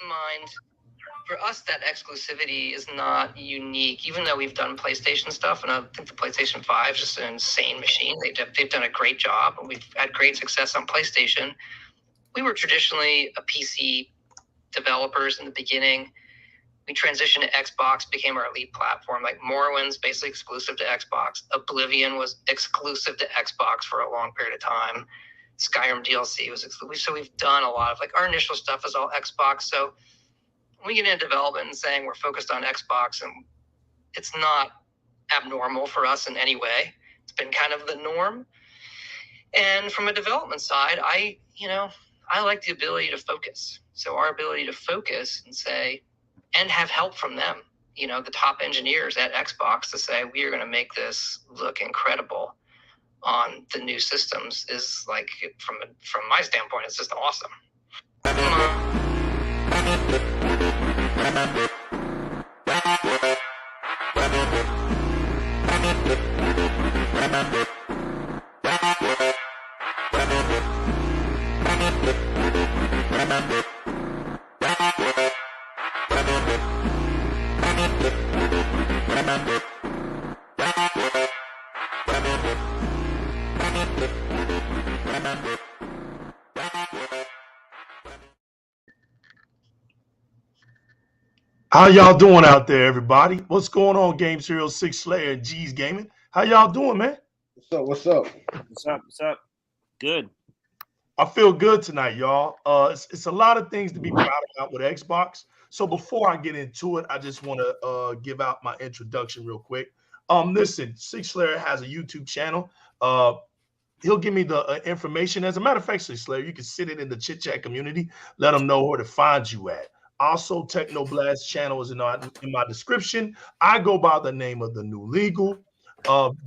in mind, for us, that exclusivity is not unique, even though we've done PlayStation stuff, and I think the PlayStation 5 is just an insane machine. They've done a great job, and we've had great success on PlayStation. We were traditionally a PC developers in the beginning. We transitioned to Xbox, became our elite platform. Like Morrowind's basically exclusive to Xbox. Oblivion was exclusive to Xbox for a long period of time. Skyrim DLC was exclusive. So we've done a lot of, like, our initial stuff is all Xbox. So when we get into development and saying we're focused on Xbox, and it's not abnormal for us in any way. It's been kind of the norm. And from a development side, I like the ability to focus. So our ability to focus and say, and have help from them, the top engineers at Xbox, to say, we are going to make this look incredible on the new systems, is like, from my standpoint, it's just awesome. How y'all doing out there, everybody? What's going on, Game Serial 6 Slayer and G's Gaming? How y'all doing, man? What's up? What's up? Good. I feel good tonight, y'all. It's a lot of things to be proud about with Xbox. So before I get into it, I just want to give out my introduction real quick. Listen, 6 Slayer has a YouTube channel. He'll give me the information. As a matter of fact, 6 Slayer, you can sit it in the chit chat community. Let them know where to find you at. Also, Teknoblast channel is in my description. I go by the name of The New Legal.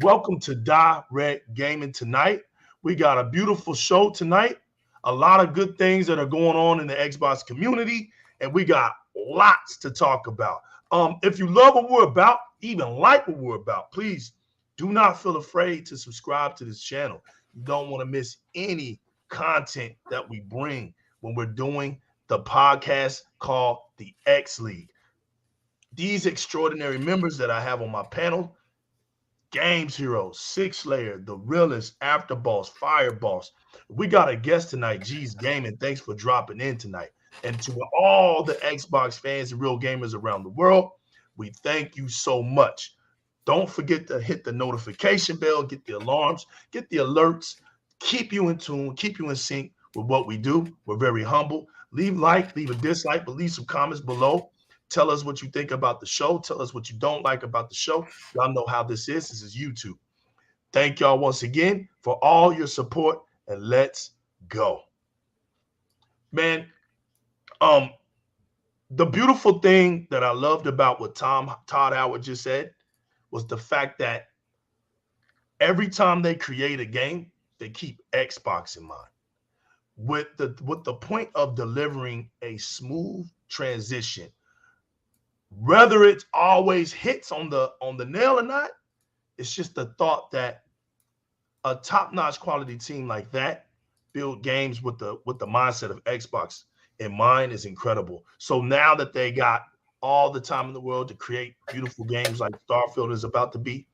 Welcome to Di-RRec Gaming tonight. We got a beautiful show tonight. A lot of good things that are going on in the Xbox community, and we got lots to talk about. If you love what we're about, even like what we're about, please do not feel afraid to subscribe to this channel. You don't want to miss any content that we bring when we're doing the podcast called the X League. These extraordinary members that I have on my panel: Games Hero, 6 Slayer, The Realist, Afterboss, Fireboss. We got a guest tonight, G's Gaming. Thanks for dropping in tonight. And to all the Xbox fans and real gamers around the world, we thank you so much. Don't forget to hit the notification bell, get the alarms, get the alerts, keep you in tune, keep you in sync with what we do. We're very humble. Leave like, leave a dislike, but leave some comments below. Tell us what you think about the show. Tell us what you don't like about the show. Y'all know how this is. This is YouTube. Thank y'all once again for all your support, and let's go. Man, the beautiful thing that I loved about what Todd Howard just said was the fact that every time they create a game, they keep Xbox in mind, with the point of delivering a smooth transition. Whether it always hits on the nail or not, it's just the thought that a top-notch quality team like that build games with the mindset of Xbox in mind is incredible. So now that they got all the time in the world to create beautiful games like Starfield is about to be,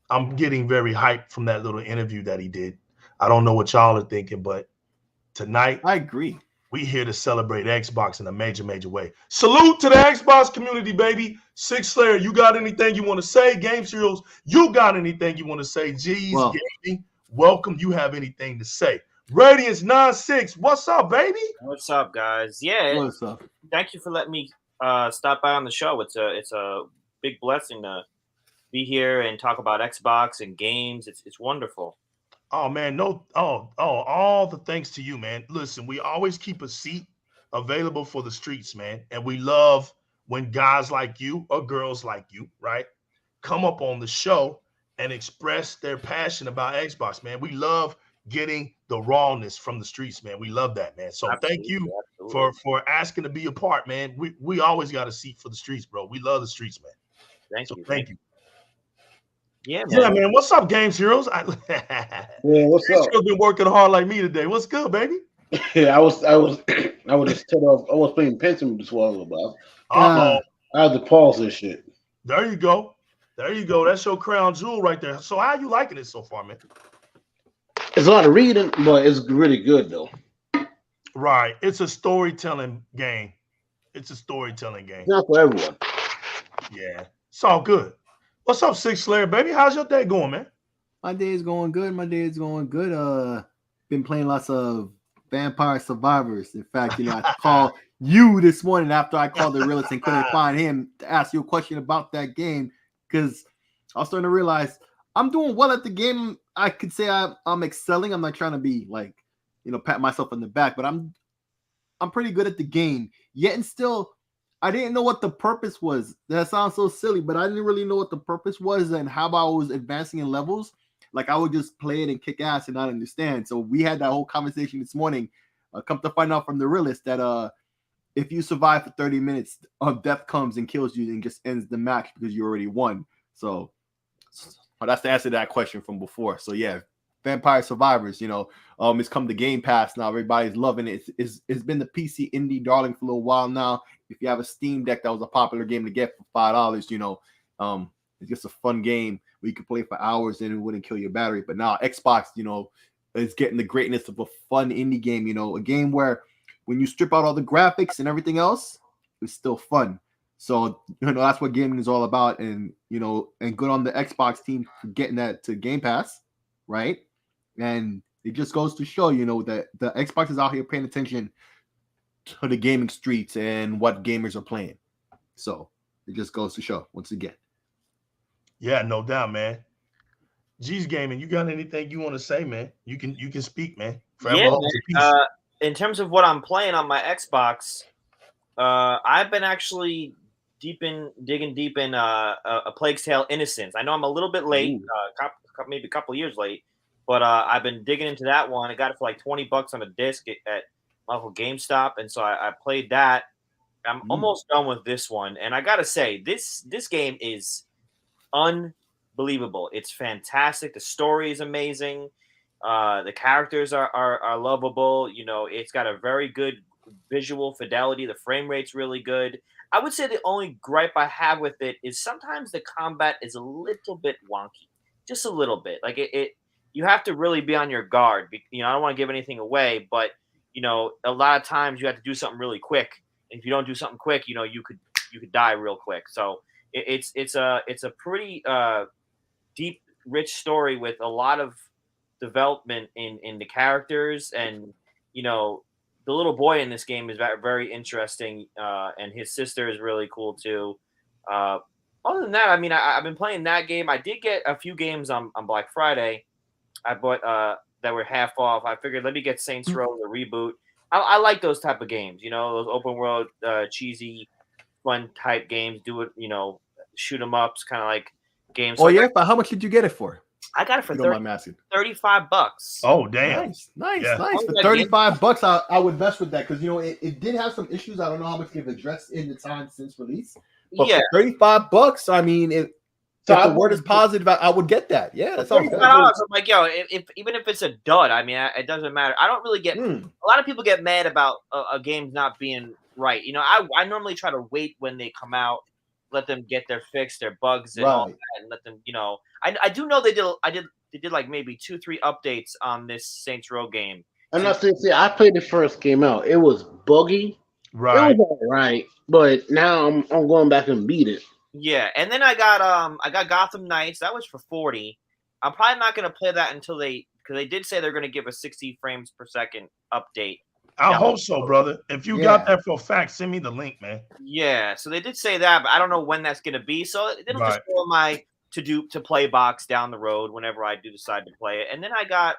I'm getting very hyped from that little interview that he did. I don't know what y'all are thinking, but tonight, I agree. We here to celebrate Xbox in a major, major way. Salute to the Xbox community, baby. 6 Slayer, you got anything you want to say? Game Serials, you got anything you want to say? G's Gaming, welcome. You have anything to say? Radiance 96, what's up, baby? What's up, guys? Yeah, What's up? Thank you for letting me stop by on the show. It's a big blessing to be here and talk about Xbox and games. It's wonderful. Oh man, all the thanks to you, man. Listen, we always keep a seat available for the streets, man. And we love when guys like you or girls like you, right, come up on the show and express their passion about Xbox, man. We love getting the rawness from the streets, man. We love that, man. So thank you for asking to be a part, man. We always got a seat for the streets, bro. We love the streets, man. Thank you. Yeah, man. Yeah, man. What's up, Games Heroes? What's up? Been working hard like me today. What's good, baby? Yeah, I was I would just tell off. I was playing Pentium to swallow, but Uh-oh. I had to pause this shit. There you go. There you go. That's your crown jewel right there. So how you liking it so far, man? It's a lot of reading, but it's really good though. Right. It's a storytelling game. It's a storytelling game. It's not for everyone. Yeah. It's all good. What's up, Six Slayer, baby? How's your day going, man? My day is going good. Been playing lots of Vampire Survivors. In fact, I called you this morning after I called the realist and couldn't find him to ask you a question about that game because I was starting to realize I'm doing well at the game. I could say I'm excelling. I'm not trying to be like, pat myself on the back, but I'm pretty good at the game. Yet and still, I didn't know what the purpose was. That sounds so silly, but I didn't really know what the purpose was and how I was advancing in levels. Like I would just play it and kick ass and not understand. So we had that whole conversation this morning. Come to find out from the realist that if you survive for 30 minutes, death comes and kills you and just ends the match because you already won. So that's the answer to that question from before. So yeah, Vampire Survivors, it's come to Game Pass now. Everybody's loving it. It's been the PC indie darling for a little while now. If you have a Steam Deck, that was a popular game to get for $5. It's just a fun game where you can play for hours and it wouldn't kill your battery. But now Xbox, is getting the greatness of a fun indie game. A game where when you strip out all the graphics and everything else, it's still fun. So that's what gaming is all about. And and good on the Xbox team for getting that to Game Pass, right? And it just goes to show, that the Xbox is out here paying attention to the gaming streets and what gamers are playing. So it just goes to show once again. Yeah, no doubt, man. G's Gaming, you got anything you want to say, man? You can speak, man. Forever Yeah, holds a peace. in terms of what I'm playing on my Xbox, I've been actually digging deep in A Plague's Tale: Innocence. I know I'm a little bit late, maybe a couple years late, but I've been digging into that one. I got it for like $20 on a disc at local GameStop, and so I played that. I'm almost done with this one, and I gotta say, this game is unbelievable. It's fantastic. The story is amazing. The characters are lovable. It's got a very good visual fidelity. The frame rate's really good. I would say the only gripe I have with it is sometimes the combat is a little bit wonky, just a little bit. Like it you have to really be on your guard. I don't want to give anything away, but a lot of times you have to do something really quick. And if you don't do something quick, you could die real quick. So it's a pretty deep, rich story with a lot of development in the characters, and the little boy in this game is very, very interesting, and his sister is really cool too. Other than that, I've been playing that game. I did get a few games on Black Friday. I bought that were half off. I figured let me get Saints Row the reboot. I like those type of games, those open world, cheesy, fun type games. Do it, shoot 'em ups, kind of like games. Oh yeah, but how much did you get it for? I got it for $35. Oh damn! Nice. Yeah. For $35, I would mess with that because it did have some issues. I don't know how much they've addressed in the time since release. But for $35, if the word is positive, I would get that. Yeah, that's all. I'm like, even if it's a dud, it doesn't matter. I don't really get. A lot of people get mad about a game not being right. I normally try to wait when they come out, let them get their fix, their bugs, and all that, and let them. I do know they did like maybe 2-3 updates on this Saints Row game. I'm not saying. See, I played the first game out. It was buggy. Right. It was all right, but now I'm going back and beat it. Yeah, and then I got Gotham Knights. That was for $40. I'm probably not going to play that until because they did say they're going to give a 60 frames per second update. I hope so, brother. If you got that for a fact, send me the link, man. Yeah, so they did say that, but I don't know when that's going to be. So it'll just go in my to play box down the road whenever I do decide to play it. And then I got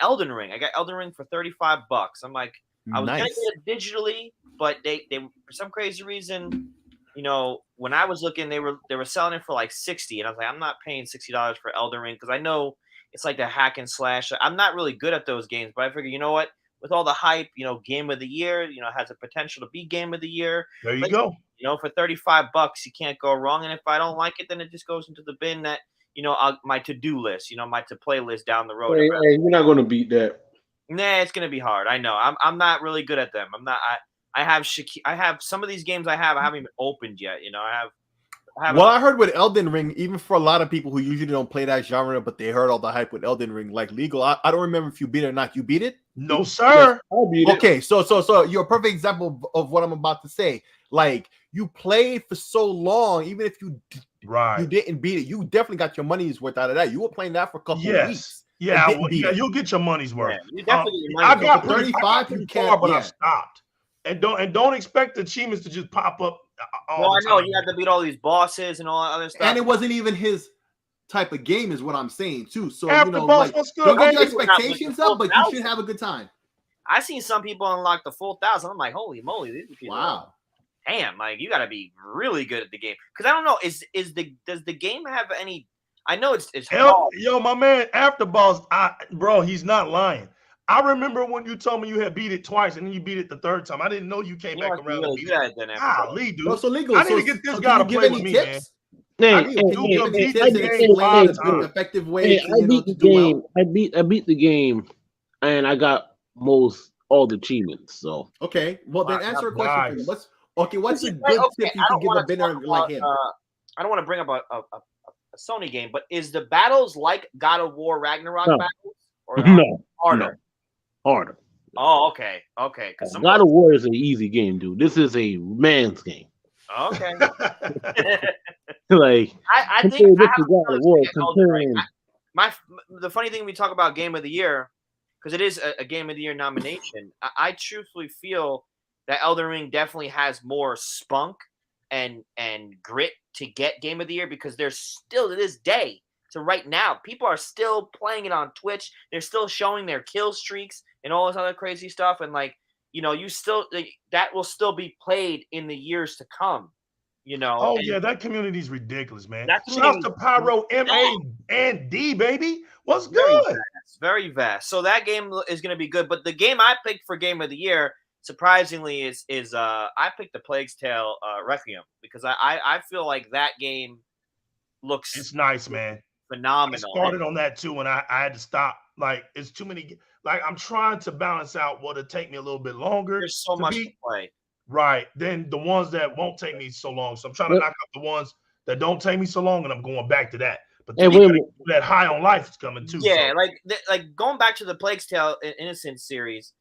Elden Ring. I got Elden Ring for $35. I'm like, I was going to get it digitally, but they for some crazy reason. When I was looking, they were selling it for like $60, and I was like, I'm not paying $60 for Elden Ring because I know it's like the hack and slash. I'm not really good at those games, but I figure, what? With all the hype, game of the year, has the potential to be game of the year. There you go. For $35, you can't go wrong. And if I don't like it, then it just goes into the bin that my to-do list, my to-play list down the road. Hey, you're not going to beat that. Nah, it's gonna be hard. I know. I'm not really good at them. I'm not. I have some of these games I haven't even opened yet. You know, I have. Well, I heard with Elden Ring, even for a lot of people who usually don't play that genre, but they heard all the hype with Elden Ring, like Legal. I don't remember if you beat it or not. You beat it? No, sir. I beat it. Okay, so you're a perfect example of what I'm about to say. Like you played for so long, even if you didn't beat it, you definitely got your money's worth out of that. You were playing that for a couple of weeks. Yeah, you'll get your money's worth. Yeah, you definitely I got 35. You can't, but I stopped. And don't expect the achievements to just pop up. Well, I know you have to beat all these bosses and all that other stuff. And it wasn't even his type of game, is what I'm saying too. So After boss, what's good? Don't get your expectations up, but you should have a good time. I seen some people unlock the full 1,000. I'm like, holy moly, these people! Wow. Damn, like you got to be really good at the game. Because I don't know, does the game have any? I know it's hard. Yo, my man, after boss, bro, he's not lying. I remember when you told me you had beat it twice and then you beat it the third time. I didn't know you came back around and beat it. Golly, dude. So Legal, I need to get this guy to play with me, man. I beat the game, and I got all the achievements. So okay, well then answer a question for you. What's a good tip you can give a beginner like him? I don't want to bring up a Sony game, but is the battles like God of War Ragnarok battles? Or harder? Harder. Oh, okay. Because God of War is an easy game, dude. This is a man's game. Okay. Like I think I have God of War comparing. The funny thing we talk about Game of the Year, because it is a Game of the Year nomination. I truthfully feel that Elden Ring definitely has more spunk and grit to get Game of the Year, because there's still to this day. So right now, people are still playing it on Twitch. They're still showing their kill streaks and all this other crazy stuff. And that will still be played in the years to come. Oh, yeah, that community is ridiculous, man. Shout out to Pyro MA&D, baby. What's good? Very vast. So that game is going to be good. But the game I picked for Game of the Year, surprisingly, is I picked the Plague's Tale Requiem, because I feel like that game looks it's nice, man. Phenomenal. I started on that too, and I had to stop. Like, it's too many. Like, I'm trying to balance out what it'll take me a little bit longer. There's so much to play. Right. Then the ones that won't take me so long. So I'm trying to knock out the ones that don't take me so long, and I'm going back to that. But that High on Life is coming too. Yeah, so. like going back to the Plague's Tale Innocence series.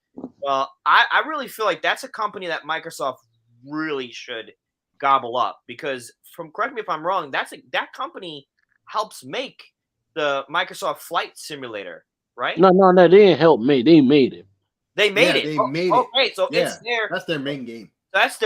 Well, I really feel like that's a company that Microsoft really should gobble up, because correct me if I'm wrong, that company helps make the Microsoft Flight Simulator, right? No, they didn't help me. They made it. They made it. They made it. Okay, so it's their. That's their main game. That's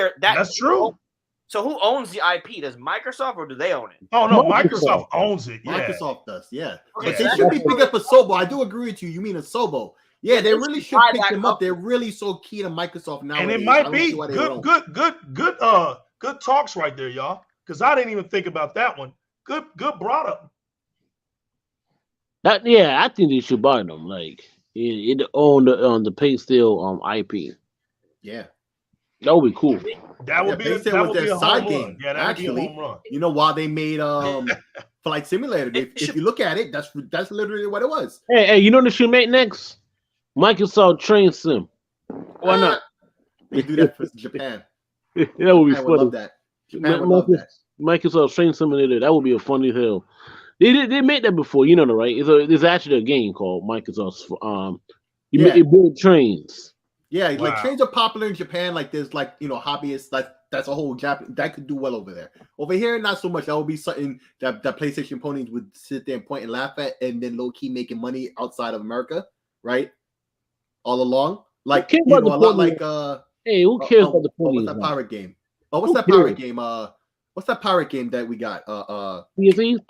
true. So who owns the IP? Does Microsoft, or do they own it? Oh no, Microsoft owns it. Yeah. Microsoft does. Yeah. Okay, but they should be picking up a Sobo. I do agree with you. You mean a Sobo? Yeah, they really should pick them up. They're really so key to Microsoft now. And it might be good talks right there, y'all. Because I didn't even think about that one. Good brought up. I think they should buy them. Like it on the Paysteel IP. Yeah, that would be cool. That would be a side game. Yeah, that would be a home run. You know why they made Flight Simulator? If you look at it, that's literally what it was. Hey, you know what they should make next? Microsoft Train Sim. Why not? They do that for Japan. That would be funny. Love that. Japan would love that. Microsoft Train Simulator. That would be a funny hell. They made that before, you know, right? There's actually a game called Microsoft's. It build trains. Yeah, like trains are popular in Japan. Like there's hobbyists. That's a whole Japan that could do well over there. Over here, not so much. That would be something that PlayStation ponies would sit there and point and laugh at, and then low key making money outside of America, right? All along, like a lot like hey, who cares about the ponies? What's that pirate game? What's that pirate game? What's that pirate game that we got? Sea of Thieves?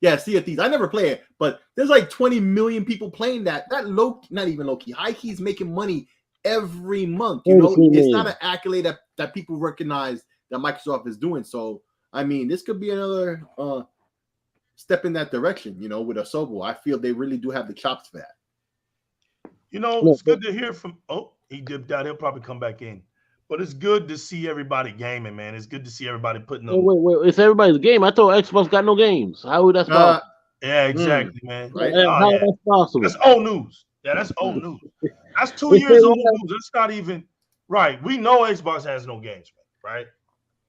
Yeah, Sea of Thieves. I never play it, but there's like 20 million people playing that. That not even low key. High key's making money every month. You know, it's not an accolade that people recognize that Microsoft is doing. So, I mean, this could be another step in that direction. You know, with Asobo, I feel they really do have the chops for that. You know, it's good to hear from. Oh, he dipped out. He'll probably come back in. But it's good to see everybody gaming, man. It's good to see everybody putting up. Wait. It's everybody's game. I thought Xbox got no games. How would that possible? Yeah, exactly, man. Right. How that's possible? That's old news. Yeah, that's old news. That's 2 years old. That's not even right. We know Xbox has no games, right?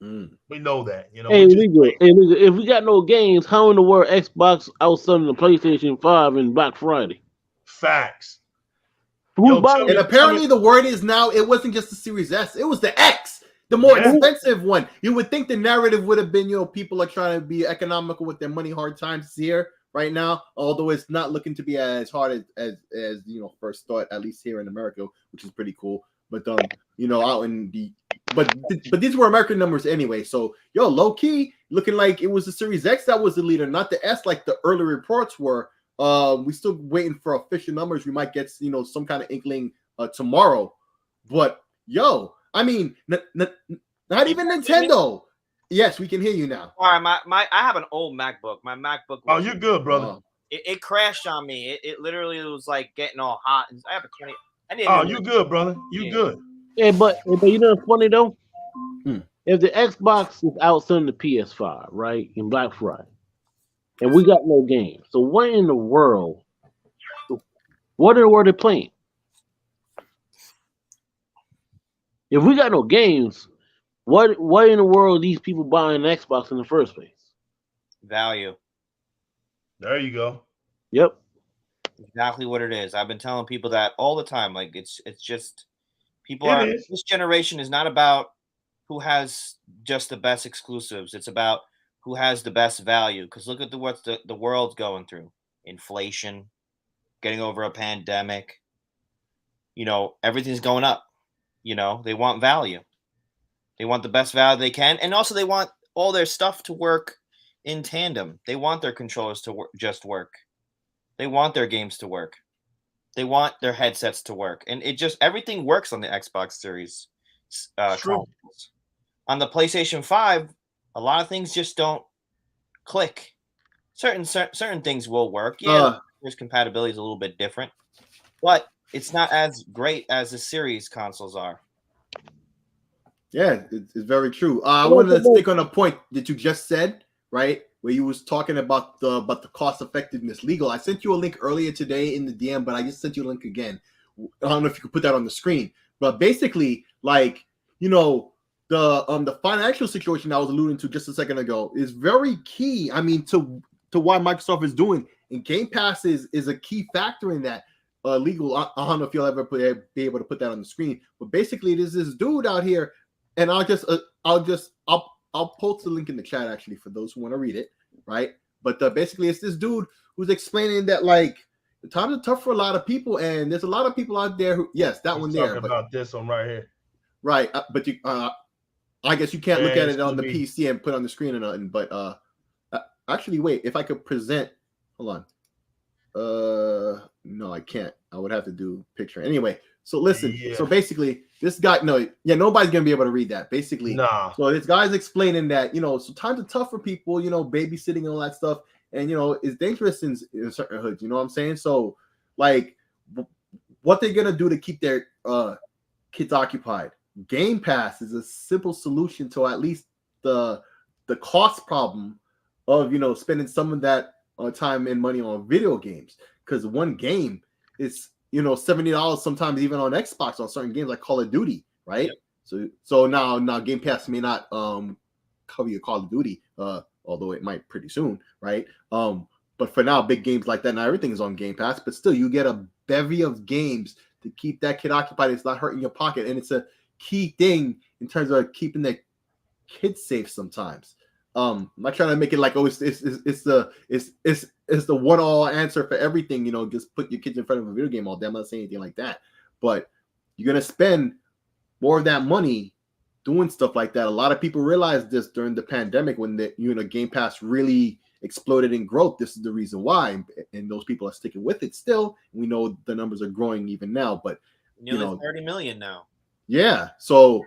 We know that. You know. Hey, if we got no games, how in the world Xbox outselling the PlayStation 5 in Black Friday? Facts. And apparently the word is now it wasn't just the Series S, it was the X, the more expensive one. You would think the narrative would have been, people are trying to be economical with their money, hard times here right now, although it's not looking to be as hard as first thought, at least here in America, which is pretty cool. But out in the but these were American numbers anyway. So low key looking like it was the Series X that was the leader, not the S like the early reports were. We still waiting for official numbers. We might get some kind of inkling tomorrow. But I mean, not even Nintendo. Yes, we can hear you now. All right, I have an old MacBook. My MacBook. Oh, you're good, brother. It crashed on me. It literally was like getting all hot. I have a 20. You good, brother? You good? Yeah, but you know what's funny though? If the Xbox is outselling the PS5, right, in Black Friday, and we got no games, so what in the world? What are they playing? If we got no games, what in the world are these people buying an Xbox in the first place? Value. There you go. Yep. Exactly what it is. I've been telling people that all the time. Like it's just people are. This generation is not about who has just the best exclusives. It's about who has the best value. Because look at what the world's going through: inflation, getting over a pandemic. Everything's going up. They want value. They want the best value they can, and also they want all their stuff to work in tandem. They want their controllers to just work. They want their games to work. They want their headsets to work. And everything works on the Xbox Series. On the PlayStation 5, a lot of things just don't click. Certain things will work. Yeah, there's compatibility is a little bit different. But it's not as great as the Series consoles are. Yeah, it's very true. I wanted to stick on a point that you just said, right? Where you was talking about the cost effectiveness legal. I sent you a link earlier today in the DM, but I just sent you a link again. I don't know if you could put that on the screen, but basically, the financial situation I was alluding to just a second ago is very key. I mean, to what Microsoft is doing, and Game Pass is a key factor in that. Legal. I don't know if you'll ever be able to put that on the screen, but basically, there's this dude out here, and I'll post the link in the chat actually for those who want to read it, right? But basically, it's this dude who's explaining that the times are tough for a lot of people, and there's a lot of people out there who, yes, that one there. Talking about this one right here, right? But you, I guess you can't look at it on the PC and put on the screen or nothing. But actually, wait, if I could present, hold on. No, I can't. I would have to do picture anyway. So listen. Yeah. So basically, this guy, nobody's gonna be able to read that. Basically, So this guy's explaining that so times are tough for people. Babysitting and all that stuff, and it's dangerous in certain hoods. You know what I'm saying? So what they're gonna do to keep their kids occupied? Game Pass is a simple solution to at least the cost problem of spending some of that time and money on video games, because one game is $70 sometimes, even on Xbox on certain games like Call of Duty, right? Yep. So now Game Pass may not cover your Call of Duty, although it might pretty soon, right? But for now, big games like that, now everything is on Game Pass, but still you get a bevy of games to keep that kid occupied. It's not hurting your pocket, and it's a key thing in terms of keeping the kids safe sometimes. I'm not trying to make it like it's the one all answer for everything. Just put your kids in front of a video game all day. I'm not saying anything like that, but you're gonna spend more of that money doing stuff like that. A lot of people realized this during the pandemic when Game Pass really exploded in growth. This is the reason why, and those people are sticking with it still. We know the numbers are growing even now, but nearly 30 million now. Yeah, so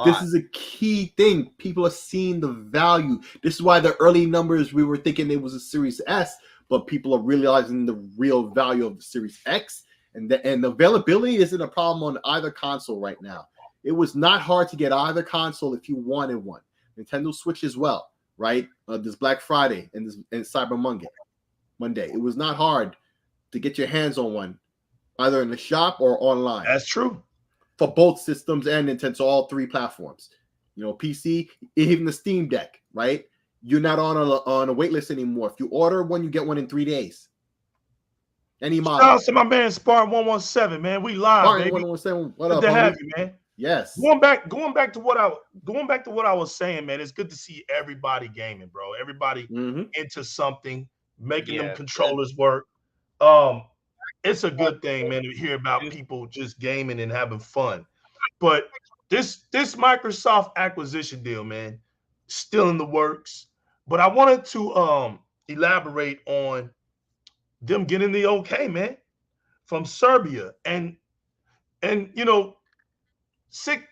this is a key thing. People are seeing the value. This is why the early numbers, we were thinking it was a Series S, but people are realizing the real value of the Series X, and the availability isn't a problem on either console right now. It was not hard to get either console if you wanted one. Nintendo Switch as well, right? This Black Friday and Cyber Monday. It was not hard to get your hands on one either in the shop or online. That's true. For both systems and Nintendo, so all three platforms. You know, PC, even the Steam Deck, right? You're not on a wait list anymore. If you order one, you get one in 3 days. Any model. Shout out to my man Spartan 117, man. We live, Spartan baby. 117, what Good up, to homie? have you, man. Yes. Going back to what I was saying, man. It's good to see everybody gaming, bro. Everybody into something, making them controllers work. It's a good thing, man, to hear about people just gaming and having fun. But this Microsoft acquisition deal, man, still in the works. But I wanted to elaborate on them getting the okay, man, from Serbia. And you know, Sick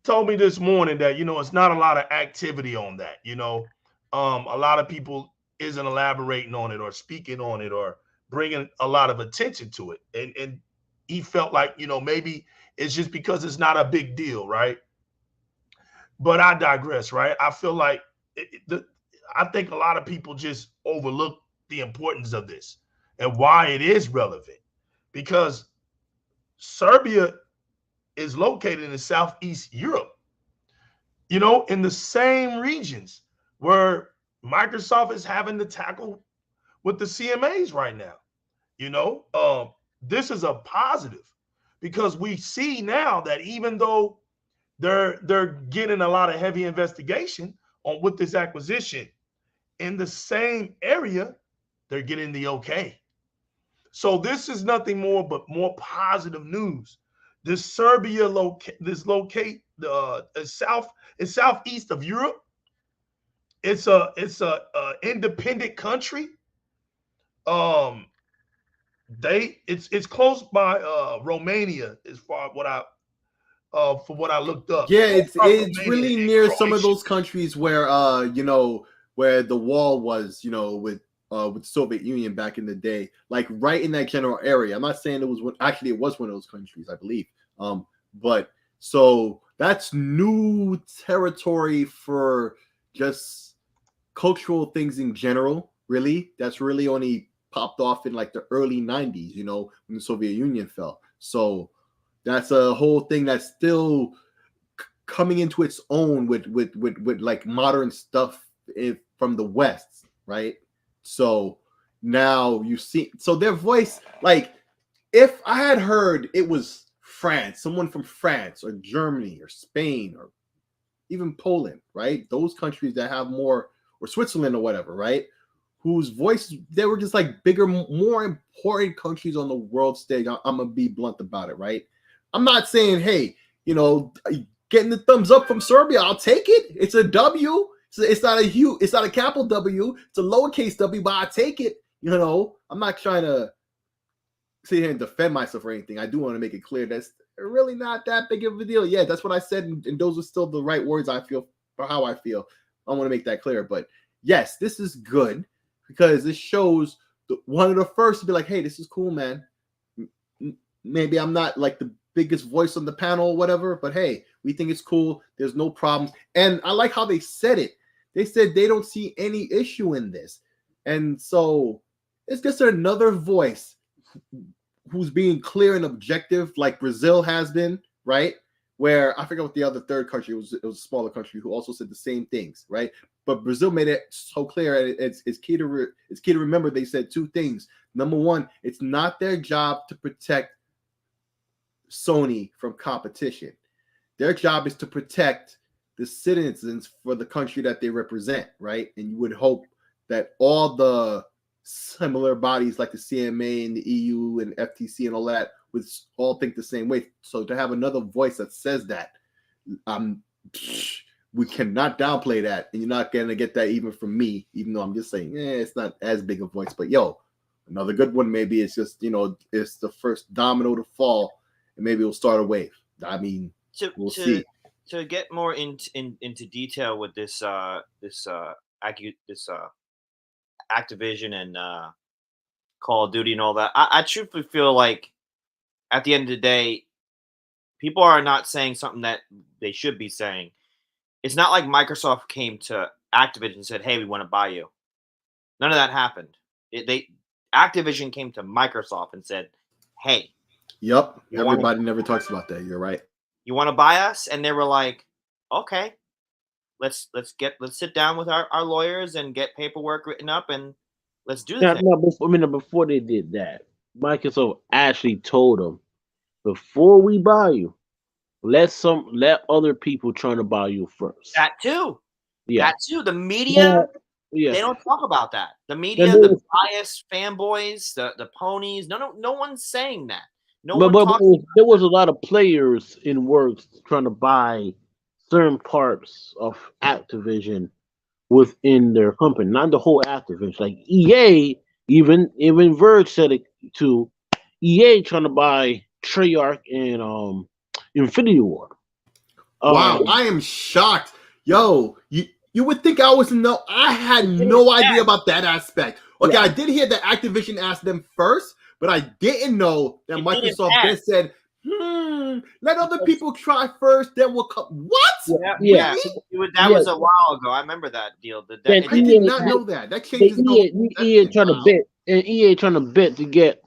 told me this morning that, you know, it's not a lot of activity on that. You know, a lot of people isn't elaborating on it or speaking on it or bringing a lot of attention to it. And he felt like, you know, maybe it's just because it's not a big deal, right? But I digress, right? I feel like I think a lot of people just overlook the importance of this and why it is relevant, because Serbia is located in Southeast Europe, you know, in the same regions where Microsoft is having to tackle with the CMAs right now. You know, this is a positive because we see now that even though they're getting a lot of heavy investigation on with this acquisition, in the same area, they're getting the okay. So this is nothing more but more positive news. This Serbia locate southeast of Europe. It's a independent country. It's close by Romania as far what I for what I looked up. Yeah, it's Romania really and near Croatia. some of those countries where you know, where the wall was, you know, with Soviet Union back in the day, like right in that general area. I'm not saying it was actually it was one of those countries, I believe. But so that's new territory for just cultural things in general, really. That's really only popped off in like the early 90s, you know, when the Soviet Union fell. So that's a whole thing that's still coming into its own with like modern stuff from the West, right? So now you see, so their voice, like if I had heard it was France, someone from France or Germany or Spain or even Poland, right? Those countries that have more, or Switzerland or whatever, right? Whose voice, they were just like bigger, more important countries on the world stage. I'm gonna be blunt about it, right? I'm not saying, hey, you know, getting the thumbs up from Serbia, I'll take it. It's a W. It's not a capital W. It's a lowercase W, but I take it. You know, I'm not trying to sit here and defend myself or anything. I do want to make it clear that's really not that big of a deal. Yeah, that's what I said, and those are still the right words I feel for how I feel. I want to make that clear. But yes, this is good because this shows one of the first to be like, hey, this is cool, man. Maybe I'm not like the biggest voice on the panel or whatever, but hey, we think it's cool. There's no problems. And I like how they said it. They said they don't see any issue in this. And so it's just another voice who's being clear and objective, like Brazil has been, right? Where I forget what the other third country was. It was a smaller country who also said the same things, right? But Brazil made it so clear. It's key to remember. They said two things. Number one, it's not their job to protect Sony from competition. Their job is to protect the citizens for the country that they represent, right? And you would hope that all the similar bodies like the CMA and the EU and FTC and all that would all think the same way. So to have another voice that says that, we cannot downplay that, and you're not going to get that even from me, even though I'm just saying, it's not as big a voice. But yo, another good one. Maybe it's just, you know, it's the first domino to fall, and maybe it'll start a wave. I mean, we'll see. To get more into detail with this Activision and Call of Duty and all that, I truthfully feel like at the end of the day, people are not saying something that they should be saying. It's not like Microsoft came to Activision and said, "Hey, we want to buy you." None of that happened. Activision came to Microsoft and said, hey, Yep. You Everybody never talks about that. You're right. you want to buy us? And they were like, okay, let's sit down with our lawyers and get paperwork written up and let's do the thing. Before they did that, Microsoft actually told them, before we buy you, let other people try to buy you first. That too. Yeah. That too. The media, Yeah. they don't talk about that. The media, the biased fanboys, the ponies, no one's saying that. But there was a lot of players in works trying to buy certain parts of Activision within their company, not the whole Activision. Like EA, even Verge said it too. EA trying to buy Treyarch and Infinity Ward. Wow, I am shocked. Yo, you would think I was I had no idea about that aspect. Okay, I did hear that Activision asked them first, but I didn't know that Microsoft then said, let other people try first, then we'll come. What? Yeah. That was a while ago. I remember that deal. I did not know that. That changes. EA trying to bet, and EA trying to bet to get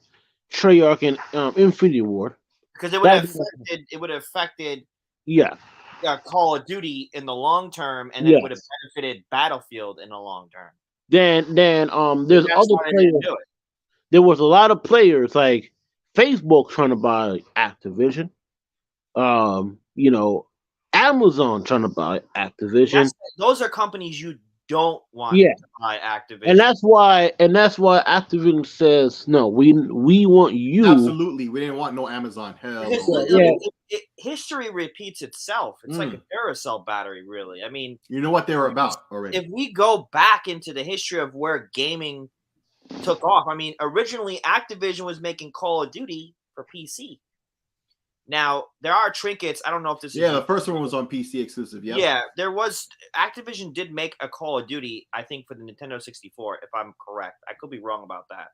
Treyarch and Infinity Ward. Because it would have affected Call of Duty in the long term, and it would have benefited Battlefield in the long term. Then there's other players. There was a lot of players like Facebook trying to buy Activision. Amazon trying to buy Activision. Those are companies you don't want to buy Activision. And that's why Activision says, no, we want you. Absolutely. We didn't want no Amazon. Hell history repeats itself. It's like a Duracell battery, really. I mean, you know what they were about already. If we go back into the history of where gaming took off, I mean, originally Activision was making Call of Duty for PC. Now, there are trinkets. I don't know if this is... Yeah, the first one was on PC exclusive, Yeah, there was... Activision did make a Call of Duty, I think, for the Nintendo 64, if I'm correct. I could be wrong about that.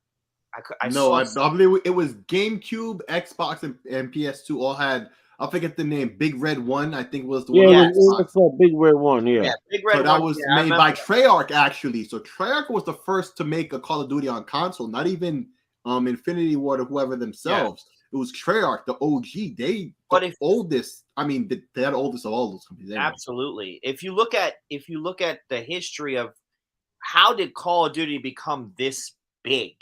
I believe it was GameCube, Xbox, and PS2 all had... I forget the name. Big Red 1, I think was the one. Yeah, it was called Big Red 1, yeah. Big Red 1. So that was made by Treyarch, actually. So Treyarch was the first to make a Call of Duty on console, not even Infinity Ward or whoever themselves. Yeah. It was Treyarch, the OG. Oldest. I mean, they're the oldest of all those companies. Anyway. Absolutely. If you look at the history of how did Call of Duty become this big?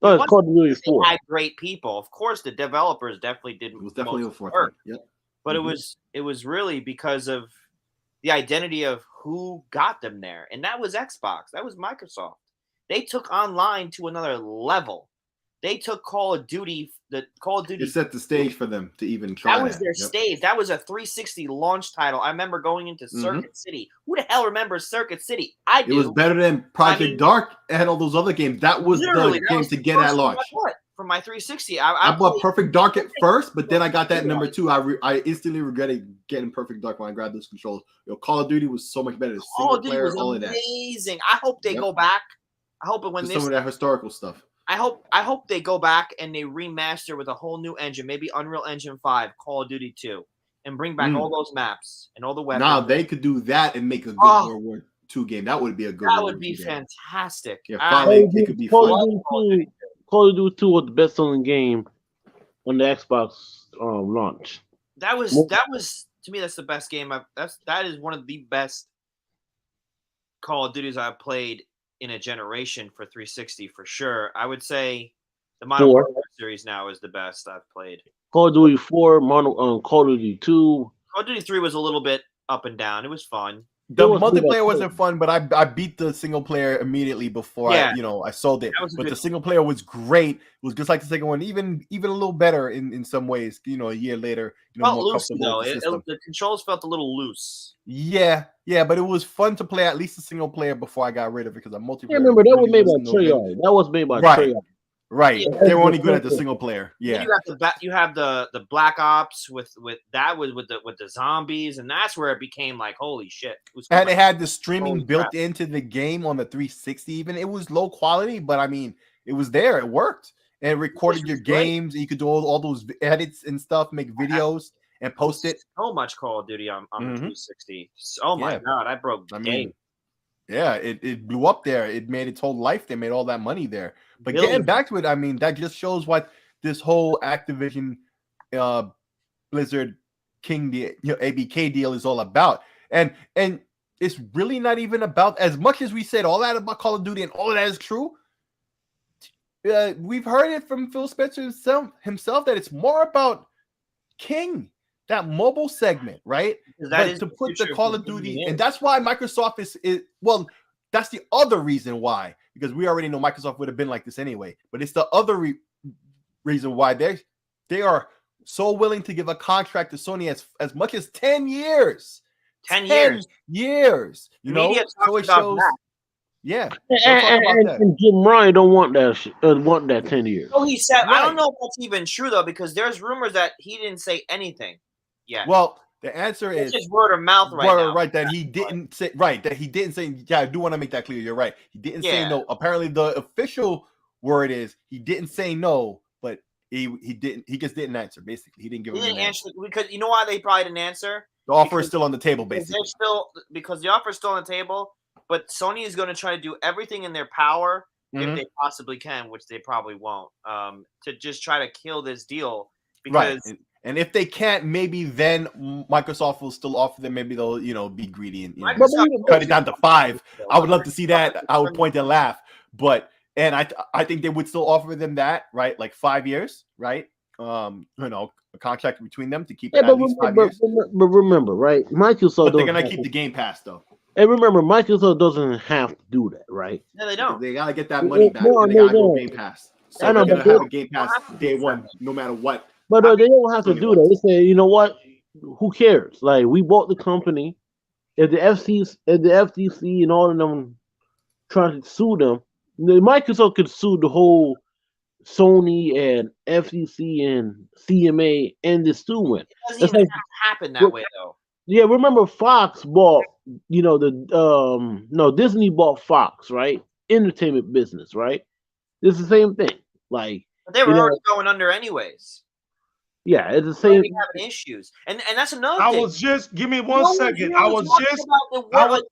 Oh, it's Call of Duty 4. They had great people. Of course, the developers definitely did. It was definitely a fourth work. Yep. But it was really because of the identity of who got them there, and that was Xbox. That was Microsoft. They took online to another level. They took Call of Duty. It set the stage for them to even try. That was their stage. That was a 360 launch title. I remember going into Circuit City. Who the hell remembers Circuit City? I do. It was better than Project Dark and all those other games. That was the game to get at launch. For my 360, I bought Perfect Dark at first, but then I got that number 2. I instantly regretted getting Perfect Dark when I grabbed those controls. Call of Duty was so much better. Call of Duty was amazing. I hope they go back. I hope it when some of that historical stuff. I hope they go back and they remaster with a whole new engine, maybe Unreal Engine 5, Call of Duty 2, and bring back all those maps and all the weapons. Now they could do that and make a good World War II game. That would be a good. That would be fantastic. Yeah, finally, it could be fun. Call of Duty 2 was the best-selling game on the Xbox launch. That was to me. That's the best game. That is one of the best Call of Duties I've played in a generation for 360 for sure. I would say the Modern Warfare series now is the best I've played. Call of Duty 4, Call of Duty 2. Call of Duty 3 was a little bit up and down. It was fun. The multiplayer wasn't fun, but I beat the single player immediately before I sold it. But the single player was great. It was just like the second one, even a little better in some ways. A year later, felt more loose though. The controls felt a little loose. Yeah, but it was fun to play at least the single player before I got rid of it because the multiplayer. I remember that was made by Treyarch. That was made by Treyarch. Right, they were only good at the single player. Yeah, you have the Black Ops with the zombies, and that's where it became like holy shit. And it had the streaming built into the game on the 360. Even it was low quality, but I mean it was there. It worked, and it recorded your games. You could do all those edits and stuff, make videos and post it. So much Call of Duty on the 360. Oh my god, I broke the game. Yeah, it blew up there. It made its whole life. They made all that money there. But getting back to it, I mean, that just shows what this whole Activision Blizzard King deal, ABK deal is all about. And it's really not even about, as much as we said all that about Call of Duty and all of that is true. We've heard it from Phil Spencer himself that it's more about King, that mobile segment, right? But to put the Call of Duty, and that's why Microsoft is well, that's the other reason why, because we already know Microsoft would have been like this anyway. But it's the other reason why they are so willing to give a contract to Sony as much as 10 years. 10 years. You know, so it shows. Yeah, and Jim Ryan don't want that 10 years. Oh, he said, right. I don't know if that's even true though, because there's rumors that he didn't say anything yet. Well, the answer is just word of mouth now. Right, that he didn't say. Right, that he didn't say. Yeah, I do want to make that clear. You're right. He didn't say no. Apparently, the official word is he didn't say no, but he didn't. He just didn't answer. Basically, he didn't give. He didn't answer because you know why they probably didn't answer. The offer is still on the table, basically. Because the offer is still on the table. But Sony is going to try to do everything in their power, if they possibly can, which they probably won't, to just try to kill this deal. Because and if they can't, maybe then Microsoft will still offer them. Maybe they'll, be greedy and cut it down to 5. I would love to see that. I would point and laugh. But I think they would still offer them that, right? Like 5 years, right? A contract between them to keep it at least 5 years. But remember, right? Microsoft. But they're gonna keep the Game Pass though. And remember, Microsoft doesn't have to do that, right? No, they don't. They gotta get that money back. And they gotta go Game Pass. So they're gonna have a Game Pass day one, no matter what. But they don't have to do that. They say, you know what? Who cares? Like, we bought the company. If the FTC and all of them trying to sue them, Microsoft could sue the whole Sony and FTC and CMA and the suing. It doesn't even happen that way, though. Yeah, remember Fox bought, Disney bought Fox, right? Entertainment business, right? It's the same thing. Like, but they were already going under anyways. Yeah, it's the same. Having issues, and that's another thing. I was just give me one second. Hold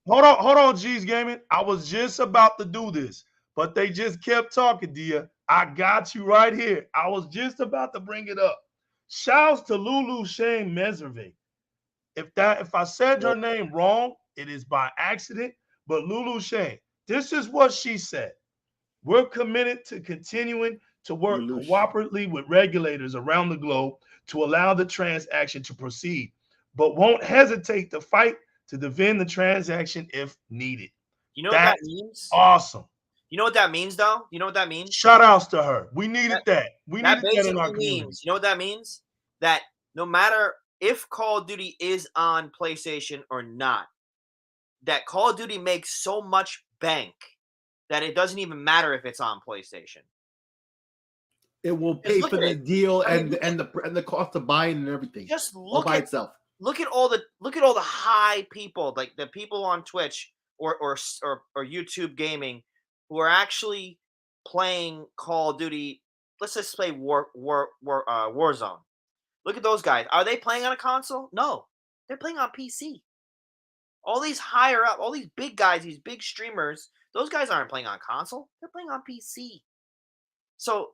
on, G's Gaming. I was just about to do this, but they just kept talking, Dia. I got you right here. I was just about to bring it up. Shouts to Lulu Shane Mesrve. If I said your name wrong, it is by accident. But Lulu Shane, this is what she said. We're committed to continuing to work cooperatively with regulators around the globe to allow the transaction to proceed, but won't hesitate to fight to defend the transaction if needed. You know what that means? Awesome. You know what that means, though? You know what that means? Shout outs to her. We needed that. We needed that in our community. You know what that means? That no matter if Call of Duty is on PlayStation or not, that Call of Duty makes so much bank that it doesn't even matter if it's on PlayStation. It will pay for the deal and the cost of buying and everything. Just look by itself. Look at all the high people, like the people on Twitch or YouTube gaming who are actually playing Call of Duty. Let's just play Warzone. Look at those guys. Are they playing on a console? No, they're playing on PC. All these higher up, all these big guys, these big streamers, those guys aren't playing on console. They're playing on PC. So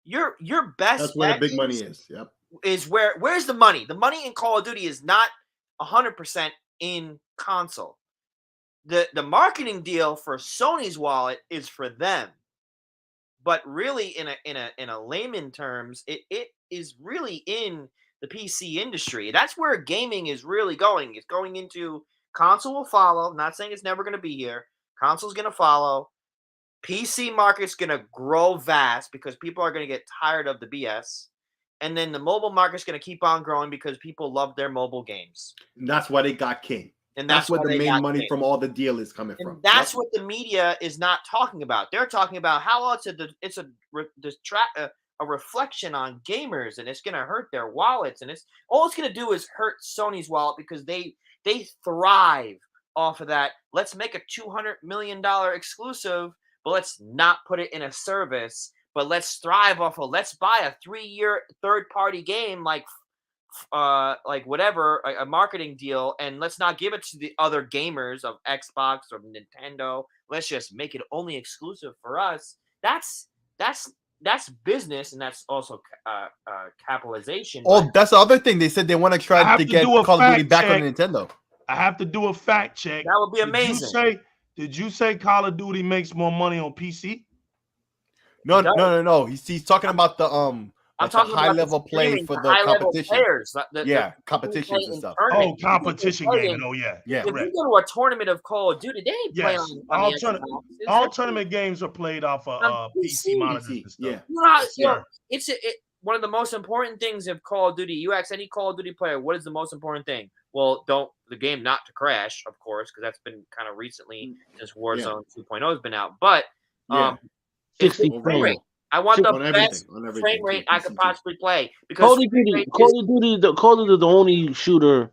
your best. That's where the big money is. Yep. Is where's the money? The money in Call of Duty is not 100% in console. The marketing deal for Sony's wallet is for them. But really, in a layman terms, it is really in the PC industry. That's where gaming is really going. It's going into console will follow. I'm not saying it's never going to be here. Console's going to follow. PC market's going to grow vast because people are going to get tired of the BS. And then the mobile market's going to keep on growing because people love their mobile games. And that's why they got King. And that's where the main money from all the deal is coming from. That's what the media is not talking about. They're talking about how it's a reflection on gamers, and it's going to hurt their wallets. And all it's going to do is hurt Sony's wallet because they thrive off of that. Let's make a $200 million exclusive, but let's not put it in a service. But let's thrive off of let's buy a 3-year third-party game like whatever, a marketing deal, and let's not give it to the other gamers of Xbox or Nintendo. Let's just make it only exclusive for us. That's that's business, and that's also capitalization. Oh, that's the other thing. They said they want to try to get Call of Duty back on Nintendo. I have to do a fact check. That would be amazing. Did you say Call of Duty makes more money on PC? No. He's talking about the I'm talking high about level play for the competition. Players, competitions and stuff. Oh, competition gaming. Oh, yeah. If you go to a tournament of Call of Duty, they ain't playing on all tournament games are played off of PC monitors and stuff. Yeah. It's one of the most important things of Call of Duty. You ask any Call of Duty player, what is the most important thing? Well, the game not to crash, of course, because that's been kind of recently since Warzone 2.0 has been out. But 60 frames. I want the best frame rate I could possibly play. Because Call of Duty, the only shooter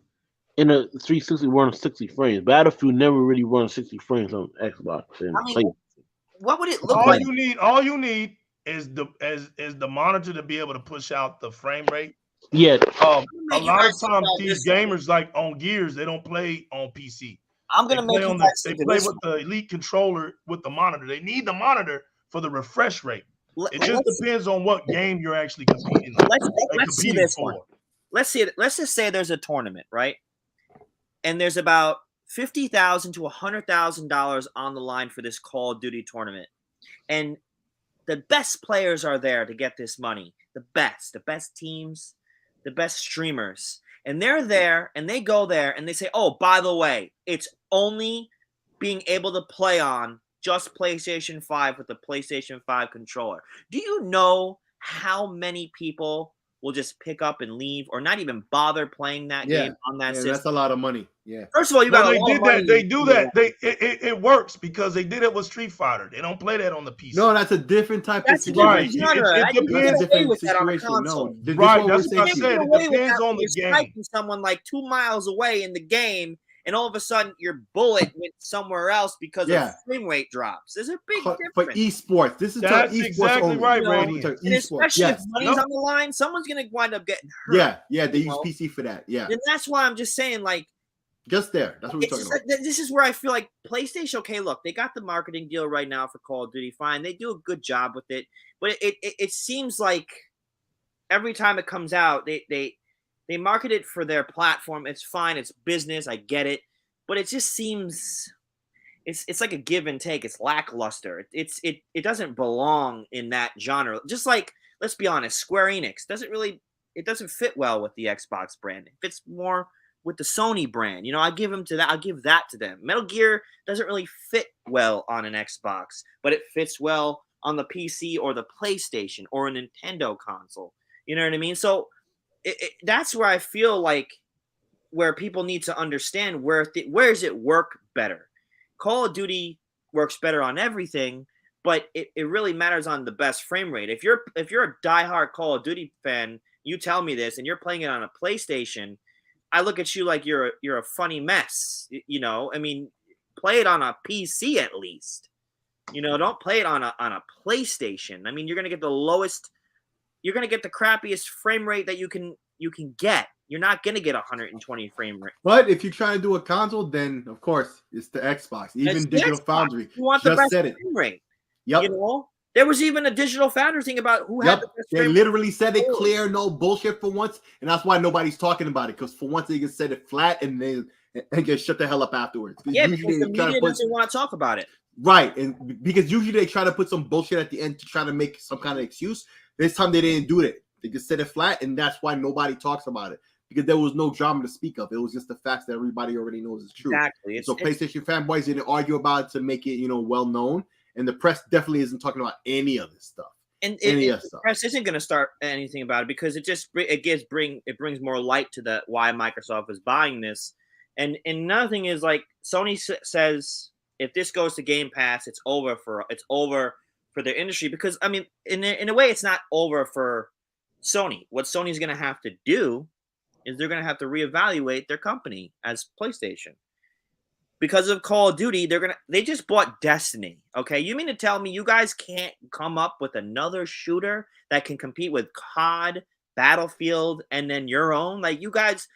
in a 360 runs 60 frames. Battlefield never really runs 60 frames on Xbox. What would it look like? All you need is the monitor to be able to push out the frame rate. Yeah. A lot of times these gamers, like on Gears, they don't play on PC. They play with the Elite controller with the monitor. They need the monitor for the refresh rate. It just depends on what game you're actually competing on. Let's see this one. Let's see it. Let's just say there's a tournament, right? And there's about $50,000 to $100,000 on the line for this Call of Duty tournament. And the best players are there to get this money. The best teams, the best streamers. And they're there, and they go there, and they say, oh, by the way, it's only being able to play on just PlayStation 5 with the PlayStation 5 controller. Do you know how many people will just pick up and leave or not even bother playing that game on that system? That's a lot of money. Yeah. First of all, they do that. It works because they did it with Street Fighter. They don't play that on the PC. No, that's a different type of situation. It depends. No, right. That's what I said. It depends on the game. Someone like 2 miles away in the game, and all of a sudden your bullet went somewhere else because of frame rate drops. There's a big difference. For esports, that's exactly right, Randy. And especially if money's on the line, someone's going to wind up getting hurt. Yeah, they use PC for that. Yeah. And that's why I'm just saying, like, just there. That's what we're talking about. This is where I feel like PlayStation, okay, look, they got the marketing deal right now for Call of Duty. Fine. They do a good job with it. But it seems like every time it comes out, they market it for their platform. It's fine. It's business. I get it. But it just seems it's like a give and take. It's lackluster. It doesn't belong in that genre. Just like, let's be honest, Square Enix doesn't fit well with the Xbox brand. It fits more with the Sony brand. I give them to that. I'll give that to them. Metal Gear doesn't really fit well on an Xbox, but it fits well on the PC or the PlayStation or a Nintendo console. You know what I mean? So that's where I feel like where people need to understand where does it work better. Call of Duty works better on everything, but it really matters on the best frame rate. If you're a diehard Call of Duty fan, you tell me this, and you're playing it on a PlayStation, I look at you like you're a funny mess. I mean, play it on a PC at least. Don't play it on a PlayStation. I mean, you're gonna get the crappiest frame rate that you can get. You're not gonna get 120 frame rate. But if you're trying to do a console, then of course it's the Xbox. Even Digital Foundry just said it. Frame rate. Yep. There was even a Digital Foundry thing about who had the best frame rate. They literally said it clear, no bullshit for once, and that's why nobody's talking about it. Because for once they just said it flat and they get shut the hell up afterwards. Yeah, because the media doesn't want to talk about it. Right, and because usually they try to put some bullshit at the end to try to make some kind of excuse. This time they didn't do it. They just said it flat, and that's why nobody talks about it. Because there was no drama to speak of. It was just the facts that everybody already knows is true. Exactly. So PlayStation fanboys didn't argue about it to make it, well known. And the press definitely isn't talking about any of this stuff. And the press isn't going to start anything about it because it brings more light to why Microsoft is buying this. And another thing is, like, Sony says if this goes to Game Pass, it's over for their industry. Because I mean, in a way, it's not over for Sony. What Sony's going to have to do is they're going to have to reevaluate their company as PlayStation. Because of Call of Duty, they just bought Destiny. Okay, you mean to tell me you guys can't come up with another shooter that can compete with COD, Battlefield, and then your own? Like, you guys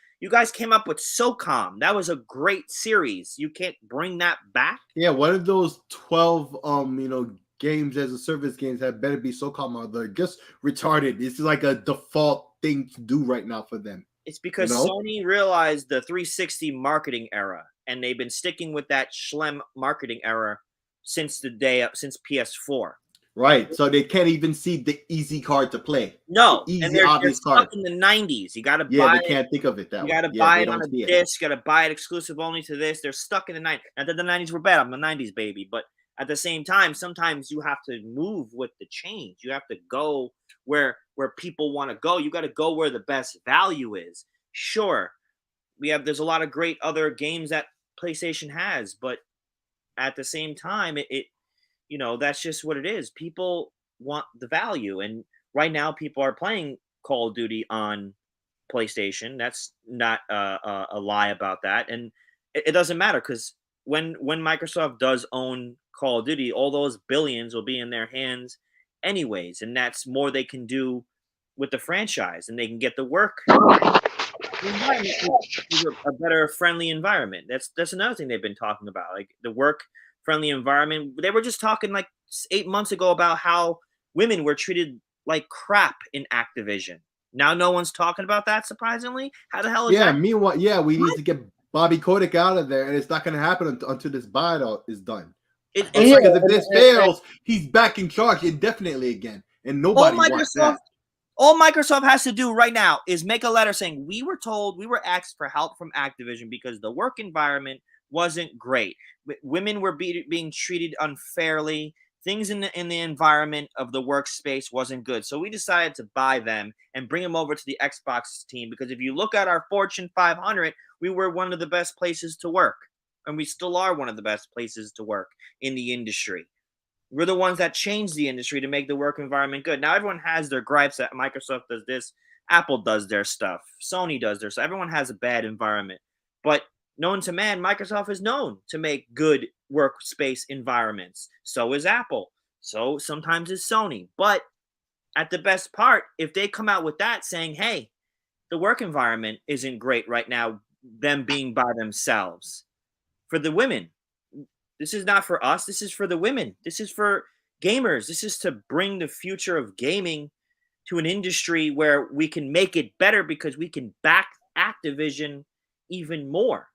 came up with SOCOM. That was a great series. You can't bring that back? Yeah, what if those 12 games as a service games have better be so-called they're just retarded. This is like a default thing to do right now for them. It's because Sony realized the 360 marketing era, and they've been sticking with that Schlem marketing era since PS4. Right. So they can't even see the easy card to play. No, the easy, and they're obvious stuck card. in the 90s. You got to buy Yeah, it. they can't think of it that way. You got to buy it on a disc. You got to buy it exclusive only to this. They're stuck in the 90s. Not that the 90s were bad. I'm a 90s baby. But at the same time, sometimes you have to move with the change. You have to go where people want to go. You got to go where the best value is. Sure, there's a lot of great other games that PlayStation has, but at the same time, it that's just what it is. People want the value, and right now people are playing Call of Duty on PlayStation. That's not a lie about that, and it doesn't matter because when Microsoft does own Call of Duty, all those billions will be in their hands anyways, and that's more they can do with the franchise, and they can get the work. The environment is a better, friendly environment. That's another thing they've been talking about, like the work-friendly environment. They were just talking like 8 months ago about how women were treated like crap in Activision. Now no one's talking about that, surprisingly. How the hell is that? Meanwhile, we need to get Bobby Kotick out of there, and it's not going to happen until this buyout is done. Because if this fails, he's back in charge indefinitely again, and nobody wants that. All Microsoft has to do right now is make a letter saying, we were asked for help from Activision because the work environment wasn't great. Women were being treated unfairly. Things in the environment of the workspace wasn't good. So we decided to buy them and bring them over to the Xbox team because if you look at our Fortune 500, we were one of the best places to work. And we still are one of the best places to work in the industry. We're the ones that changed the industry to make the work environment good. Now everyone has their gripes that Microsoft does this, Apple does their stuff, Sony does their stuff. Everyone has a bad environment. But known to man, Microsoft is known to make good workspace environments. So is Apple. So sometimes it's Sony. But at the best part, if they come out with that saying, hey, the work environment isn't great right now, them being by themselves. For the women, this is not for us. This is for the women. This is for gamers. This is to bring the future of gaming to an industry where we can make it better because we can back Activision even more.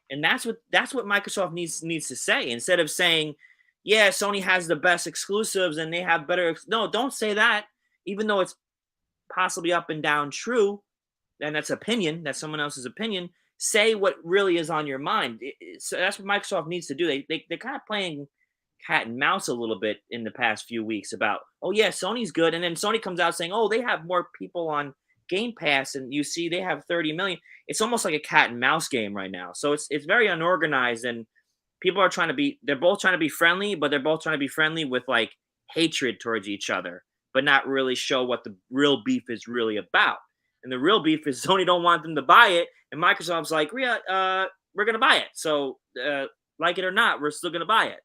And that's what Microsoft needs to say. Instead of saying, yeah, Sony has the best exclusives and they have better. No, don't say that. Even though it's possibly up and down true, and that's opinion. That's someone else's opinion. Say what really is on your mind. So that's what Microsoft needs to do. They're kind of playing cat and mouse a little bit in the past few weeks about, oh, yeah, Sony's good. And then Sony comes out saying, oh, they have more people on Game Pass. And you see they have 30 million. It's almost like a cat and mouse game right now. So it's very unorganized. And people are they're both trying to be friendly, but they're both trying to be friendly with like hatred towards each other, but not really show what the real beef is really about. And the real beef is Sony don't want them to buy it. And Microsoft's like, we're going to buy it. So like it or not, we're still going to buy it,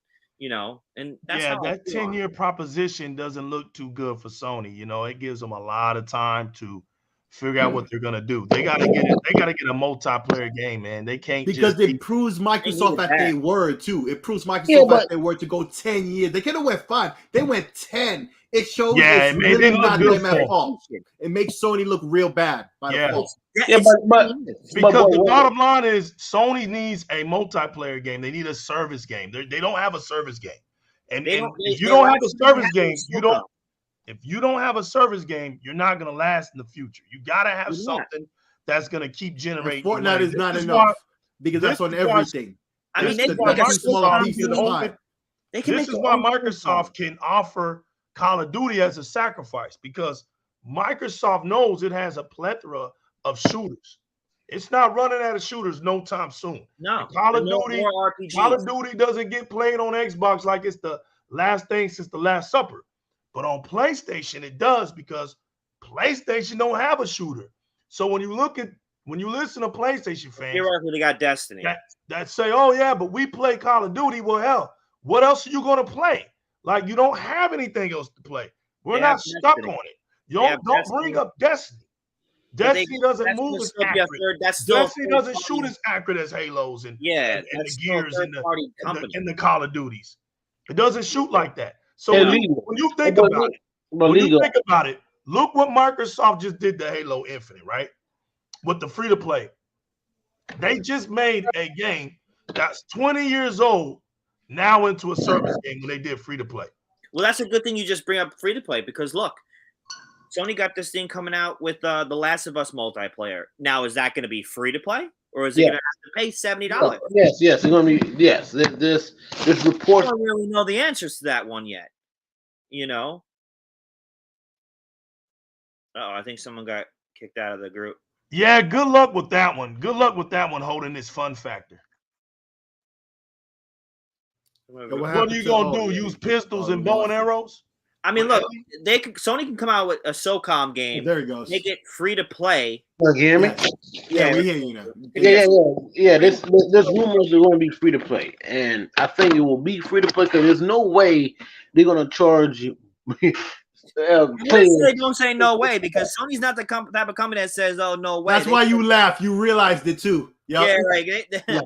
and that's that 10-year proposition doesn't look too good for Sony. It gives them a lot of time to figure out what they're going to do. They got to get it. They got to get a multiplayer game, man. They can't because it proves Microsoft at their word too. It proves Microsoft at their word to go 10 years. They could have went 5. They went 10. It shows it's really not them at all. It makes Sony look real bad by default. But because the bottom line is Sony needs a multiplayer game. They need a service game. They don't have a service game. And if you don't have a service game, if you don't have a service game, you're not going to last in the future. You got to have something that's going to keep generating. Fortnite is not enough because that's on everything. I mean, this is why Microsoft can offer Call of Duty as a sacrifice because Microsoft knows it has a plethora of shooters. It's not running out of shooters no time soon. No, Call of Duty doesn't get played on Xbox like it's the last thing since the Last Supper. But on PlayStation, it does because PlayStation don't have a shooter. So when you listen to PlayStation fans, they got Destiny. That say, oh yeah, but we play Call of Duty. Well, hell, what else are you going to play? Like you don't have anything else to play. We're not stuck on it. Don't bring up Destiny. Destiny doesn't move as accurate. Destiny doesn't shoot as accurate as Halos and the Gears and the Call of Duties. It doesn't shoot like that. So when you think about it, look what Microsoft just did to Halo Infinite, right? With the free to play. They just made a game that's 20 years old now into a service game when they did free to play. Well, that's a good thing you just bring up free to play because look, Sony got this thing coming out with the Last of Us multiplayer. Now, is that going to be free to play, or is it going to have to pay $70? Yes, it's going to be yes. This report. I don't really know the answers to that one yet. You know. I think someone got kicked out of the group. Yeah, good luck with that one. Good luck with that one holding this fun factor. What are you gonna do? Use pistols and bow and arrows? I mean, look, Sony can come out with a SOCOM game. There he goes. Make it free to play. You hear me? Yeah, we hear you now. Yeah. There's rumors they're going to be free to play, and I think it will be free to play because there's no way they're going to charge you. They don't say no way because Sony's not the type of company that says, "Oh, no way." That's why you laugh. You realized it too. Yep. Yeah, right. They're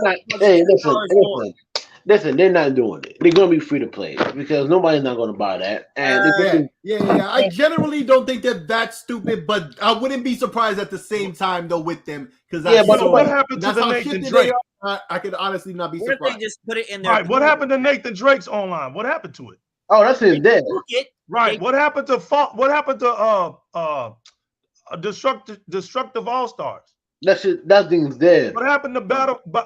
not. Hey, listen, they're not doing it. They're going to be free to play because nobody's not going to buy that. And yeah. I generally don't think they're that stupid, but I wouldn't be surprised at the same time though with them because what happened to the Nathan Drake? I could honestly not be surprised. What if they just put it in there? Right. What happened to Nathan Drake's online? What happened to it? Oh, that's his dead. Right. What happened to Destructive All Stars? That thing's dead. What happened to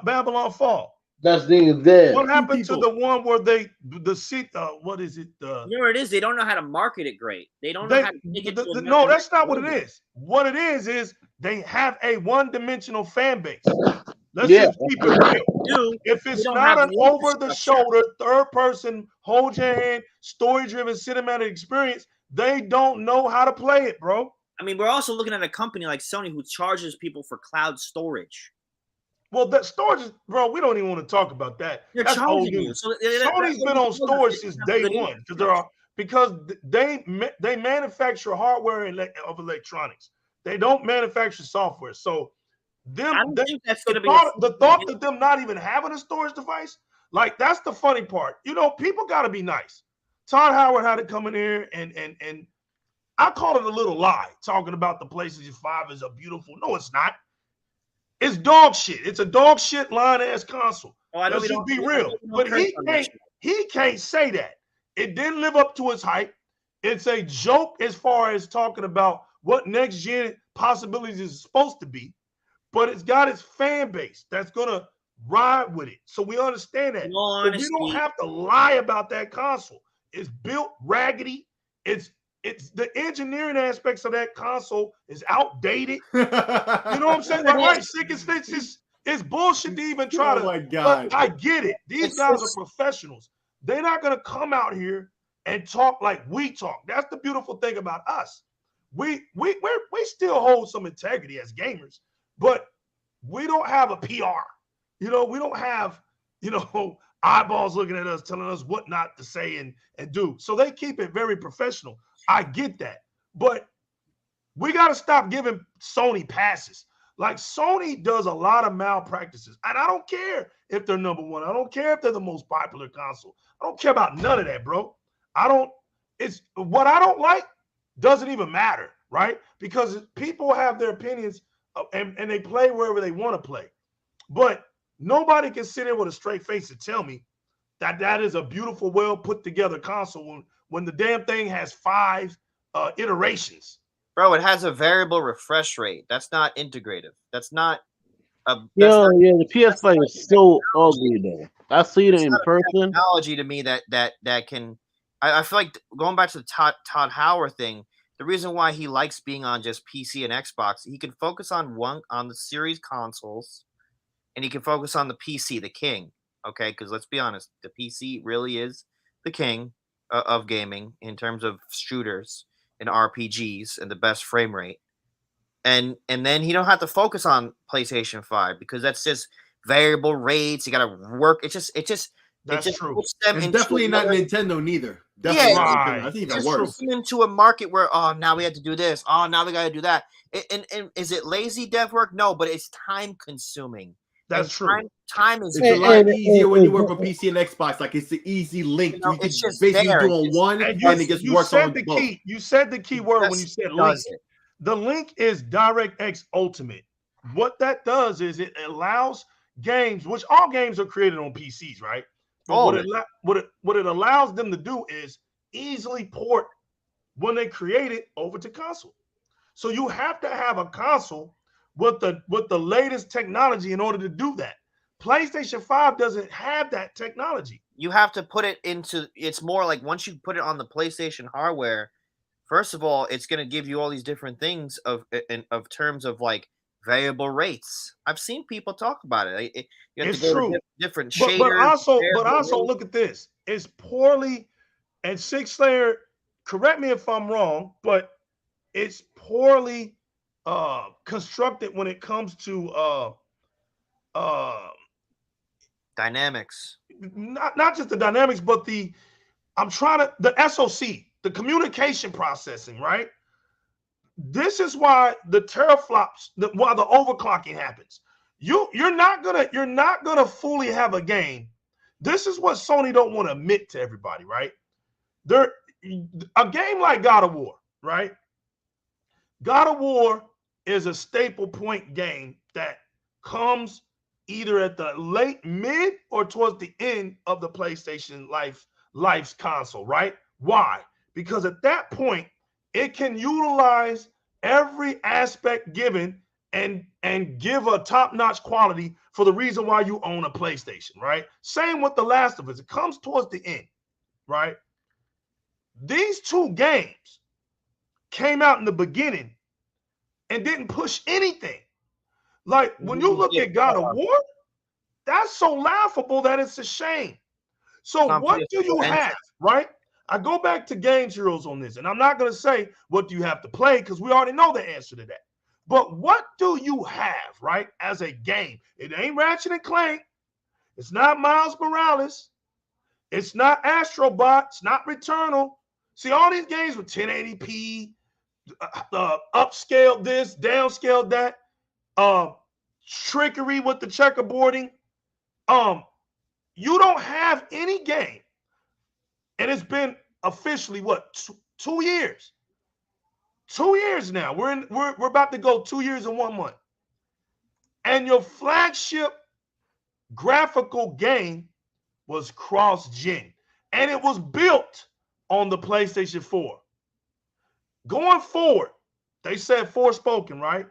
Babylon Fall? That thing is dead. What happened to the one where what is it? You know what it is? They don't know how to market it great. They don't know how to make it no, that's not what it is. What it is they have a one-dimensional fan base. Let's just keep it real. If it's not an over-the-shoulder, third-person, hold your hand, story-driven cinematic experience, they don't know how to play it, bro. I mean, we're also looking at a company like Sony who charges people for cloud storage. Well, that storage, bro, we don't even want to talk about that. That's old news. Sony's been on storage since day one because they manufacture hardware of electronics. They don't manufacture software. So the thought that them not even having a storage device, like that's the funny part. You know, people got to be nice. Todd Howard had to come in here and I call it a little lie, talking about the PlayStation 5 is a beautiful. No, it's not. It's dog shit. It's a dog shit line-ass console. Let's just be real. But he can't say that. It didn't live up to its hype. It's a joke as far as talking about what next-gen possibilities is supposed to be. But it's got its fan base that's going to ride with it. So we understand that. But we don't have to lie about that console. It's built raggedy. It's the engineering aspects of that console is outdated. You know what I'm saying? Like, it's bullshit to even try to. Oh my God. I get it. These guys are professionals. They're not gonna come out here and talk like we talk. That's the beautiful thing about us. We still hold some integrity as gamers, but we don't have a PR. You know, we don't have, eyeballs looking at us telling us what not to say and do. So they keep it very professional. I get that, but we got to stop giving Sony passes. Like Sony does a lot of malpractices, and I don't care if they're number one. I don't care if they're the most popular console. I don't care about none of that, bro. It's what I don't like doesn't even matter, right? Because people have their opinions and they play wherever they want to play. But nobody can sit there with a straight face and tell me that is a beautiful, well put together console when the damn thing has 5 iterations. Bro, it has a variable refresh rate. That's not integrative. That's not the PS5 is so ugly though. I see it in person. Technology to me that can I feel like going back to the Todd Howard thing, the reason why he likes being on just PC and Xbox, he can focus on the series consoles and he can focus on the PC, the king. Okay, because let's be honest, the PC really is the king of gaming in terms of shooters and RPGs and the best frame rate. And then he don't have to focus on PlayStation 5 because that's just variable rates. You got to work. That's true. And definitely not Nintendo neither. Definitely right. I think that's worse. Into a market where now we have to do this. Now we got to do that. And is it lazy dev work? No, but it's time consuming. That's true. Time is It's a lot easier when you work on PC and Xbox. Like it's an easy link. You can basically do on one, and it just works on both. You said the key word when you said link. The link is DirectX Ultimate. What that does is it allows games, which all games are created on PCs, right? But what it allows them to do is easily port when they create it over to console. So you have to have a console with the latest technology in order to do that. PlayStation 5 doesn't have that technology. You have to put it into, it's more like once you put it on the PlayStation hardware, first of all, it's going to give you all these different things of terms of like variable rates. I've seen people talk about it. You have it's to go true. to different shaders. But also look at this. It's poorly, and Six Layer, correct me if I'm wrong, but it's poorly constructed when it comes to dynamics. Not just the dynamics, but the SoC, the communication processing, right? This is why the teraflops, why the overclocking happens. You're not gonna fully have a game. This is what Sony don't want to admit to everybody, right? A game like God of War, right? God of War is a staple point game that comes either at the late, mid, or towards the end of the PlayStation life's console, right? Why? Because at that point, it can utilize every aspect given and give a top-notch quality for the reason why you own a PlayStation, right? Same with The Last of Us. It comes towards the end, right? These two games came out in the beginning and didn't push anything. Like, when you look at God of War, that's so laughable that it's a shame. So what do you have, right? I go back to Game Heroes on this, and I'm not going to say what do you have to play because we already know the answer to that. But what do you have, right, as a game? It ain't Ratchet and Clank. It's not Miles Morales. It's not Astrobot. It's not Returnal. See, all these games with 1080p, upscaled this, downscaled that, trickery with the checkerboarding. You don't have any game. And it's been officially what, 2 years? 2 years now. We're about to go 2 years and 1 month. And your flagship graphical game was cross-gen. And it was built on the PlayStation 4. Going forward, they said Forspoken, right?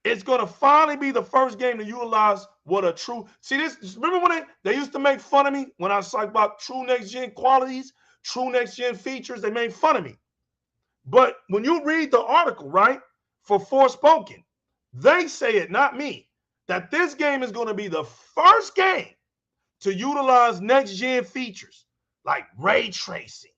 It's going to finally be the first game to utilize what a true... See, this, remember when they used to make fun of me when I was talking about true next-gen qualities, true next-gen features? They made fun of me. But when you read the article, right, for Forspoken, they say it, not me, that this game is going to be the first game to utilize next-gen features like ray tracing,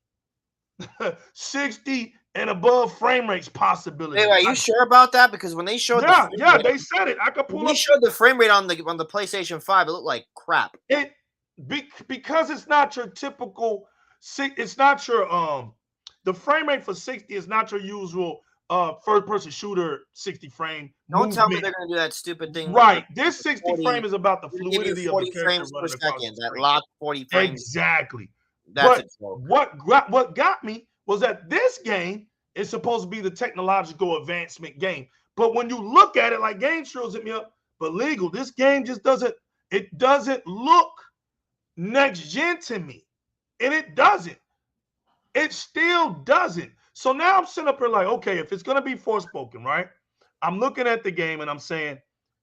60 and above frame rates possibility. Hey, are you sure about that? Because when they showed they said it. I could pull up. They showed the frame rate on the PlayStation 5. It looked like crap. Because it's not your typical. It's not your the frame rate for 60 is not your usual first-person shooter 60 frame. Don't tell me they're going to do that stupid thing. Right. This 60 frame is about the fluidity of the character frames per second. That locked 40 frames. Exactly. That's what got me was that this game is supposed to be the technological advancement game. But when you look at it, like Game Heroes hit me up, but legal, this game just doesn't look next gen to me. And it doesn't. It still doesn't. So now I'm sitting up here like, okay, if it's going to be Forspoken, right? I'm looking at the game and I'm saying,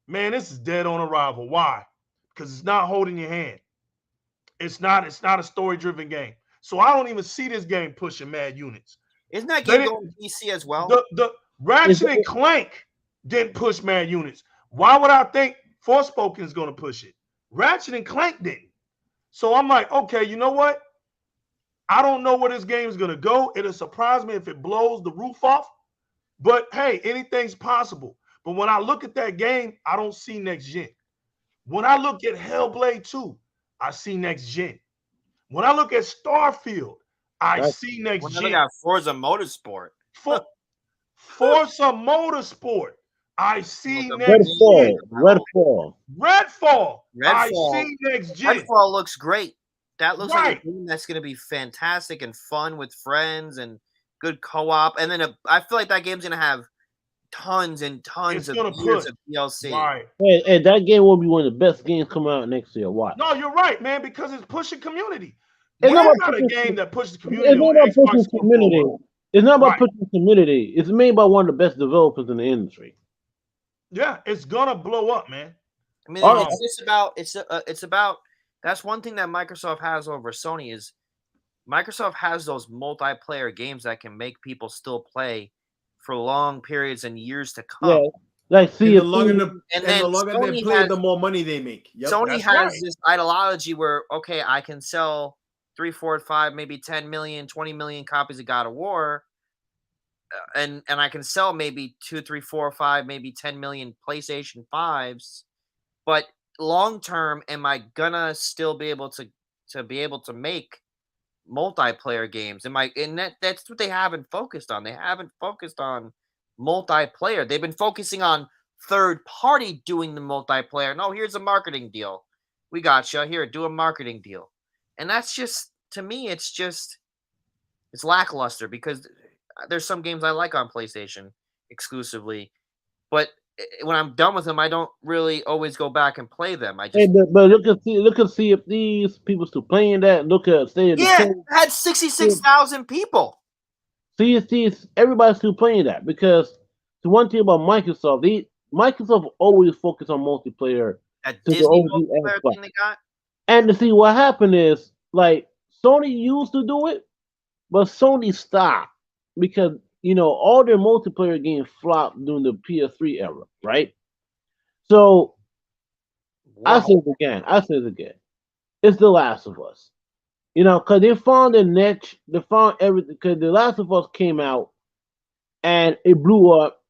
man, this is dead on arrival. Why? Because it's not holding your hand. It's not a story-driven game. So I don't even see this game pushing mad units. Isn't that game going PC as well? The Ratchet and Clank didn't push mad units. Why would I think Forspoken is going to push it? Ratchet and Clank didn't. So I'm like, okay, you know what? I don't know where this game is going to go. It'll surprise me if it blows the roof off. But hey, anything's possible. But when I look at that game, I don't see next gen. When I look at Hellblade 2, I see next gen. When I look at Starfield, I see next gen. When I look at Forza Motorsport. Forza Motorsport, I see Look, next gen. Redfall. I see next gen. Redfall looks great. That looks like Right. a game that's going to be fantastic and fun with friends and good co-op. And then I feel like that game's going to have tons and tons of years of DLC. Right. Hey, that game will be one of the best games coming out next year. Watch. No, you're right, man, because it's pushing community. It's When not you got a game that pushes community It's not on about Xbox, pushing community. It's not about Right. pushing community. It's made by one of the best developers in the industry. yeah, it's gonna blow up, man. I mean, Alright. it's about that's one thing that Microsoft has over Sony is Microsoft has those multiplayer games that can make people still play for long periods and years to come. Yeah, like see, And the longer Sony they play, the more money they make. Yep. Sony that's has right. this ideology where, okay, I can sell 3, 4, 5, maybe 10 million, 20 million copies of God of War, and I can sell maybe 2, 3, 4, 5, maybe 10 million PlayStation 5s, but long term, am I gonna still be able to make multiplayer games? That's what they haven't focused on. They haven't focused on multiplayer. They've been focusing on third party doing the multiplayer. No, here's a marketing deal. We got you here. Do a marketing deal, and that's just, to me, it's lackluster because there's some games I like on PlayStation exclusively, but when I'm done with them, I don't really always go back and play them. I just but look and see if these people still playing that. Look at State of it Decay. had 66,000 people. See, everybody's still playing that because the one thing about Microsoft, Microsoft always focus on multiplayer. That to the Disney OG multiplayer Xbox. thing they got. And to see what happened is, like, Sony used to do it, but Sony stopped because, all their multiplayer games flopped during the PS3 era, right? So, I say it again. It's The Last of Us. Because they found a niche, they found everything, because The Last of Us came out, and it blew up,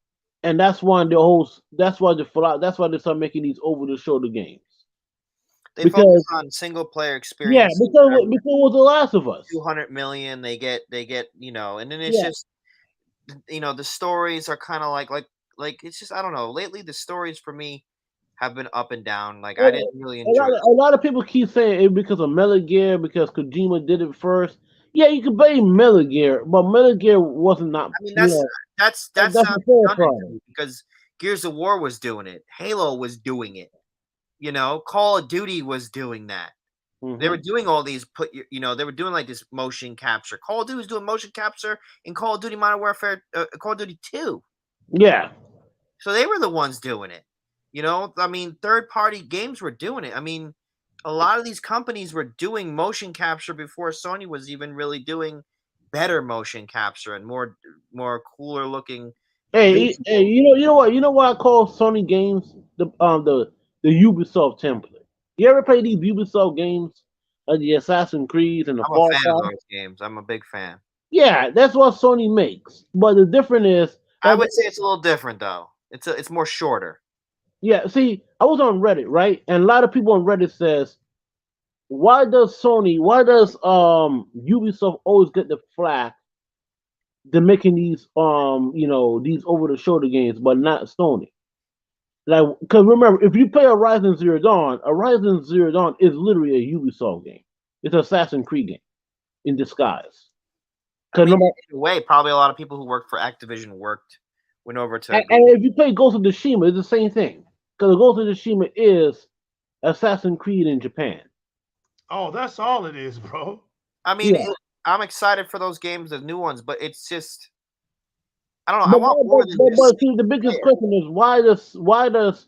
and that's why they start making these over-the-shoulder games. They focus on single player experience. Yeah, because it was The Last of Us. 200 million. They get, and then it's just, the stories are kind of like it's just, I don't know. Lately, the stories for me have been up and down. Like, I didn't really enjoy it. A lot of people keep saying it because of Metal Gear, because Kojima did it first. Yeah, you can blame Metal Gear, but Metal Gear wasn't not. I mean, that's the fair problem. because Gears of War was doing it. Halo was doing it. Call of Duty was doing that. Mm-hmm. They were doing all these they were doing like this motion capture. Call of Duty was doing motion capture in Call of Duty Modern Warfare, Call of Duty 2. Yeah. So they were the ones doing it. I mean, third-party games were doing it. I mean, a lot of these companies were doing motion capture before Sony was even really doing better motion capture and more cooler looking. Hey, you know what? You know what I call Sony games? The Ubisoft template. You ever play these Ubisoft games? The Assassin's Creed and the I'm a fan of those games. I'm a big fan. Yeah, that's what Sony makes. But the difference is, I would say it's a little different though. It's more shorter. Yeah, see, I was on Reddit, right? And a lot of people on Reddit says, why does Ubisoft always get the flack to making these these over the shoulder games, but not Sony? Like, because remember, if you play Horizon Zero Dawn is literally a Ubisoft game. It's an Assassin's Creed game in disguise. I mean, in a way, probably a lot of people who worked for Activision went over to. And if you play Ghost of Tsushima, it's the same thing. Because Ghost of Tsushima is Assassin's Creed in Japan. Oh, that's all it is, bro. I mean, I'm excited for those games, the new ones, but it's just, I don't know. I want more than this. But see, the biggest question is why does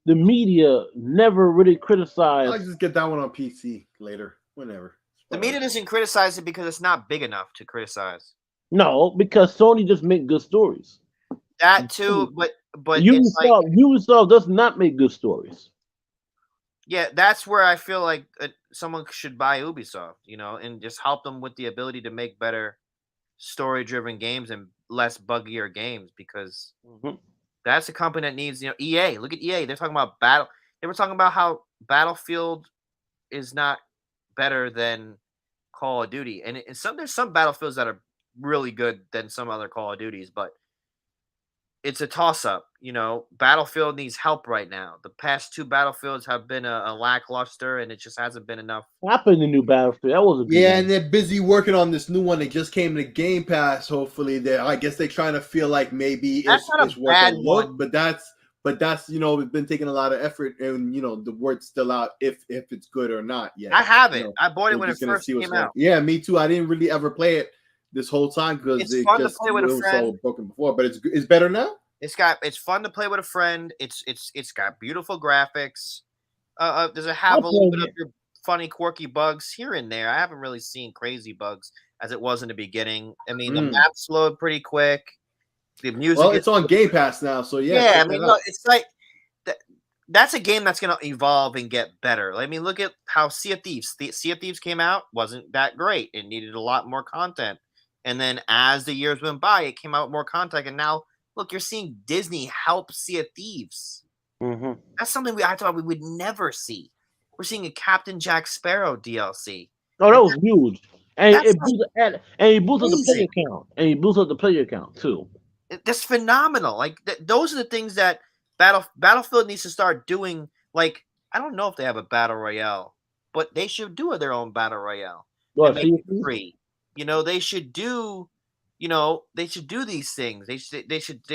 the media never really criticize? I'll just get that one on PC later, whenever. The media doesn't criticize it because it's not big enough to criticize. No, because Sony just make good stories. That too, but Ubisoft does not make good stories. Yeah, that's where I feel like someone should buy Ubisoft, and just help them with the ability to make better story-driven games and less buggier games, because that's a company that needs, EA. Look at EA. They're talking about They were talking about how Battlefield is not better than Call of Duty, and there's some Battlefields that are really good than some other Call of Duties, but it's a toss-up. Battlefield needs help right now. The past 2 Battlefields have been a lackluster, and it just hasn't been enough. Happened the new Battlefield. That was a good and they're busy working on this new one. They just came to Game Pass. Hopefully, I guess they're trying to feel like maybe it's worth a look. But that's it's been taking a lot of effort, and the word's still out if it's good or not yet. I haven't. I bought it when it first came out. Yeah, me too. I didn't really ever play it this whole time because it's fun to play with a friend. So broken before, but it's better now. It's fun to play with a friend. It's got beautiful graphics. Does it have a little bit of your funny, quirky bugs here and there? I haven't really seen crazy bugs as it was in the beginning. I mean, the maps load pretty quick. The music. Well, it's on Game Pass now, so yeah. Yeah, I mean, look, it's like that's a game that's going to evolve and get better. I mean, look at how Sea of Thieves. Sea of Thieves came out, wasn't that great. It needed a lot more content, and then as the years went by, it came out with more content, and now. Look, you're seeing Disney help Sea of Thieves. Mm-hmm. That's something I thought we would never see. We're seeing a Captain Jack Sparrow DLC. Oh, that was huge. And it boosted the player count. And he boosted the player count, too. That's phenomenal. Like, those are the things that Battlefield needs to start doing. Like, I don't know if they have a Battle Royale, but they should do their own Battle Royale. Well, and make it free. They should do... they should do these things. They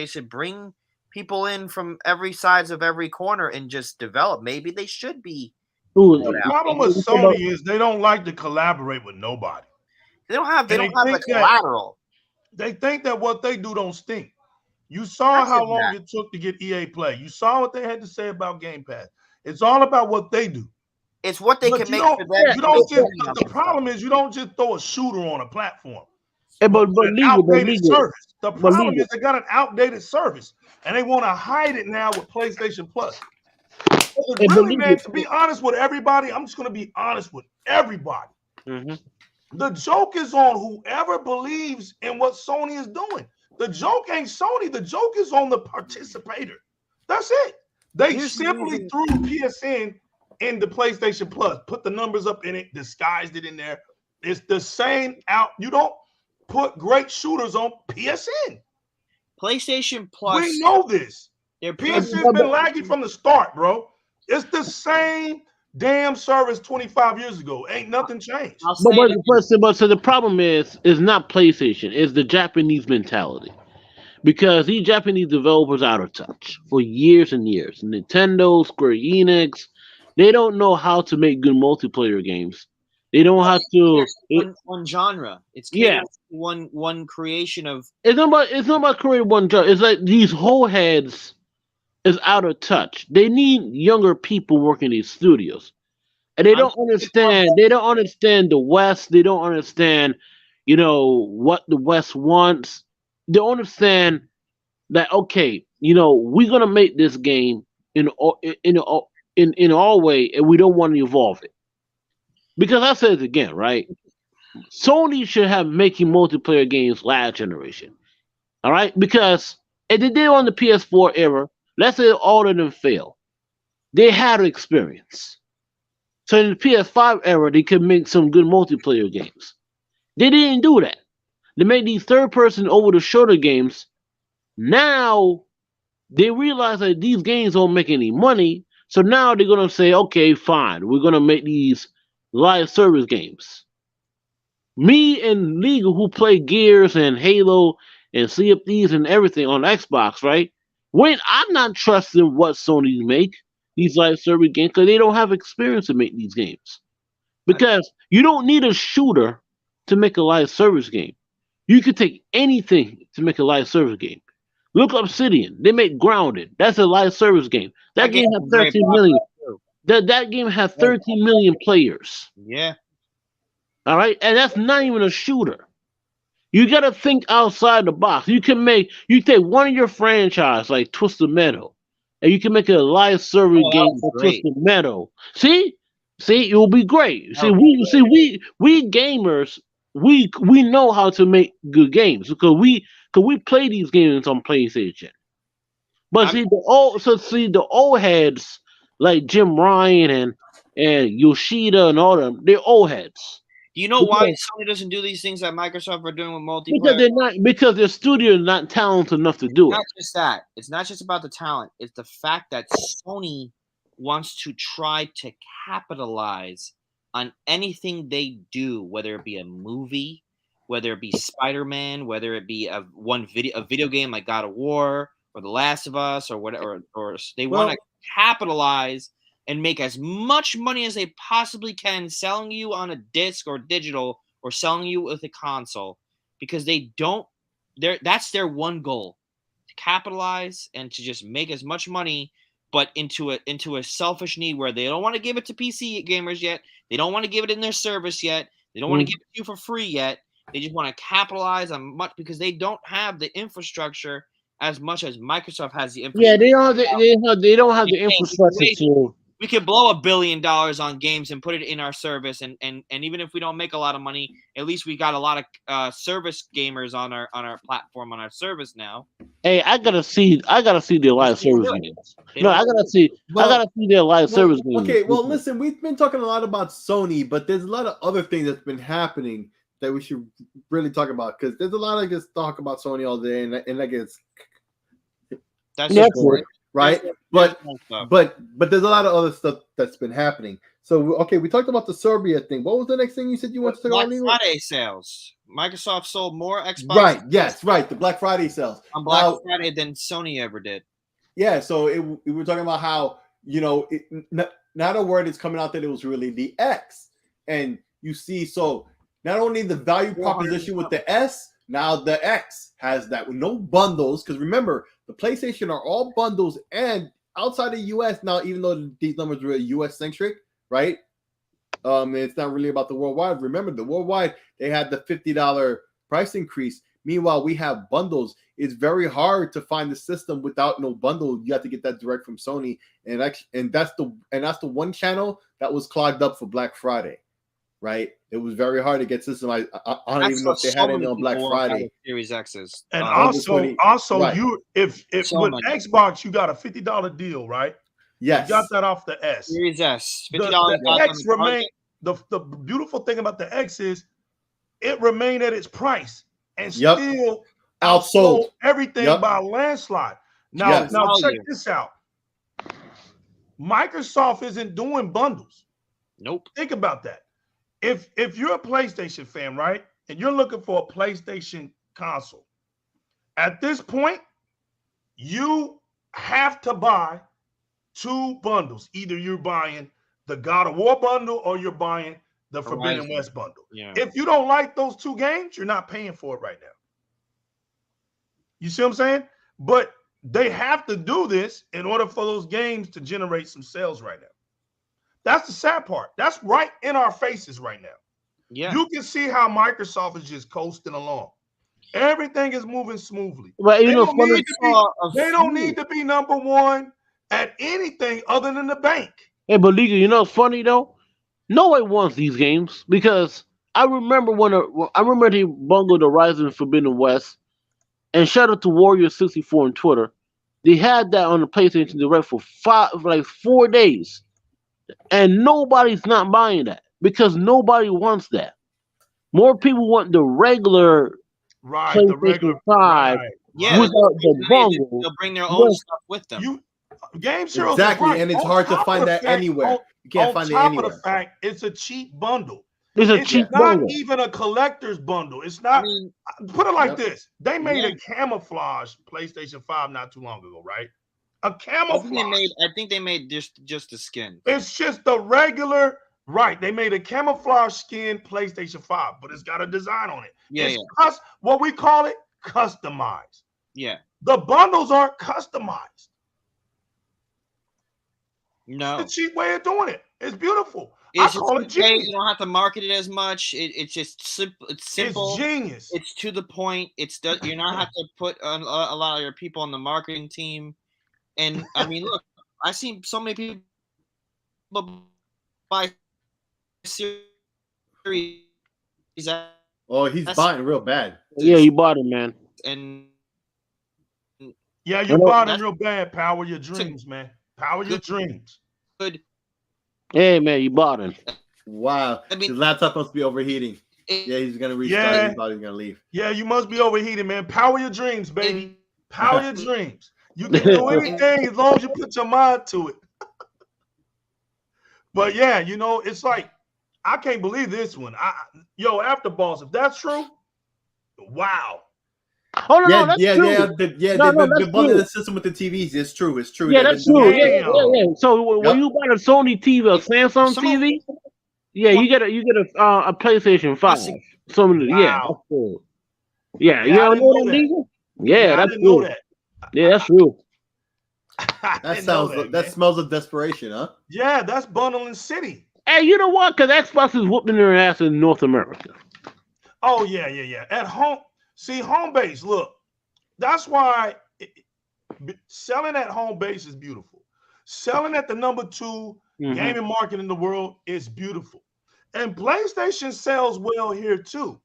should bring people in from every sides of every corner and just develop. Maybe they should be. The problem with Sony is they don't like to collaborate with nobody. They don't have the collateral. They think that what they do don't stink. You saw how long it took to get EA Play. You saw what they had to say about Game Pass. It's all about what they do. It's what they can make for them. The problem is you don't just throw a shooter on a platform. But outdated service. The problem is they got an outdated service, and they want to hide it now with PlayStation Plus. Really, man, to be honest with everybody, I'm just going to be honest with everybody. Mm-hmm. The joke is on whoever believes in what Sony is doing. The joke ain't Sony. The joke is on the participator. That's it. They simply threw PSN in the PlayStation Plus, put the numbers up in it, disguised it in there. It's the same out. You don't put great shooters on PSN. PlayStation Plus. We know this. PSN's been laggy from the start, bro. It's the same damn service 25 years ago. Ain't nothing changed. But the problem is not PlayStation. It's the Japanese mentality. Because these Japanese developers are out of touch for years and years. Nintendo, Square Enix, they don't know how to make good multiplayer games. They don't have to one genre. It's one creation of. It's not about creating one genre. It's like these whole heads is out of touch. They need younger people working these studios, and they don't understand. They don't understand the West. They don't understand, what the West wants. They don't understand that we're gonna make this game in our way, and we don't want to evolve it. Because I said it again, right? Sony should have making multiplayer games last generation. All right? Because if they did on the PS4 era, let's say all of them fail. They had experience. So in the PS5 era, they could make some good multiplayer games. They didn't do that. They made these third-person over-the-shoulder games. Now, they realize that these games don't make any money. So now they're going to say, okay, fine. We're going to make these live service games. Me and Legal, who play Gears and Halo and Sea of Thieves and everything on Xbox, right? I'm not trusting what Sony make these live service games because they don't have experience to make these games. Because you don't need a shooter to make a live service game. You can take anything to make a live service game. Look up Obsidian. They make Grounded. That's a live service game. That game has 13 million. That game has 13 million players. Yeah. All right, and that's not even a shooter. You got to think outside the box. You take one of your franchise like Twisted Metal, and you can make a live service game for Twisted Metal. See, it will be great. We gamers, we know how to make good games because we play these games on PlayStation. But the old heads like Jim Ryan and Yoshida and all them, they're old heads. Do you know why Sony doesn't do these things that Microsoft are doing with multiplayer? Because they're not. Because they're doing things that Microsoft are doing with multiplayer. Because they're not. Because their studio is not talented enough to do it. Not just that. It's not just about the talent. It's the fact that Sony wants to try to capitalize on anything they do, whether it be a movie, whether it be Spider-Man, whether it be a video game like God of War or The Last of Us or whatever, or they want to capitalize and make as much money as they possibly can selling you on a disc or digital or selling you with a console, because that's their one goal, to capitalize and to just make as much money, but into a selfish need where they don't want to give it to PC gamers yet. They don't want to give it in their service yet. They don't want to give it to you for free yet. They just want to capitalize on much because they don't have the infrastructure as much as Microsoft has the infrastructure. Yeah, they don't have the infrastructure to. We could blow $1 billion on games and put it in our service, and even if we don't make a lot of money, at least we got a lot of service gamers on our platform, on our service now. Hey, I gotta see their live service games. No, I gotta see their live service games. Okay, well, listen, we've been talking a lot about Sony, but there's a lot of other things that's been happening that we should really talk about, because there's a lot of just talk about Sony all day, and I guess that's just boring. Right, but there's a lot of other stuff that's been happening. So okay, we talked about the Serbia thing. What was the next thing you said you wanted to talk about? Black Friday sales. Microsoft sold more Xbox. Right. Yes. Right. The Black Friday sales on Black Friday than Sony ever did. Yeah. So we were talking about how not a word is coming out that it was really the X, and you see, so not only the value proposition with the S, now the X has that with no bundles, because remember, the PlayStation are all bundles, and outside the US now, even though these numbers were US centric, right? It's not really about the worldwide. Remember, the worldwide, they had the $50 price increase. Meanwhile, we have bundles. It's very hard to find the system without no bundle. You have to get that direct from Sony, and that's the one channel that was clogged up for Black Friday, right? It was very hard to get system. I don't even know if they had any on Black Friday. Series X's. And also, right. if with Xbox, you got a $50 deal, right? Yes. You got that off the S. Series S. $50. The X remain. The beautiful thing about the X is it remained at its price and still outsold everything by a landslide. Now check this out. Microsoft isn't doing bundles. Nope. Think about that. If you're a PlayStation fan, right, and you're looking for a PlayStation console, at this point, you have to buy 2 bundles. Either you're buying the God of War bundle or you're buying the Forbidden West bundle. Yeah. If you don't like those 2 games, you're not paying for it right now. You see what I'm saying? But they have to do this in order for those games to generate some sales right now. That's the sad part. That's right in our faces right now. Yeah. You can see how Microsoft is just coasting along. Everything is moving smoothly. Right, they don't need to be number 1 at anything other than the bank. Hey, but Liga, you know what's funny though? Nobody wants these games, because I remember they bungled Horizon Forbidden West, and shout out to Warrior64 on Twitter. They had that on the PlayStation Direct for 4 days. And nobody's not buying that because nobody wants that. More people want the regular PlayStation 5 without the bundle. They'll bring their own stuff with them. Exactly, and it's hard to find that anywhere. You can't find it anywhere. On top of the fact, it's a cheap bundle. It's not even a collector's bundle. It's not. Put it like this: they made a camouflage PlayStation 5 not too long ago, right? A camouflage. I think they made just the skin. It's just the regular, right? They made a camouflage skin PlayStation 5, but it's got a design on it. It's what we call it, customized. Yeah. The bundles aren't customized. No. It's a cheap way of doing it. It's beautiful. It's just genius. You don't have to market it as much. It's just simple. It's simple. It's genius. It's to the point. You're not have to put a lot of your people on the marketing team. And I mean, look, I've seen so many people buy series. Oh, he's buying real bad. Yeah, he bought it, man. And yeah, you bought it real bad. Power your dreams, man. Power your dreams. Good. Hey, man, you bought him. Wow. I mean, his laptop must be overheating. Yeah, he's gonna restart. Yeah. He thought he was gonna leave. Yeah, you must be overheated, man. Power your dreams, baby. Power your dreams. You can do anything as long as you put your mind to it. But yeah, you know, it's like I can't believe this one. After boss, if that's true, wow. Oh no, that's true. The bundling system with the TVs is true. It's true. Yeah, that's true. Yeah. So when Yep. you buy a Sony TV or Samsung TV, yeah, you get a PlayStation 5. Yeah, that's true. Yeah, you don't know that, Diesel? Yeah, that's true. Yeah, that's true. That smells of desperation, huh? Yeah, that's bundling city. Hey, you know what? Because Xbox is whooping their ass in North America. Oh yeah. At home, see, home base. Look, that's why selling at home base is beautiful. Selling at the number 2 gaming market in the world is beautiful, and PlayStation sells well here too.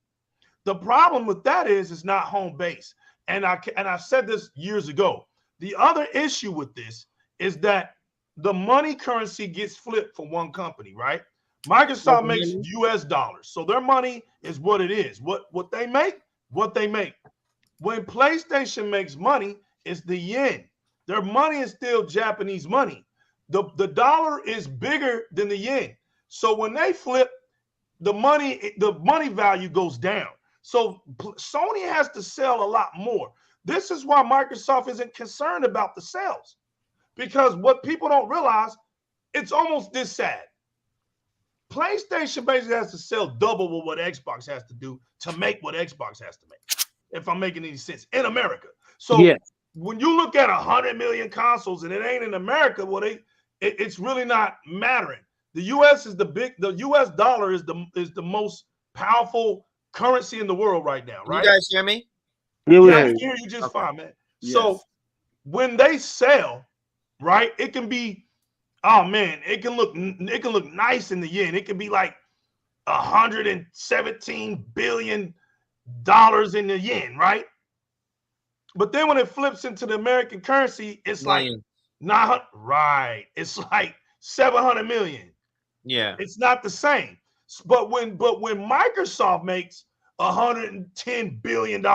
The problem with that is it's not home base, and I said this years ago. The other issue with this is that the money currency gets flipped for one company, right? Microsoft makes US dollars. So their money is what it is. What they make. When PlayStation makes money, it's the yen. Their money is still Japanese money. The dollar is bigger than the yen. So when they flip, the money value goes down. So Sony has to sell a lot more. This is why Microsoft isn't concerned about the sales, because what people don't realize, it's almost this sad. PlayStation basically has to sell double what Xbox has to do to make what Xbox has to make, if I'm making any sense, in America. So when you look at 100 million consoles and it ain't in America, well, it's really not mattering. The US dollar is the most powerful currency in the world right now, right? You guys hear me? Yeah, I hear you just fine, man. Yes. So when they sell, right, it can be, oh man, it can look nice in the yen. It can be like $117 billion in the yen, right? But then when it flips into the American currency, it's like it's like 700 million. Yeah, it's not the same. But when Microsoft makes $110 billion,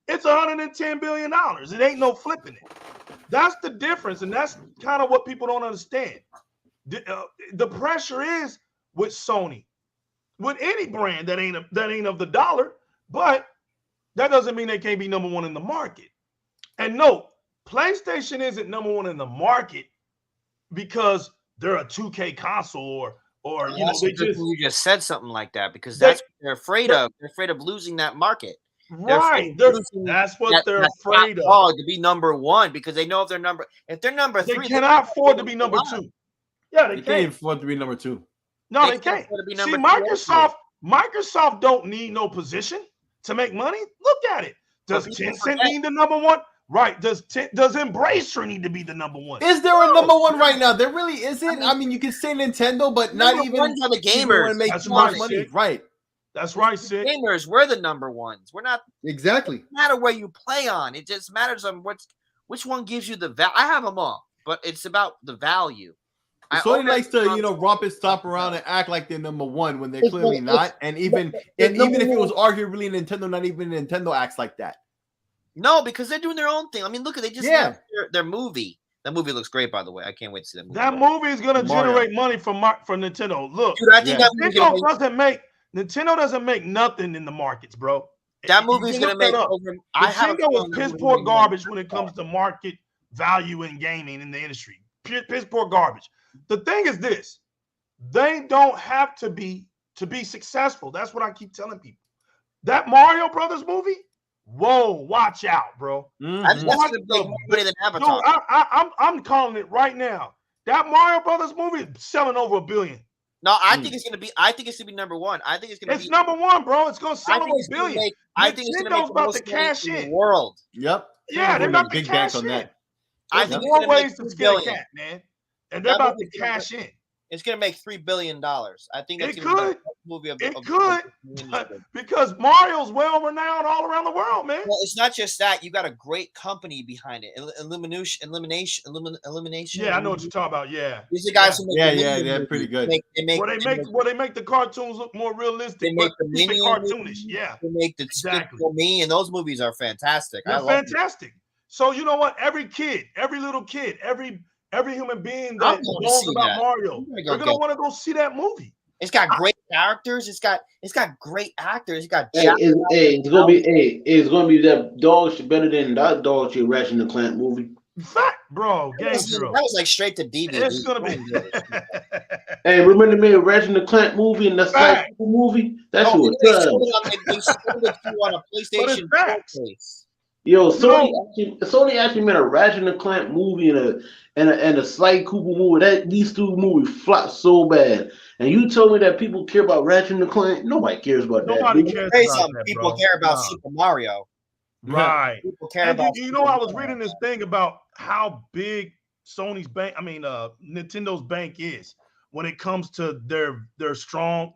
it's $110 billion. It ain't no flipping it. That's the difference, and that's kind of what people don't understand. The pressure is with Sony, with any brand that ain't of the dollar, but that doesn't mean they can't be number 1 in the market. And no, PlayStation isn't number 1 in the market because they're a 2K console or you know, you just said something like that, because that's what they're afraid of. They're afraid of losing that market. Right. That's what they're afraid of. To be number 1, because they know if they're number 3, they cannot afford to be number 2. Yeah, they can't afford to be number 2. No, they can't. See, Microsoft don't need no position to make money. Look at it. Does Tencent need the number 1? Right. Does Embracer need to be the number 1? Is there a number 1 right now? There really isn't. I mean, you can say Nintendo, but not even are the gamers. That's right, money. Right. That's right, Sid. Gamers, we're the number 1s. We're not exactly. It doesn't matter where you play on. It just matters on which one gives you the value. I have them all, but it's about the value. Sony likes to, romp and stop around and act like they're number 1 when they're clearly not. And even if it was arguably Nintendo, not even Nintendo acts like that. No, because they're doing their own thing. I mean, look, they just have their movie. That movie looks great, by the way. I can't wait to see that movie. That movie is going to generate money from Nintendo. Look, dude, I think Nintendo doesn't make nothing in the markets, bro. That movie is going to make over. Nintendo is piss poor garbage when it comes to market value in gaming in the industry. Piss poor garbage. The thing is this: they don't have to be successful. That's what I keep telling people. That Mario Brothers movie. Whoa, watch out, bro. That's going to make more money than Avatar. Dude, I'm calling it right now. That Mario Brothers movie is selling over $1 billion. No, I think it's going to be. I think it's going to be number 1. I think it's going to be. It's number 1, bro. It's going to sell over $1 billion. I think it's going to make about to cash in. The world. Yep. Yeah, they're about to cash in. I think more ways to skin a cat, man. And they're about to cash in. It's going to make $3 billion. I think it could. movie of It of could, the but industry. because Mario's well renowned all around the world, man. Well, it's not just that. You got a great company behind it. Elimination. Yeah, I know what you're talking about. Yeah, These are the guys who make Yeah, the yeah, Minion they're movies. pretty good. They make the cartoons look more realistic, They make but the keep it Minion cartoonish. movies. Yeah, They make the exactly. Despicable Me, and those movies are fantastic. I They're love them. fantastic. So you know what? Every kid, every little kid, every human being I'm that going to knows see about that. Mario, I'm gonna they're go gonna get want to go see that movie. It's got great characters. It's got great actors. It's got Hey, it's gonna be that dog shit better than that dog shit Ratchet and Clank movie. In fact, bro, Game that Zero. was like straight to DVD. It's gonna be. Hey, remember they made a Ratchet and Clank movie and the Sniper movie? That's Oh, what they it sold does. it on a PlayStation facts. showcase. Yo, Sony actually made a Ratchet and Clank movie and a Sly Cooper movie. These two movies flopped so bad. And you told me that people care about Ratchet and Clank? Nobody cares about Nobody that. cares Say about something. that, People bro. care about Nah. Super Mario. Right. People care And about. you know, I was reading this thing about how big Sony's bank, Nintendo's bank is when it comes to their stronghold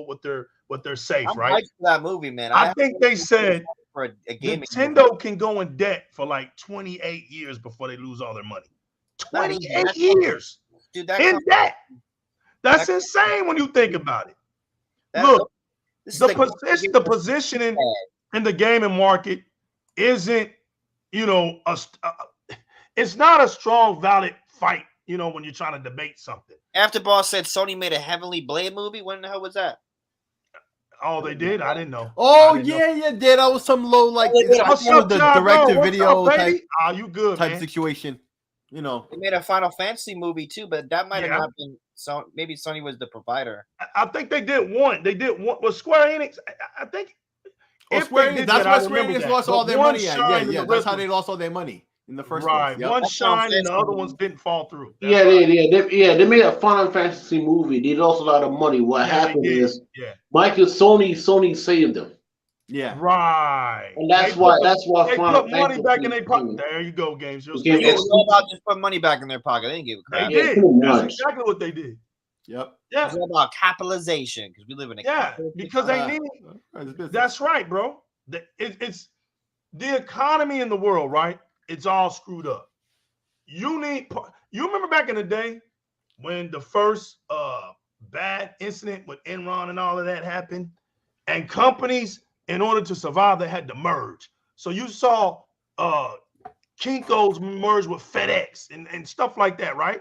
with their safe, I'm right? hyped for that movie, man. I think they said for a gaming Nintendo can go in debt for like 28 years before they lose all their money. 28 years, dude. in debt. That's insane when you think about it. Look, the positioning in the gaming market isn't, it's not a strong, valid fight, when you're trying to debate something. AfterBall said Sony made a Heavenly Blade movie. When the hell was that? Oh, they did? I didn't know. Oh, yeah, that was some low, like, what's up, the John? direct-to-video type, you good, type man? situation. They made a Final Fantasy movie too, but that might have not been. So maybe Sony was the provider. I think they did one. They did one. Was Square Enix? I think. That's why Square Enix lost all their money at. Yeah. That's how they lost all their money in the first place. Yep. One shined and the other ones didn't fall through. They made a Final Fantasy movie. They lost a lot of money. What happened is Sony saved them. Yeah. Right. And that's why they Final put money Fantasy back in their pocket. There you go, games. It's all about just put money back in their pocket. They didn't give a crap. They did. That's exactly what they did. Yep. Yeah. It's all about capitalization because we live in a because they need it. That's right, bro. It's the economy in the world, right? It's all screwed up. You remember back in the day when the first bad incident with Enron and all of that happened, and companies, in order to survive, they had to merge. So you saw Kinko's merge with FedEx and stuff like that, right?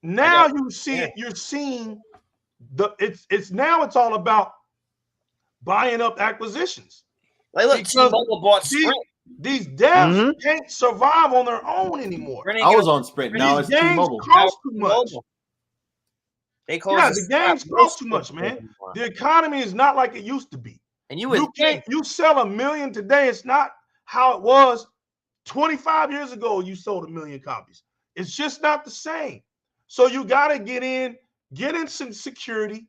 Now you're seeing it's all about buying up acquisitions. Like, look, T-Mobile bought Sprint. These devs can't survive on their own anymore. I was on Sprint. Now it's T-Mobile. Cost too much. The games cost too much, man. The economy is not like it used to be. And you sell 1 million today. It's not how it was 25 years ago. You sold 1 million copies. It's just not the same. So you got to get in some security.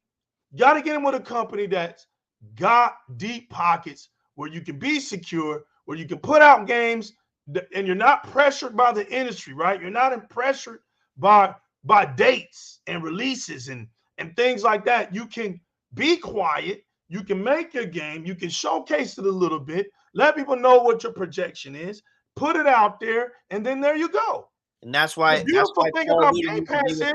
Got to get in with a company that's got deep pockets where you can be secure, where you can put out games and you're not pressured by the industry, right? You're not pressured by dates and releases and things like that. You can be quiet. You can make your game. You can showcase it a little bit. Let people know what your projection is. Put it out there, and then there you go. And that's why the beautiful thing about Game Pass is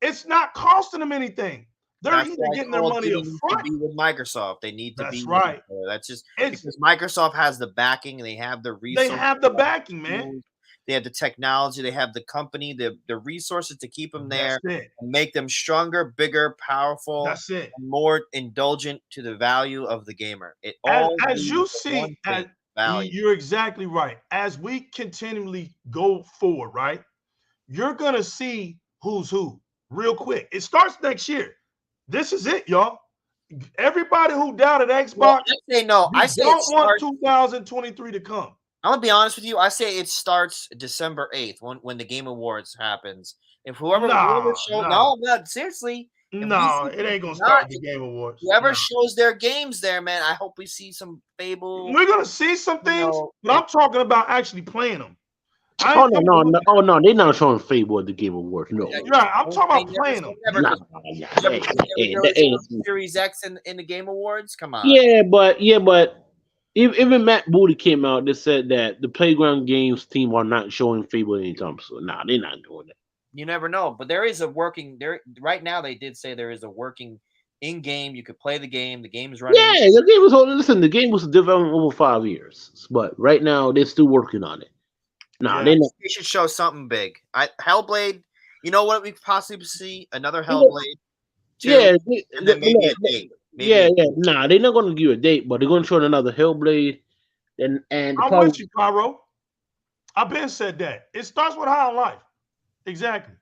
it's not costing them anything. They're either getting their money up front. To be with Microsoft, they need to be. Right. That's just because Microsoft has the backing. They have the resources. They have the backing, man. They have the technology. They have the company. The resources to keep them there and make them stronger, bigger, powerful. That's it. And more indulgent to the value of the gamer. As you see, you're exactly right. As we continually go forward, right, you're gonna see who's who real quick. It starts next year. This is it, y'all. Everybody who doubted Xbox, I say don't want 2023 to come. I'm gonna be honest with you. I say it starts December 8th when the Game Awards happens. If whoever seriously. No, it ain't gonna start the Game Awards. Whoever shows their games there, man, I hope we see some Fable. We're gonna see some things, but I'm talking about actually playing them. I Oh ain't no, no, no, oh no, they're not showing Fable at the Game Awards. No. Right, I'm talking about playing them. Nah, Never showed Series X in the Game Awards. Come on. yeah, but even Matt Booty came out that said that the Playground Games team are not showing Fable anytime soon. Nah, they're not doing that. You never know, but there is a working there right now. They did say there is a working in game. You could play the game. The game's running. Yeah, the game was the game was developing over 5 years, but right now they're still working on it. Nah, Yeah. They should show something big. Hellblade. You know what we could possibly see? Another Hellblade. Yeah, and then maybe a date. Yeah. Nah, they're not going to give a date, but they're going to show another Hellblade. And I'm with you, Pyro. I've been said that. It starts with High on Life. Exactly.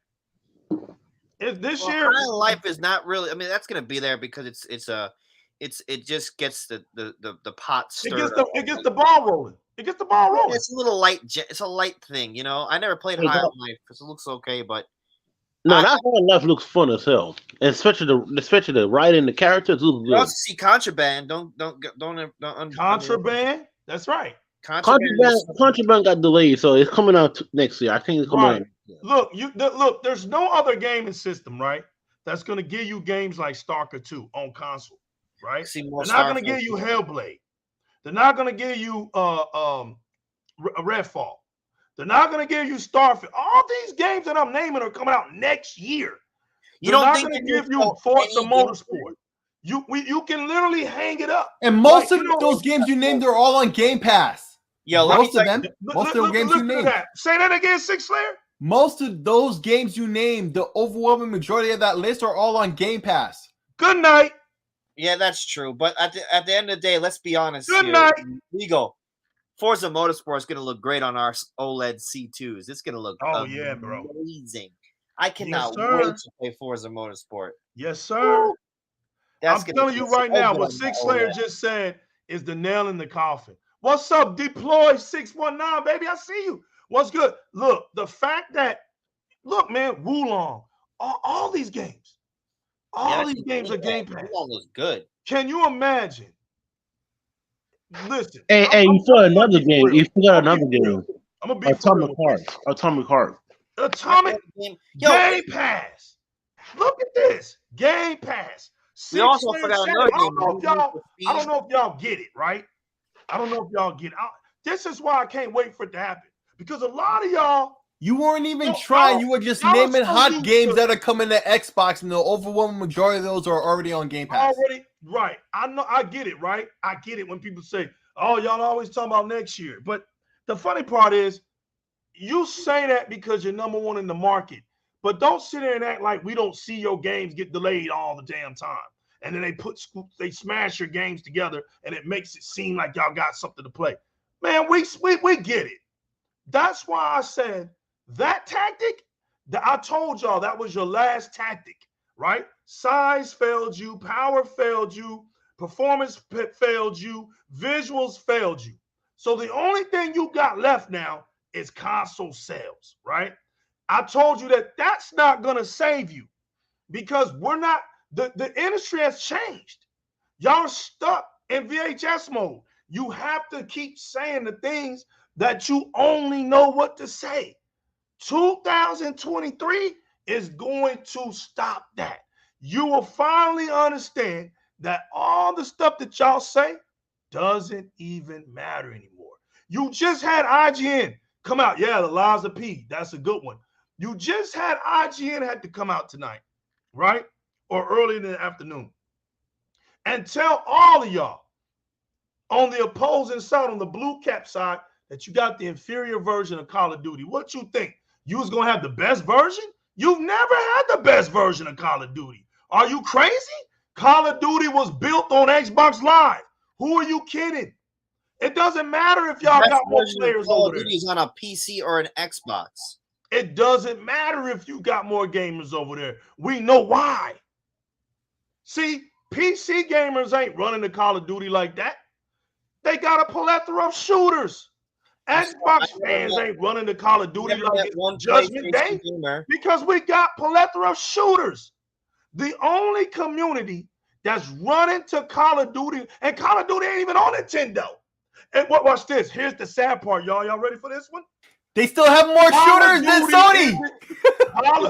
This year, High on Life is not really. I mean, that's going to be there because it just gets the pot stirred. It gets the ball rolling. It gets the ball rolling. It's a little light. It's a light thing, you know. I never played High on Life because it looks okay, but. No, that whole life looks fun as hell, and especially the writing, the characters look good. You also see Contraband. Don't Contraband. That's right. Contraband got delayed, so it's coming out next year. I think it's coming out. Look. There's no other gaming system, right, that's going to give you games like Stalker 2 on console, right? They're not going to give you Hellblade. They're not going to give you Redfall. They're not going to give you Starfield. All these games that I'm naming are coming out next year. They're not going to give you Forza Motorsport. You can literally hang it up. And most of those games you named are all on Game Pass. Yo, most of them games you named. Say that again, Six Slayer. Most of those games you named, the overwhelming majority of that list are all on Game Pass. Good night. Yeah, that's true. But at the end of the day, let's be honest. Good night. Legal. Forza Motorsport is going to look great on our OLED C2s. It's going to look amazing. I cannot wait to play Forza Motorsport. Yes, sir. I'm telling you right now, what Six Slayer just said is the nail in the coffin. What's up, Deploy 619, baby? I see you. What's good? Look, the fact that, man, Wulong, all these games, these games are Game Pass. Wulong looks good. Can you imagine? Listen, and you forgot another game. You forgot another game. I'm gonna be Atomic Heart. Game Pass. Look at this Game Pass. We also forgot another game. I don't know if y'all get it, right? I don't know if y'all get it. This is why I can't wait for it to happen, because a lot of y'all. You weren't even trying. You were just naming hot games that are coming to Xbox, and the overwhelming majority of those are already on Game Pass. Already, right. I know. I get it, right? I get it when people say, oh, y'all always talking about next year. But the funny part is, you say that because you're number one in the market. But don't sit there and act like we don't see your games get delayed all the damn time. And then they smash your games together, and it makes it seem like y'all got something to play. Man, we get it. That's why I said, that tactic, I told y'all that was your last tactic, right? Size failed you, power failed you, performance failed you, visuals failed you. So the only thing you got left now is console sales, right? I told you that that's not going to save you, because we're not, the industry has changed. Y'all are stuck in VHS mode. You have to keep saying the things that you only know what to say. 2023 is going to stop that. You will finally understand that all the stuff that y'all say doesn't even matter anymore. You just had IGN come out. Yeah, the Lies of P. That's a good one. You just had IGN had to come out tonight, right? Or early in the afternoon, and tell all of y'all on the opposing side, on the blue cap side, that you got the inferior version of Call of Duty. What you think? You was going to have the best version? You've never had the best version of Call of Duty. Are you crazy? Call of Duty was built on Xbox Live. Who are you kidding? It doesn't matter if y'all got more players over there. Duty is on a PC or an Xbox. It doesn't matter if you got more gamers over there. We know why. See, PC gamers ain't running the Call of Duty like that. They got a plethora of shooters. Xbox fans ain't running the Call of Duty like it's Judgment Day, because we got plethora of shooters. The only community that's running to Call of Duty, and Call of Duty ain't even on Nintendo. And watch this. Here's the sad part, y'all. Y'all ready for this one? They still have more shooters than Sony.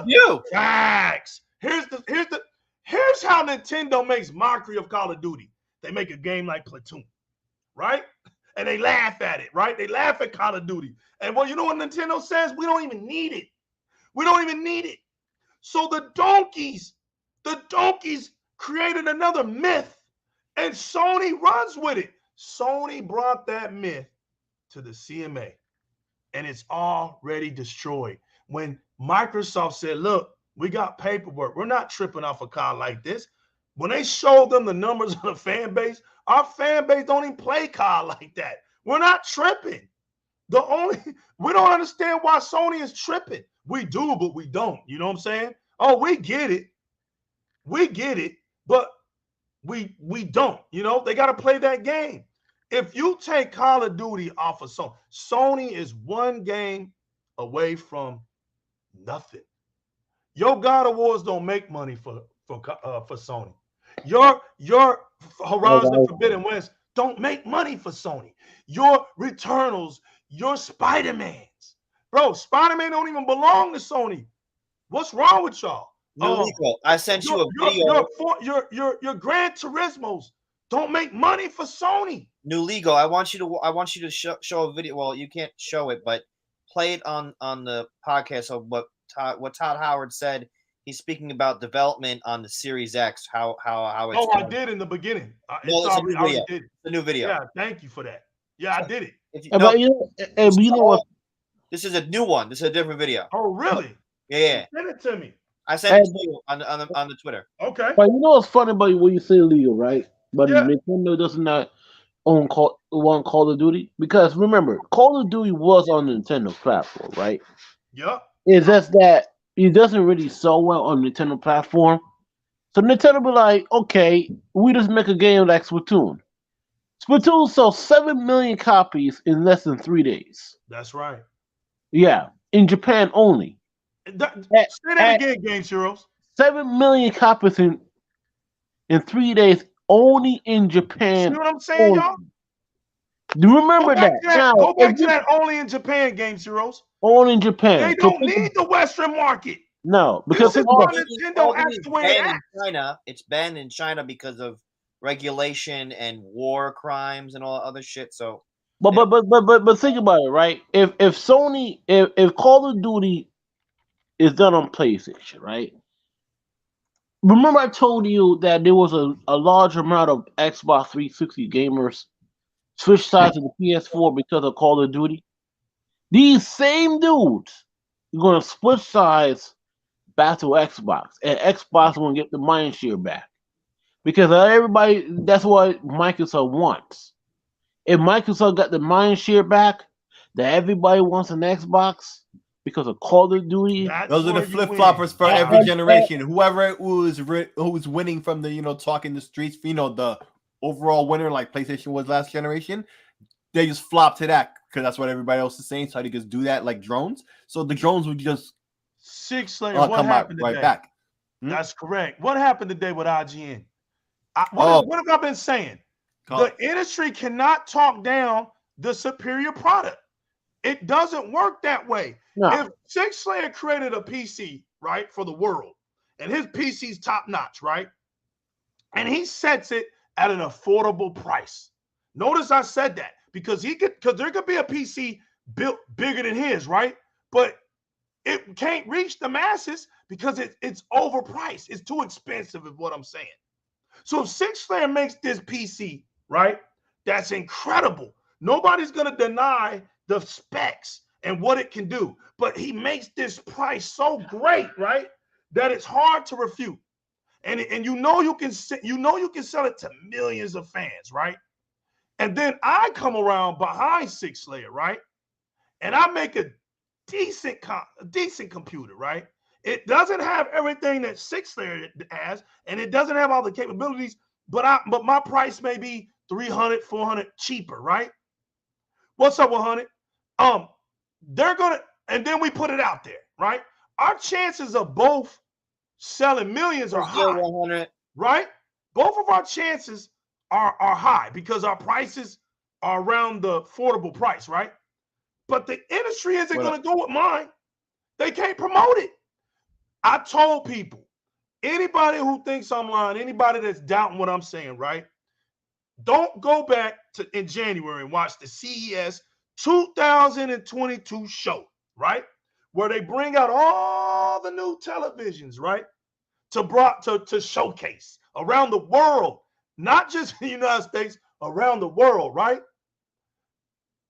You. Facts. Here's how Nintendo makes mockery of Call of Duty. They make a game like Platoon, right? And they laugh at it, right? They laugh at Call of Duty. And well, you know what Nintendo says? We don't even need it. We don't even need it. So the donkeys created another myth, and Sony runs with it. Sony brought that myth to the CMA, and it's already destroyed. When Microsoft said, look, we got paperwork. We're not tripping off a COD like this. When they showed them the numbers of the fan base, our fan base don't even play COD like that. We're not tripping. We don't understand why Sony is tripping. We do, but we don't. You know what I'm saying? Oh, we get it. We get it, but we don't. You know, they got to play that game. If you take Call of Duty off of Sony is one game away from nothing. Your God of Wars don't make money for Sony. Your Horizon Forbidden West don't make money for Sony. Your Returnals, your Spider-Mans. Bro, Spider-Man don't even belong to Sony. What's wrong with y'all? I sent you a video. Your Gran Turismos don't make money for Sony. New Legal, I want you to show a video. Well, you can't show it, but play it on the podcast of what Todd Howard said. He's speaking about development on the Series X. How it's. Oh, I did in the beginning. It's a new video. Yeah, thank you for that. Yeah, I did it. You know what? This is a new one. This is a different video. Oh, really? Yeah. Send it to me. I sent it to you on the Twitter. Okay. But you know what's funny about when you say legal, right? But Nintendo does not own Call of Duty, because remember, Call of Duty was on the Nintendo platform, right? Yep. It's just that it doesn't really sell well on the Nintendo platform. So Nintendo be like, okay, we just make a game like Splatoon. Splatoon sold 7 million copies in less than 3 days. That's right. Yeah, in Japan only. Say that again, Game Heroes. 7 million copies in 3 days only in Japan. See what I'm saying, y'all? Do you remember that? Go back to that only in Japan, Game Heroes. Only in Japan. They don't need the Western market. No, because Nintendo has to win in China. It's banned in China because of regulation and war crimes and all other shit. So, but think about it, right? If Sony, if Call of Duty is done on PlayStation, right? Remember I told you that there was a large amount of Xbox 360 gamers switched sides to the PS4 because of Call of Duty? These same dudes are going to split sides back to Xbox, and Xbox will get the mind share back. Because everybody, that's what Microsoft wants. If Microsoft got the mind share back, that everybody wants an Xbox because of Call of Duty. Those are the flip floppers for every generation. Whoever who's winning from the talking the streets, the overall winner like PlayStation was last generation, they just flop to that because that's what everybody else is saying. So they just do that like drones. So the drones would just What happened today? Right back. That's correct. What happened today with IGN? What have I been saying? The industry cannot talk down the superior product. It doesn't work that way. No. If Six Slayer created a PC, right, for the world, and his PC's top notch, right, and he sets it at an affordable price. Notice I said that because there could be a PC built bigger than his, right? But it can't reach the masses because it's overpriced. It's too expensive, is what I'm saying. So if Six Slayer makes this PC, right, that's incredible. Nobody's going to deny the specs and what it can do. But he makes this price so great, right, that it's hard to refute. And you can sell it to millions of fans, right? And then I come around behind Six Slayer, right? And I make a decent computer, right? It doesn't have everything that Six Slayer has, and it doesn't have all the capabilities, but my price may be $300, $400 cheaper, right? What's up, 100? And then we put it out there, right? Our chances of both selling millions are high, 100. right? Both of our chances are high because our prices are around the affordable price, right? but the industry isn't going to go with mine. They can't promote it. I told people, anybody who thinks I'm lying, anybody that's doubting what I'm saying, right? Don't go back to in January and watch the CES 2022 show, right? Where they bring out all the new televisions, right? To showcase around the world, not just in the United States, around the world, right?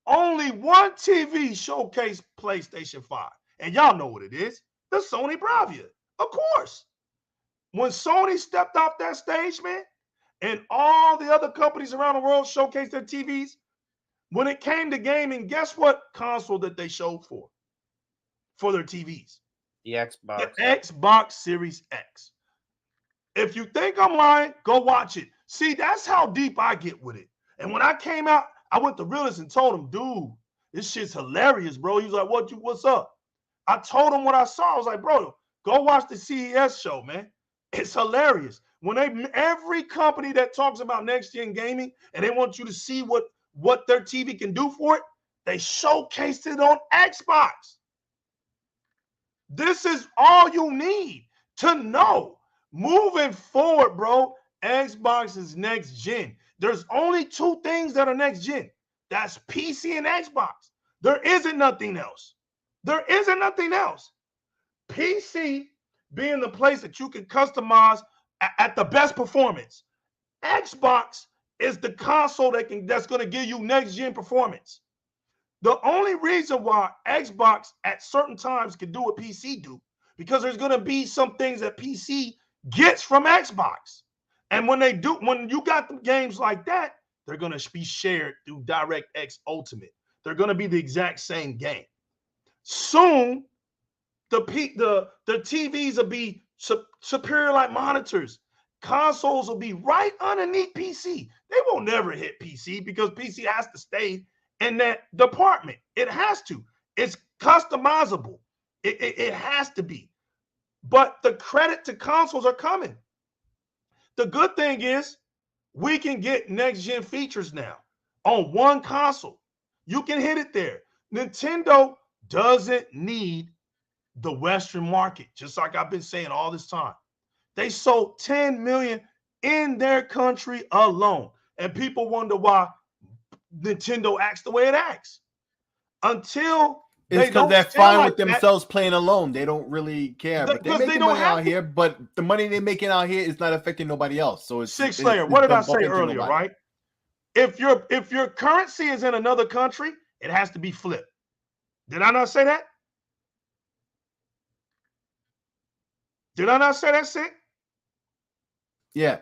Only one TV showcased PlayStation 5. And y'all know what it is. The Sony Bravia. Of course. When Sony stepped off that stage, man, and all the other companies around the world showcased their TVs, when it came to gaming, guess what console that they showed for their TVs? The Xbox. The Xbox Series X. If you think I'm lying, go watch it. See, that's how deep I get with it. And when I came out, I went to Realist and told him, dude, this shit's hilarious, bro. He was like, what's up? I told him what I saw. I was like, bro, go watch the CES show, man. It's hilarious. When every company that talks about next-gen gaming and they want you to see what their TV can do for it, they showcased it on Xbox. This is all you need to know. Moving forward, bro, Xbox is next gen. There's only two things that are next gen. That's PC and Xbox. There isn't nothing else. There isn't nothing else. PC being the place that you can customize at the best performance. Xbox is the console that's going to give you next gen performance. The only reason why Xbox at certain times can do what PC do, because there's going to be some things that PC gets from Xbox. And when you got the games like that, they're going to be shared through DirectX Ultimate. They're going to be the exact same game. Soon, the TVs will be superior like monitors. Consoles will be right underneath PC. They will never hit PC because PC has to stay in that department. It has to. It's customizable. It has to be. But the credit to consoles are coming. The good thing is we can get next-gen features now on one console. You can hit it there. Nintendo doesn't need the Western market, just like I've been saying all this time. They sold 10 million in their country alone. And people wonder why Nintendo acts the way it acts. Until it's because they're fine with themselves playing alone. They don't really care. But they're making money out here, but the money they're making out here is not affecting nobody else. So it's Six Layer. What did I say earlier, right? If your currency is in another country, it has to be flipped. Did I not say that? Did I not say that, Sick? Yeah.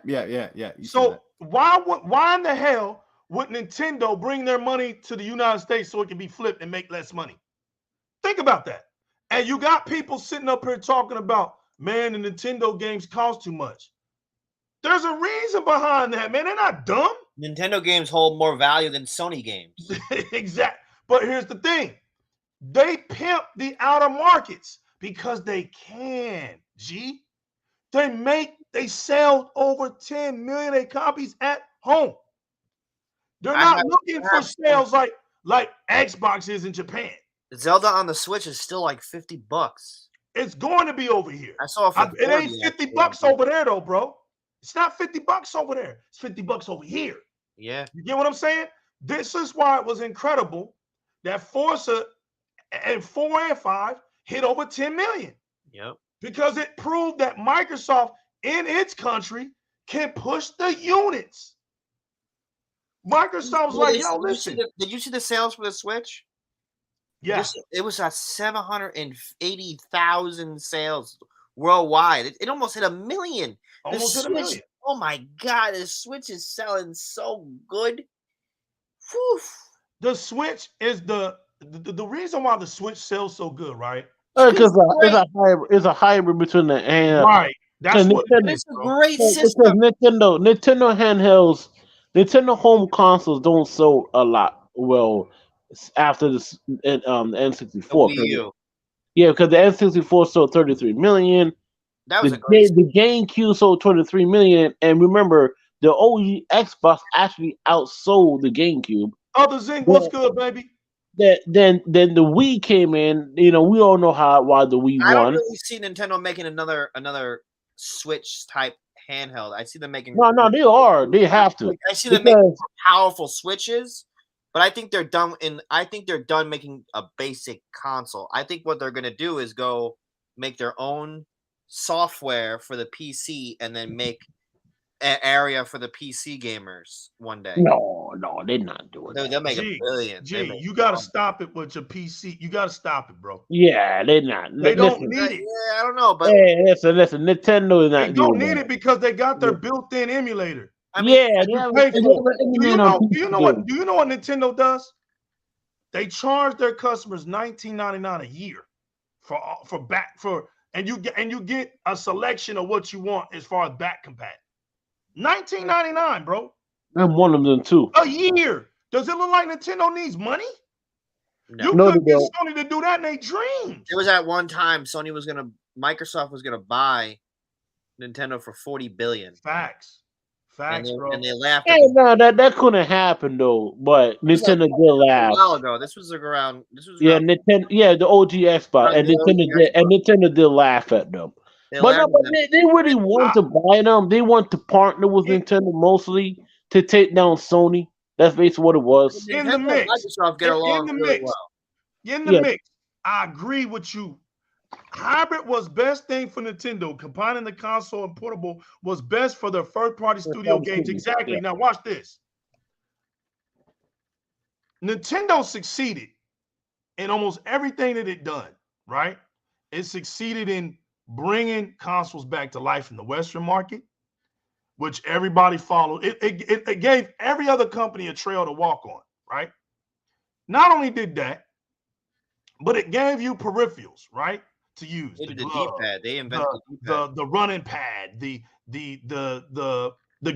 So why in the hell would Nintendo bring their money to the United States so it can be flipped and make less money? Think about that. And you got people sitting up here talking about, man, the Nintendo games cost too much. There's a reason behind that, man. They're not dumb. Nintendo games hold more value than Sony games. Exactly. But here's the thing. They pimp the outer markets because they can, G. They sell over 10 million copies at home. They're not looking for sales like Xbox is in Japan. Zelda on the Switch is still like $50. It's going to be over here. I saw it ain't $50 over there though, bro. It's not $50 over there. It's $50 over here. Yeah. You get what I'm saying? This is why it was incredible that Forza and 4 and 5 hit over 10 million. Yep. Because it proved that Microsoft in its country can push the units. Microsoft was like, yo, listen. Did you see the sales for the Switch? Yeah. It was at 780,000 sales worldwide. It almost hit 1 million. Almost hit 1 million. Oh my God, the Switch is selling so good. Whew. The Switch is the reason why the Switch sells so good, right? Because it's a hybrid between the and right. That's what it's a great system. Nintendo handhelds, Nintendo home consoles don't sell a lot well after the N64. Yeah, because the N64 sold 33 million. That was the GameCube sold 23 million, and remember the old Xbox actually outsold the GameCube. Other Zing, what's good, baby? then the Wii came in. You know, we all know why the Wii I don't won. really see Nintendo making another Switch type handheld. I see them making No, they have to. I see them making powerful Switches, but I think they're done. I think they're done making a basic console. I think what they're gonna do is go make their own software for the PC and then make an area for the PC gamers one day. No, they're not doing that. They'll make a billion. You got to stop it with your PC. You got to stop it, bro. Yeah, they're not. They don't need it. Yeah, I don't know, but listen. Nintendo is not. They don't need it because they got their built-in emulator. I mean, Do you know what Nintendo does? They charge their customers $19.99 a year and you get a selection of what you want as far as back compat. $19.99, bro. I'm one of them too. A year. Does it look like Nintendo needs money? No. You couldn't get Sony to do that in their dreams. It was at one time Microsoft was gonna buy Nintendo for $40 billion. Facts, bro. And they laughed. Hey, no, that couldn't happen though. But Nintendo did laugh. A while ago. This was around. Nintendo. Yeah, the OG Xbox, and Nintendo did laugh at them. They really want to buy them. They want to partner with Nintendo mostly to take down Sony. That's basically what it was. In the mix, Microsoft get along really well. In the mix, I agree with you. Hybrid was best thing for Nintendo. Combining the console and portable was best for their first-party studio games. Exactly. Yeah. Now watch this. Nintendo succeeded in almost everything that it done. Right? It succeeded in bringing consoles back to life in the Western market, which everybody followed. It gave every other company a trail to walk on, right? Not only did that, but it gave you peripherals, right, to use. They did the D-pad. They invented the running pad, the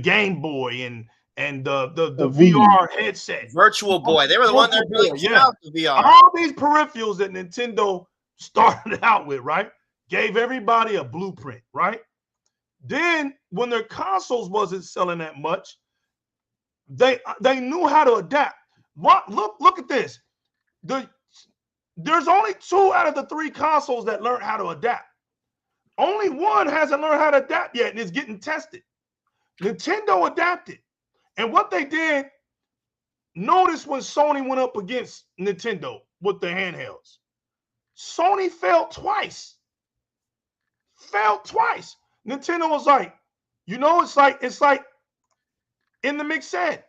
Game Boy, and the VR headset, Virtual Boy. They were the one that really came out the VR. All these peripherals that Nintendo started out with, right? Gave everybody a blueprint, right? Then when their consoles wasn't selling that much, they knew how to adapt. Look at this. There's only 2 out of the 3 consoles that learned how to adapt. Only one hasn't learned how to adapt yet and is getting tested. Nintendo adapted. And what they did, notice when Sony went up against Nintendo with the handhelds. Sony failed twice. Nintendo was like, it's like in the mix said,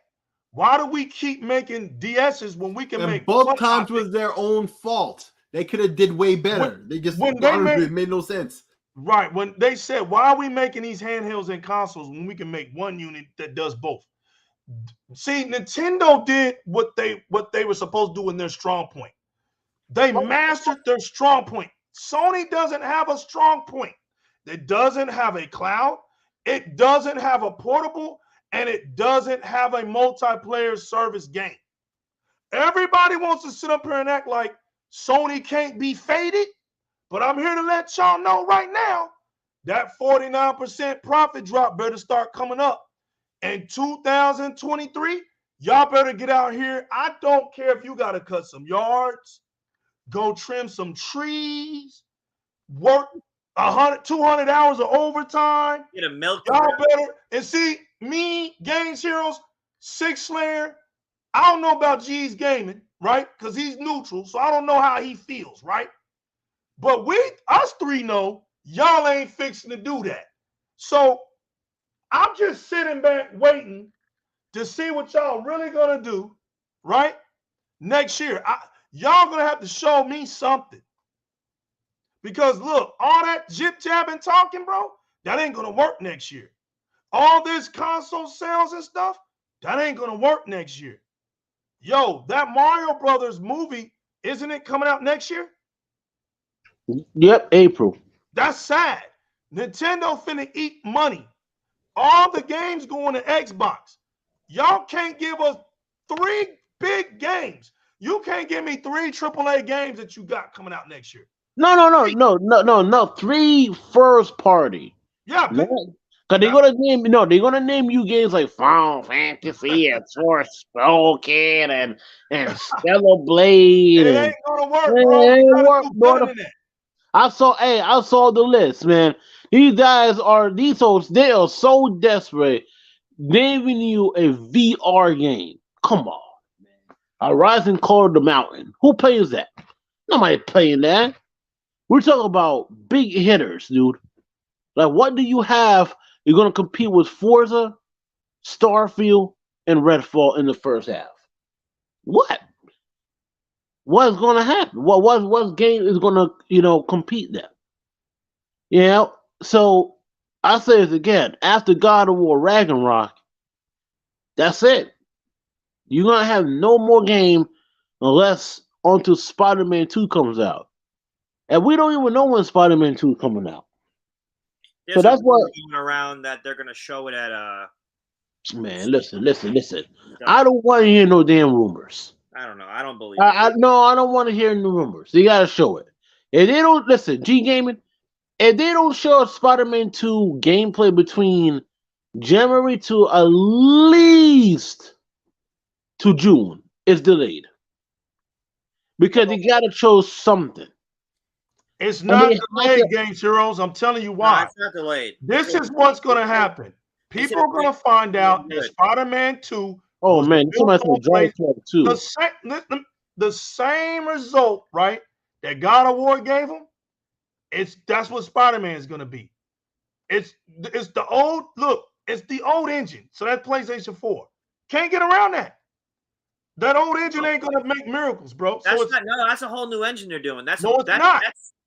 why do we keep making DSs when we can make both times was their own fault? They could have did way better. It made no sense. Right. When they said, why are we making these handhelds and consoles when we can make one unit that does both? See, Nintendo did what they were supposed to do in their strong point. They mastered their strong point. Sony doesn't have a strong point. It doesn't have a cloud. It doesn't have a portable, and it doesn't have a multiplayer service game. Everybody wants to sit up here and act like Sony can't be faded, but I'm here to let y'all know right now that 49% profit drop better start coming up. In 2023, y'all better get out here. I don't care if you got to cut some yards, go trim some trees, work 100, 200 hours of overtime. Get a milk. Y'all better. And see, me, Games Heroes, Six Slayer, I don't know about G's gaming, right? Because he's neutral, so I don't know how he feels, right? But us 3 know y'all ain't fixing to do that. So I'm just sitting back waiting to see what y'all really gonna do, right? Next year. Y'all gonna have to show me something. Because look, all that jib-jabbing talking, bro, that ain't gonna work next year. All this console sales and stuff, that ain't gonna work next year. Yo, that Mario Brothers movie, isn't it coming out next year? Yep, April. That's sad. Nintendo finna eat money. All the games going to Xbox. Y'all can't give us 3 big games. You can't give me 3 AAA games that you got coming out next year. No. 3 first party. Yeah, Cause they're gonna name you games like Final Fantasy and Forspoken and Stellar Blade It and ain't gonna work, man, bro. it You ain't gotta work, do bro. better than that. I saw the list, man. These guys they are so desperate naming you a VR game. Come on, man. A Rising Call of the Mountain. Who plays that? Nobody playing that. We're talking about big hitters, dude. Like, what do you have? You're gonna compete with Forza, Starfield, and Redfall in the first half. What? What's gonna happen? What game is gonna compete there? Yeah. So I say this again. After God of War Ragnarok, that's it. You're gonna have no more game unless until Spider-Man 2 comes out. And we don't even know when Spider-Man 2 is coming out. There's that's what going around that they're gonna show it at man, listen. I don't want to hear no damn rumors. I don't know. I don't believe I don't want to hear no rumors. You gotta show it. If they don't listen, G Gaming, if they don't show Spider-Man 2 gameplay between January to at least to June, it's delayed. Because they gotta show something. It's not delayed, Game Heroes. I'm telling you why. No, it's not delayed. This is what's gonna happen. People are gonna find out that Spider-Man 2. Oh man, somebody said Drive Club 2. The same result, right? That God of War gave them. That's what Spider-Man is gonna be. It's the old look. It's the old engine. So that's PlayStation 4. Can't get around that. That old engine ain't gonna make miracles, bro. That's a whole new engine they're doing. That's not.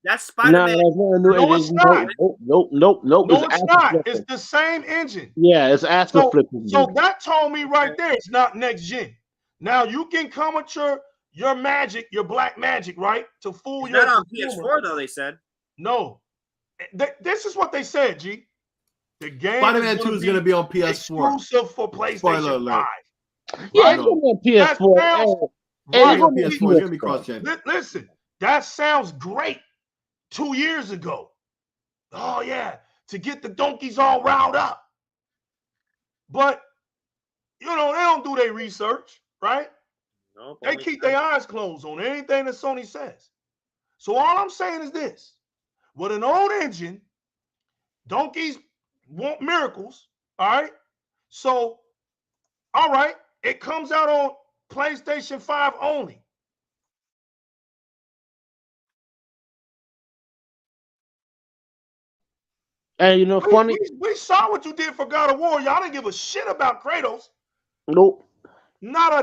That's Spider-Man. No, it's not. Nope. No, it's not. It's the same engine. Yeah, it's after flipping. So that told me right there it's not next gen. Now you can come with your magic, your black magic, right? To fool your not on PS4 though, they said. No. This is what they said, G. The game Spider-Man 2 is going to be on PS4. Exclusive for PlayStation 5. Yeah, it's on PS4. Right, on PS4. It's going to be cross-gen. Listen, that sounds great 2 years ago. Oh, yeah, to get the donkeys all riled up. But, they don't do their research, right? Nope, they keep their eyes closed on anything that Sony says. So all I'm saying is this. With an old engine, donkeys want miracles, all right? So, all right, it comes out on PlayStation 5 only. And funny. We saw what you did for God of War. Y'all didn't give a shit about Kratos. Nope. Y'all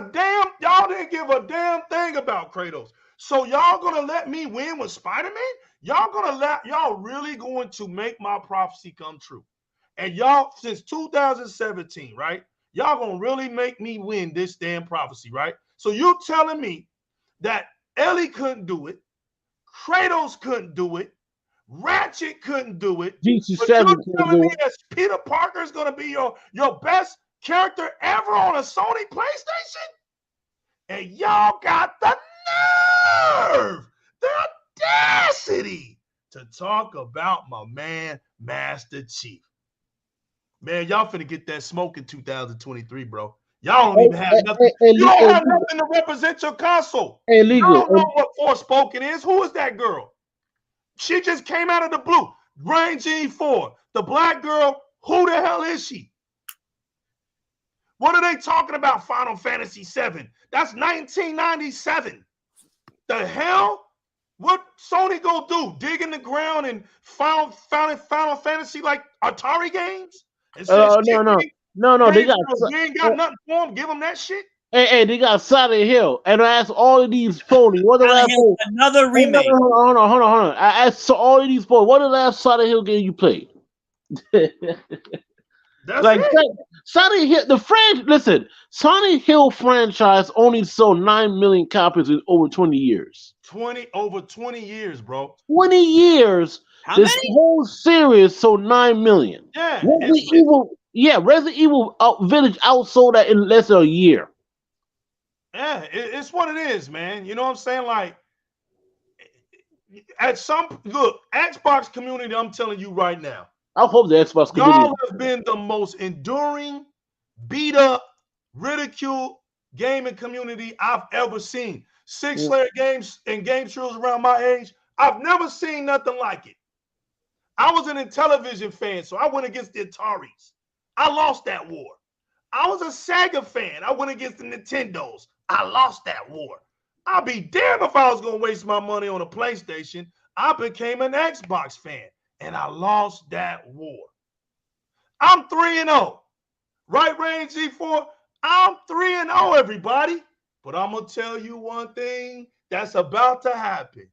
didn't give a damn thing about Kratos. So y'all gonna let me win with Spider-Man? Y'all really going to make my prophecy come true. And y'all, since 2017, right? Y'all gonna really make me win this damn prophecy, right? So you telling me that Ellie couldn't do it, Kratos couldn't do it, Ratchet couldn't do it, but you're telling me that Peter Parker is gonna be your best character ever on a Sony PlayStation? And y'all got the nerve, the audacity to talk about my man, Master Chief. Man, y'all finna get that smoke in 2023, bro. Y'all don't even have nothing. You don't have nothing to represent your console. You don't know what Forspoken is. Who is that girl? She just came out of the blue. Rain G4. The black girl, who the hell is she? What are they talking about Final Fantasy VII? That's 1997. The hell? What Sony go do? Dig in the ground and Final Fantasy like Atari games? No. They got ain't got nothing for them. Give them that shit. Hey, they got Silent Hill, and I asked all of these phony. What the last another remake? Hold on. I asked all of these phony. What the last Silent Hill game you played? That's like it. Silent Hill. Listen, Silent Hill franchise only sold 9 million copies in over 20 years. Over 20 years, bro. 20 years. This whole series sold 9 million. Yeah. Resident Evil Village outsold that in less than a year. Yeah, it's what it is, man. You know what I'm saying? Like, Xbox community, I'm telling you right now, I hope the Xbox community. Y'all have been the most enduring, beat up, ridiculed gaming community I've ever seen. Six-player games and game shows around my age, I've never seen nothing like it. I was an Intellivision fan, so I went against the Ataris. I lost that war. I was a Sega fan. I went against the Nintendos. I lost that war. I'd be damned if I was going to waste my money on a PlayStation. I became an Xbox fan, and I lost that war. I'm 3-0. Right, Range G4? I'm 3-0, everybody. But I'm going to tell you one thing that's about to happen.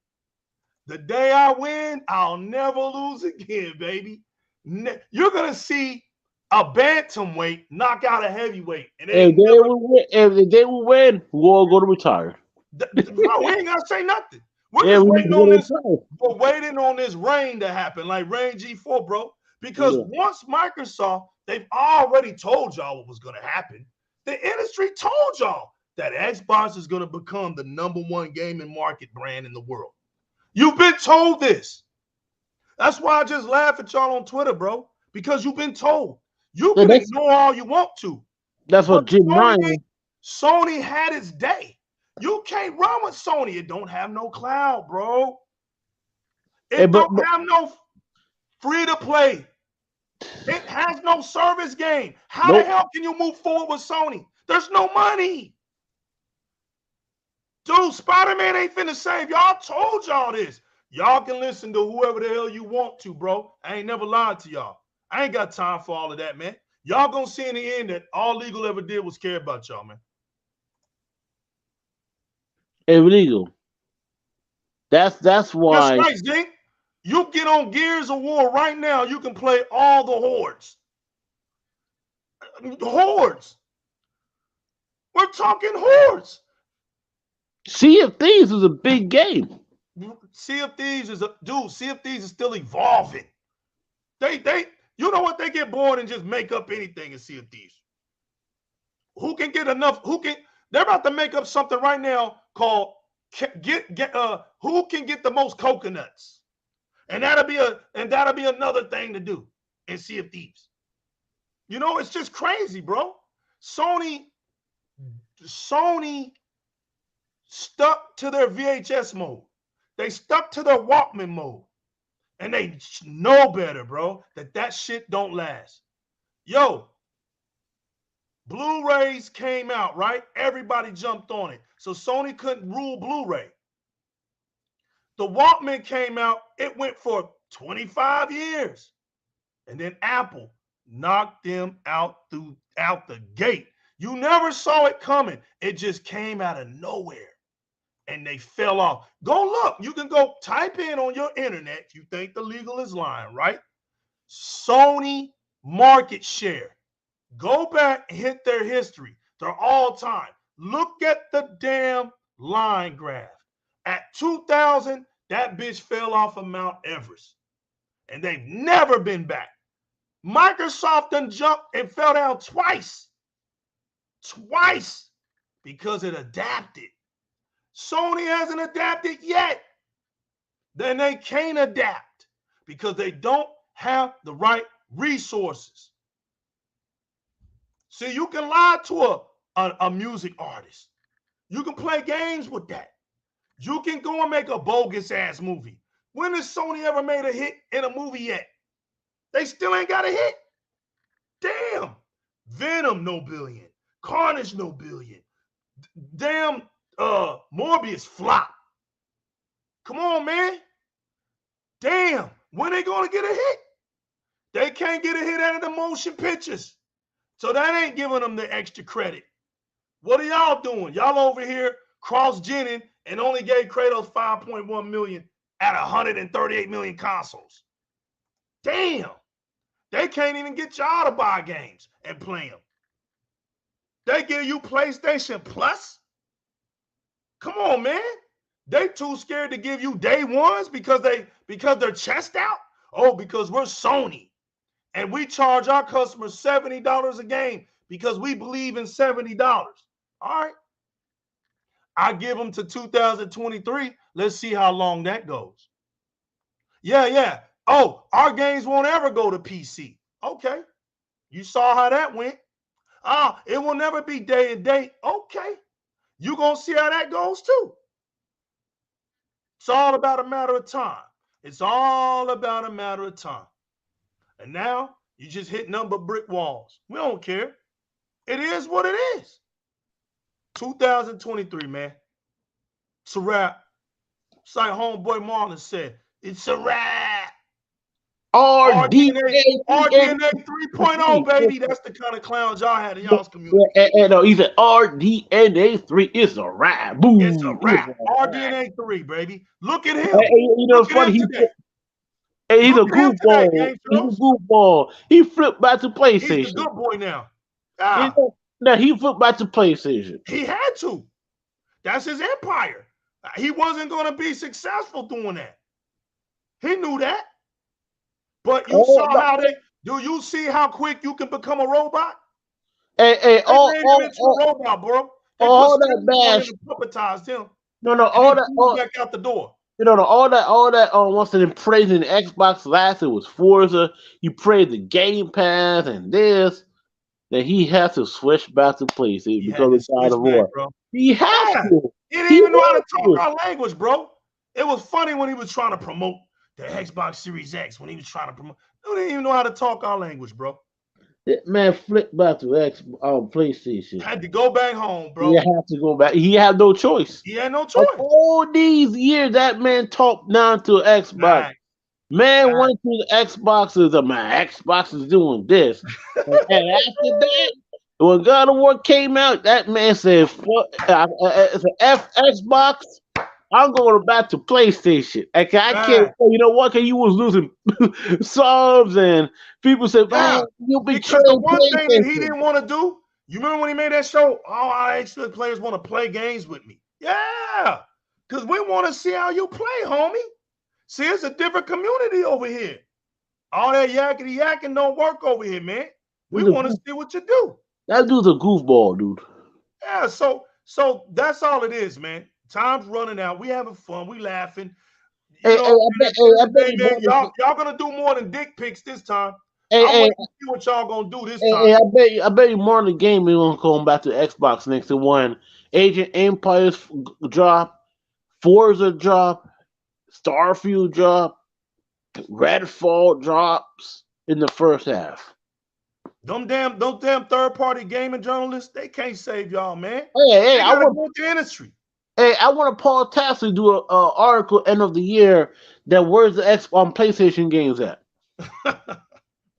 The day I win, I'll never lose again, baby. You're going to see a bantamweight knock out a heavyweight. And if they will win, we'll all go to retire. We ain't got to say nothing. We're waiting on this reign to happen, like Reign G4, bro. Because once Microsoft, they've already told y'all what was going to happen. The industry told y'all that Xbox is going to become the #1 gaming market brand in the world. You've been told this. That's why I just laugh at y'all on Twitter, bro. Because you've been told. You can ignore all you want to. That's what Jim Ryan. Sony had its day. You can't run with Sony. It don't have no cloud, bro. It don't have no free-to-play. It has no service game. How the hell can you move forward with Sony? There's no money. Dude, Spider-Man ain't finna save. Y'all told y'all this. Y'all can listen to whoever the hell you want to, bro. I ain't never lied to y'all. I ain't got time for all of that, man. Y'all gonna see in the end that all Legal ever did was care about y'all, man. Illegal. That's why. That's right, Zink. You get on Gears of War right now, you can play all the hordes. Hordes. We're talking hordes. Sea of Thieves is a big game. Sea of Thieves is Sea of Thieves is still evolving. You know what? They get bored and just make up anything in Sea of Thieves. Who can get enough? They're about to make up something right now called who can get the most coconuts, and that'll be another thing to do in Sea of Thieves. You know, it's just crazy, bro. Sony stuck to their VHS mode. They stuck to their Walkman mode. And they know better, bro, that shit don't last. Yo, Blu-rays came out, right? Everybody jumped on it. So Sony couldn't rule Blu-ray. The Walkman came out. It went for 25 years. And then Apple knocked them out the gate. You never saw it coming. It just came out of nowhere. And they fell off. Go look. You can go type in on your internet. You think the legal is lying, right? Sony market share. Go back and hit their history. They're all time. Look at the damn line graph. At 2000, that bitch fell off of Mount Everest. And they've never been back. Microsoft done jumped and fell down twice. Twice. Because it adapted. Sony hasn't adapted yet. Then they can't adapt because they don't have the right resources. See, you can lie to a music artist. You can play games with that. You can go and make a bogus ass movie. When has Sony ever made a hit in a movie yet? They still ain't got a hit. Damn. Venom, no billion. Carnage, no billion. Damn. Morbius flop. Come on, man. Damn. When they gonna get a hit? They can't get a hit out of the motion pictures. So that ain't giving them the extra credit. What are y'all doing? Y'all over here cross-genning and only gave Kratos 5.1 million out of 138 million consoles. Damn. They can't even get y'all to buy games and play them. They give you PlayStation Plus? Come on, man. They too scared to give you day ones because they're chest out? Oh, because we're Sony. And we charge our customers $70 a game because we believe in $70. All right. I give them to 2023. Let's see how long that goes. Yeah. Oh, our games won't ever go to PC. Okay. You saw how that went. It will never be day and date. Okay. You're going to see how that goes too. It's all about a matter of time. It's all about a matter of time. And now you just hit number brick walls. We don't care. It is what it is. 2023, man. It's a wrap. It's like homeboy Marlon said. It's a wrap. RDNA 3.0, baby. That's the kind of clowns y'all had in y'all's community. No, he said RDNA 3 is a wrap. Boom. It's a wrap. RDNA 3, baby. Look at him. You know, it's funny. He's a goofball. He's a goofball. He flipped back to PlayStation. He's a good boy now. Now he flipped back to PlayStation. He had to. That's his empire. He wasn't going to be successful doing that. He knew that. But you saw how do you see how quick you can become a robot? Hey, all robot, bro. All that bash. Puppetized him. All back out the door. All that once in praising the Xbox last, it was Forza. You praised the Game Pass and this. That he has to switch back to PlayStation because it's out of war. He has to. He didn't even know how to talk our language, bro. It was funny when he was trying to promote the Xbox Series X. When he was trying to promote, he didn't even know how to talk our language, bro. That man flipped back to PlayStation. Had to go back home, bro. He had to go back. He had no choice. He had no choice. All these years, that man talked down to Xbox. Man went to the Xboxes. My Xbox is doing this. And after that, when God of War came out, that man said, it's an Xbox. I'm going back to PlayStation. I can't. You know what? Because you was losing subs and people said, "You'll be because the one thing that he didn't want to do." You remember when he made that show? Oh, I actually players want to play games with me. Yeah, because we want to see how you play, homie. See, it's a different community over here. All that yakety yakking don't work over here, man. We want to see what you do. That dude's a goofball, dude. Yeah, so that's all it is, man. Time's running out. We having fun. We laughing. Y'all gonna do more than dick pics this time. I want to see what y'all gonna do this time. I bet you more than the game we gonna come back to Xbox next to when Agent Empires drop, Forza drop, Starfield drop, Redfall drops in the first half. Those damn third-party gaming journalists, they can't save y'all, man. Hey, I want the industry. Hey, I want Paul Tassi do an article end of the year that where's the PlayStation games at?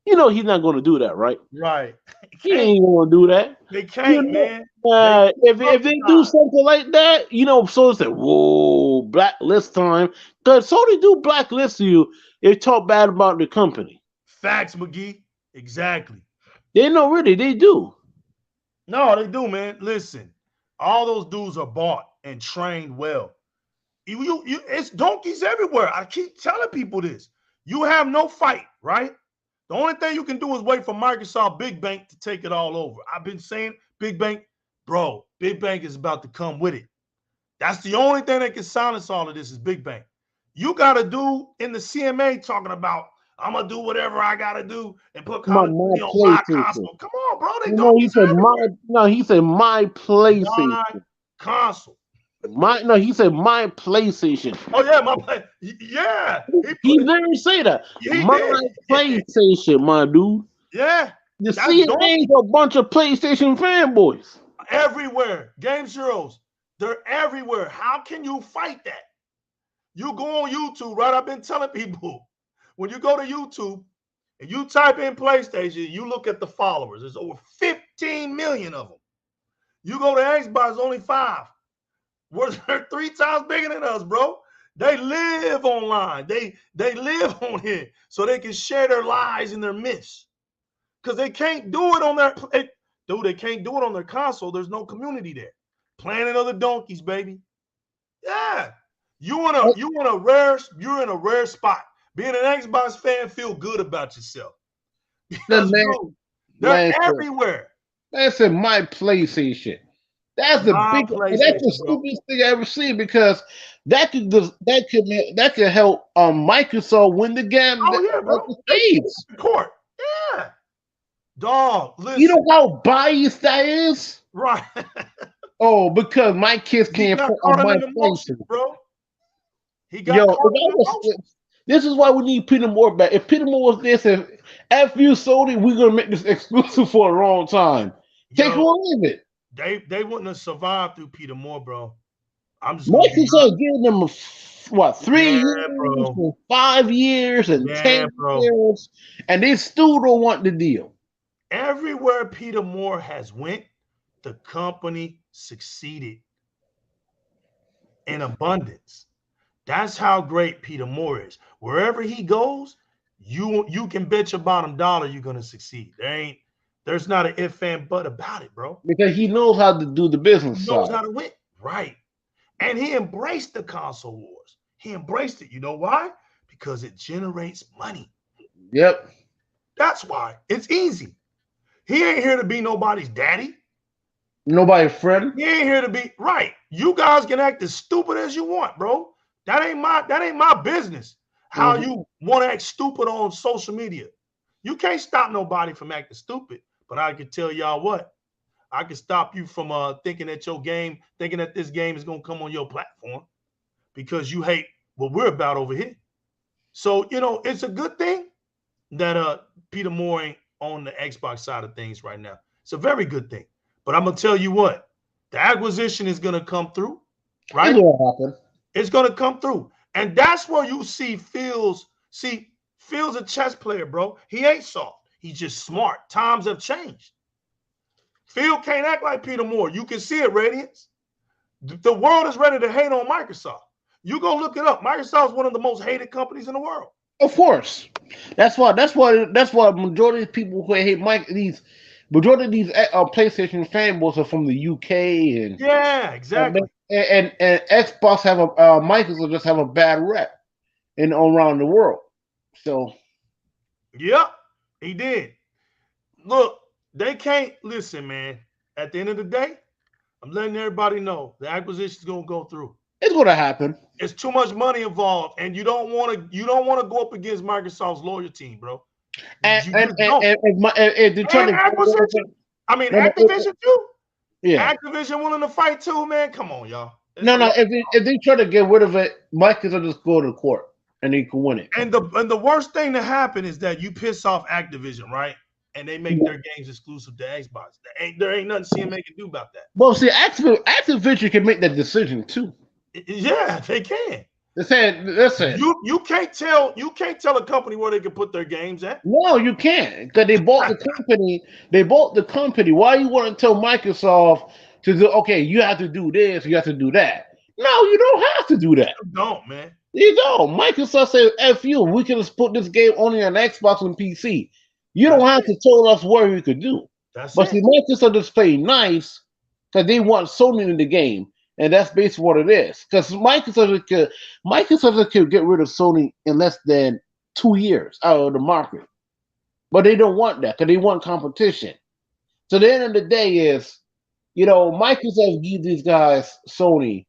You know he's not going to do that, right? Right. He ain't going to do that. They can't, man. If they do something like that, so say, whoa, blacklist time. Because so they do blacklist you if they talk bad about the company. Facts, McGee. Exactly. They know, really, they do. No, they do, man. Listen, all those dudes are bought and trained well. It's donkeys everywhere. I keep telling people this. You have no fight, right? The only thing you can do is wait for Microsoft Big Bank to take it all over. I've been saying Big Bank, bro, Big Bank is about to come with it. That's the only thing that can silence all of this is Big Bank. You got to do in the CMA talking about, I'm going to do whatever I got to do and put Call of Duty on my console. Come on, bro. They don't. He said my PlayStation. My console. He said my PlayStation. Oh yeah, my play. Yeah, he didn't say that. PlayStation, my dude. Yeah, the CNA's a bunch of PlayStation fanboys everywhere. Game Zeros, they're everywhere. How can you fight that? You go on YouTube, right? I've been telling people when you go to YouTube and you type in PlayStation, you look at the followers. There's over 15 million of them. You go to Xbox, only 5. They're 3 times bigger than us, bro. They live online. They live on here so they can share their lies and their myths. Because they can't do it on they can't do it on their console. There's no community there. Planet of the Donkeys, baby. Yeah. You're in a rare spot. Being an Xbox fan, feel good about yourself. Because, they're everywhere. That's my PlayStation. That's the Not big. That's the PlayStation, bro. stupidest thing I ever seen because that could help Microsoft win the game. Oh yeah, bro. The They States. the court. Yeah. Dog, listen. You know how biased that is? Right. Oh, because my kids He can't got put caught on in my an emotion, PlayStation. bro. He Yo, got caught in an emotion. this is why we need Peter Moore back. If Peter Moore was there, said, "F you, Sony, we're gonna make this exclusive for a long time." Take Yo, away of it. they wouldn't have survived through Peter Moore, bro. I'm just gonna be honest. Microsoft giving them what 3 Yeah, years, bro. and 5 years, and Yeah, 10 bro. years, and they still don't want the deal. Everywhere Peter Moore has went, the company succeeded in abundance. That's how great Peter Moore is. Wherever he goes, you can bet your bottom dollar you're gonna succeed. There's not an if and but about it, bro. Because he knows how to do the business He knows side. how to win, right? And he embraced the console wars. He embraced it. You know why? Because it generates money. Yep. That's why. It's easy. He ain't here to be nobody's daddy. Nobody friend. He ain't here to be right. You guys can act as stupid as you want, bro. That ain't my business. How you want to act stupid on social media. You can't stop nobody from acting stupid. But I can tell y'all what. I can stop you from thinking that this game is gonna come on your platform because you hate what we're about over here. So it's a good thing that Peter Moore ain't on the Xbox side of things right now. It's a very good thing. But I'm gonna tell you what, the acquisition is gonna come through, right? It will happen. It's gonna come through, and that's where you see Phil's a chess player, bro. He ain't soft. He's just smart. Times have changed. Phil can't act like Peter Moore. You can see it, Radiance. The world is ready to hate on Microsoft. You go look it up. Microsoft is one of the most hated companies in the world. Of course. That's why majority of people who hate majority of these PlayStation fanboys are from the UK and yeah, exactly. And Xbox Microsoft just have a bad rep around the world. So yep, he did. Look, they can't listen, man. At the end of the day, I'm letting everybody know the acquisition is gonna go through. It's gonna happen. It's too much money involved, and you don't want to go up against Microsoft's lawyer team, bro. Activision too. Yeah, Activision willing to fight too, man. Come on, y'all. If they try to get rid of it, Microsoft just go to court and they can win it. And the worst thing to happen is that you piss off Activision, right? And they make their games exclusive to Xbox. There ain't nothing CMA can do about that. Well, see, Activision can make that decision too. Yeah, they can. Listen. You can't tell a company where they can put their games at. No, you can't, because they bought the company. They bought the company. Why you want to tell Microsoft to do? Okay, you have to do this. You have to do that. No, you don't have to do that. You don't, man. You don't. Microsoft said, "F you. We can just put this game only on Xbox and PC. You don't have to tell us what we could do." See, Microsoft just played nice because they want Sony in the game. And that's basically what it is. Because Microsoft could get rid of Sony in less than 2 years out of the market. But they don't want that because they want competition. So the end of the day is, Microsoft gives these guys, Sony,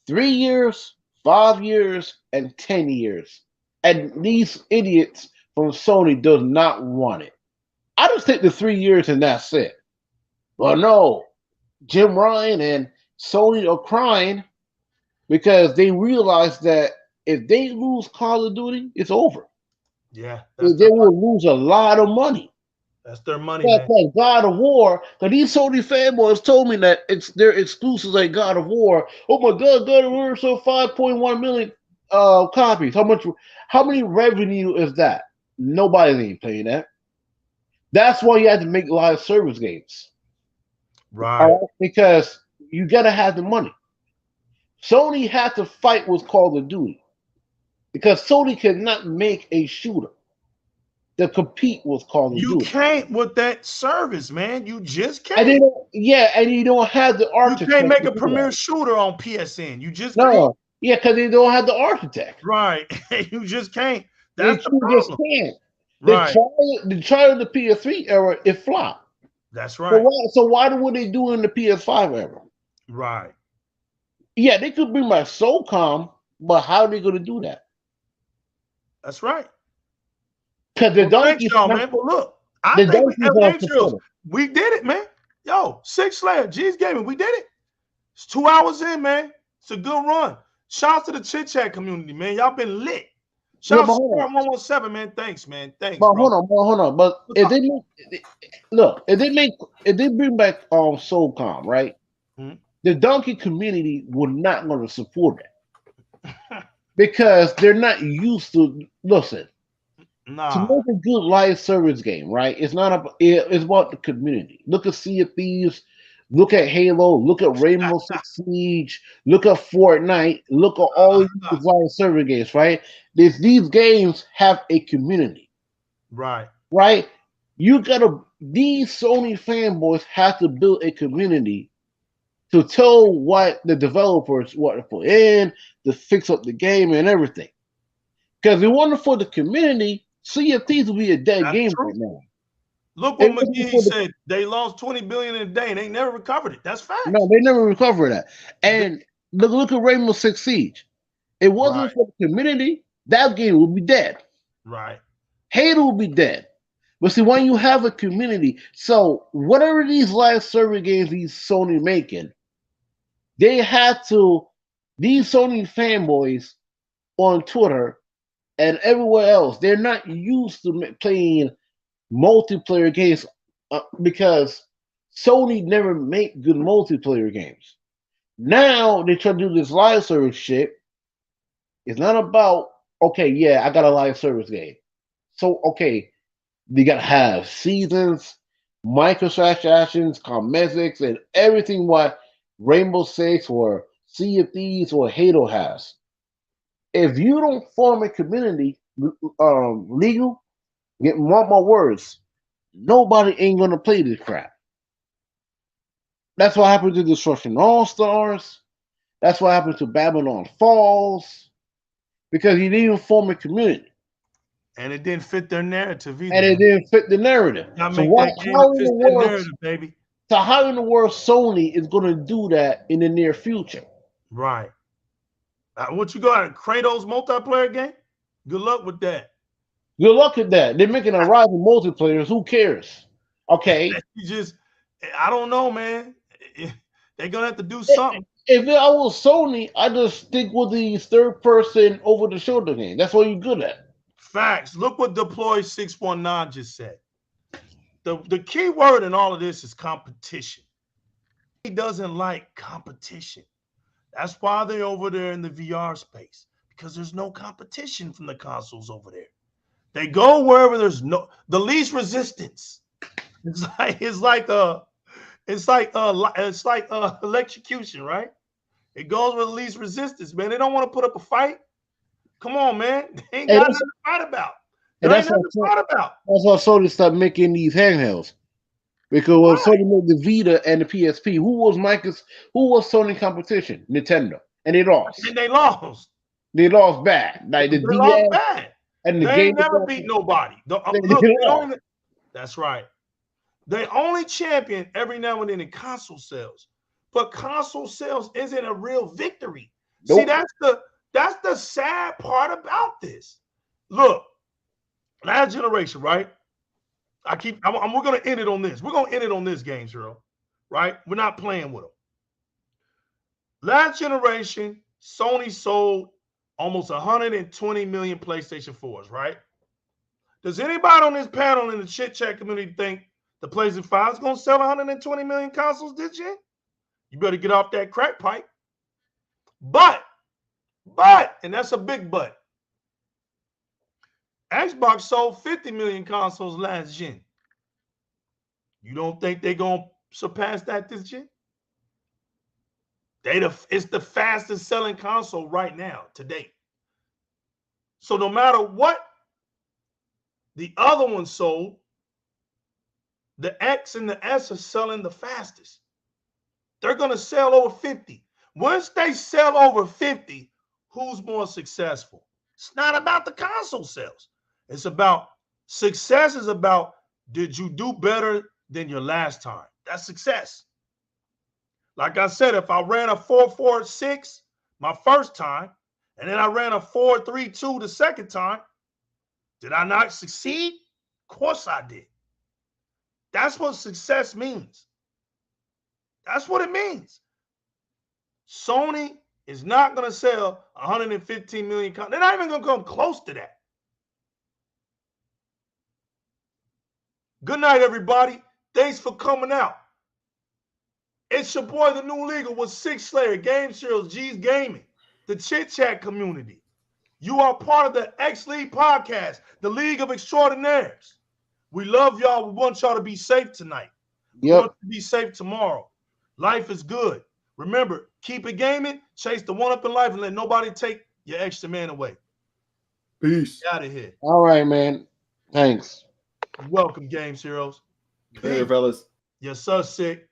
3 years, 5 years, and 10 years. And these idiots from Sony does not want it. I just take the 3 years and that's it. Well, no. Jim Ryan and Sony are crying because they realize that if they lose Call of Duty, it's over. Yeah. They will lose a lot of money. That's their money. That's like God of War. Because these Sony fanboys told me that their exclusives like God of War. Oh my God, God of War sold 5.1 million copies. How many revenue is that? Nobody ain't playing that. That's why you have to make live service games. Right. Because you gotta have the money. Sony had to fight with Call of Duty because Sony cannot make a shooter to compete with Call of Duty. You can't with that service, man. You just can't. And you don't have the architect. You can't make a premier shooter on PSN. You just can't. Yeah, because they don't have the architect. Right. You just can't. That's the problem. You just can't. Right. The trial of the PS3 era, it flopped. That's right. So why would they do it in the PS5 era? Right. Yeah, they could bring back SOCOM, but how are they going to do that? That's right. Because the Well, thanks, donkeys, y'all, man. But look, I the think donkeys are hey, Drills, supportive. we did it, man. Yo, Six Slayer, G's Gaming, we did it. It's 2 hours in, man. It's a good run. Shout out to the chit chat community, man. Y'all been lit. Shout out to 117, man. Thanks, man. Thanks, but bro. hold on. But if they if they bring back SOCOM, right? Hmm. The donkey community will not going to support it because they're not used to listen. To Nah. make a good live service game, right? It's not about it's about the community. Look at Sea of Thieves, look at Halo, look at Rainbow Six Siege, look at Fortnite, look at all these live service games, right? These games have a community. Right. Right? These Sony fanboys have to build a community to tell what the developers what to put in, to fix up the game and everything. Because in order for the community, Sea of Thieves will be a dead That's game true. right now. Look what McGee said. They lost $20 billion in a day and they never recovered it. That's facts. No, they never recovered that. And look at Rainbow Six Siege. It wasn't for the community, that game would be dead. Right. Halo would be dead. But see, when you have a community, so whatever these live server games these Sony making, they had to, these Sony fanboys on Twitter and everywhere else, they're not used to playing multiplayer games because Sony never make good multiplayer games. Now they try to do this live service shit. It's not about, okay, yeah, I got a live service game. So, okay, they got to have seasons, microtransactions, cosmetics, and everything what Rainbow Six or Sea of Thieves or Halo has. If you don't form a community, legal, mark my words, nobody ain't gonna play this crap. That's what happened to Destruction All Stars. That's what happened to Babylon Falls, because you didn't form a community. And it didn't fit their narrative either. And it didn't fit the narrative. So how in the world, narrative, baby? So how in the world Sony is going to do that in the near future? Right. What you got? A Kratos multiplayer game? Good luck with that. Good luck with that. They're making a rival multiplayer. Who cares? Okay. I don't know, man. They're gonna have to do something. If I was Sony, I'd just stick with these third-person over-the-shoulder game. That's what you're good at. Facts. Look what Deploy 619 just said. The key word in all of this is competition. He doesn't like competition. That's why they're over there in the VR space, because there's no competition from the consoles over there. They go wherever there's the least resistance. It's like electrocution, right? It goes with the least resistance, man. They don't want to put up a fight. Come on, man. They ain't got nothing to fight about. That's why Sony stopped making these handhelds. Because when Sony made the Vita and the PSP, who was Sony competition? Nintendo. And they lost. And they lost. They lost bad. Like the DS, lost bad. And the they game ain't never beat nobody. That's right. They only champion every now and then in console sales. But console sales isn't a real victory. Nope. See, that's the sad part about this. Look, last generation, right? We're gonna end it on this. We're gonna end it on this game, Zero. Right? We're not playing with them. Last generation, Sony sold almost 120 million PlayStation 4s, right? Does anybody on this panel in the chit chat community think the PlayStation 5 is gonna sell 120 million consoles this year? You better get off that crack pipe. But, and that's a big but, Xbox sold 50 million consoles last gen. You don't think they're going to surpass that this gen? It's the fastest selling console right now to date. So no matter what the other one sold, the X and the S are selling the fastest. They're going to sell over 50. Once they sell over 50, who's more successful? It's not about the console sales. It's about success is about, did you do better than your last time? That's success. Like I said, if I ran a 4.46 my first time, and then I ran a 4.32 the second time, did I not succeed? Of course I did. That's what success means. That's what it means. Sony is not going to sell 115 million copies. They're not even going to come close to that. Good night, everybody. Thanks for coming out. It's your boy, the new leaguer, with Six Slayer, Game Serials, G's Gaming, the Chit Chat community. You are part of the X League podcast, the League of Extraordinaires. We love y'all. We want y'all to be safe tonight. We want you to be safe tomorrow. Life is good. Remember, keep it gaming, chase the one up in life, and let nobody take your extra man away. Peace. Get out of here. All right, man. Thanks. Welcome, Game Heroes. Later, fellas. Yes, sir, sick.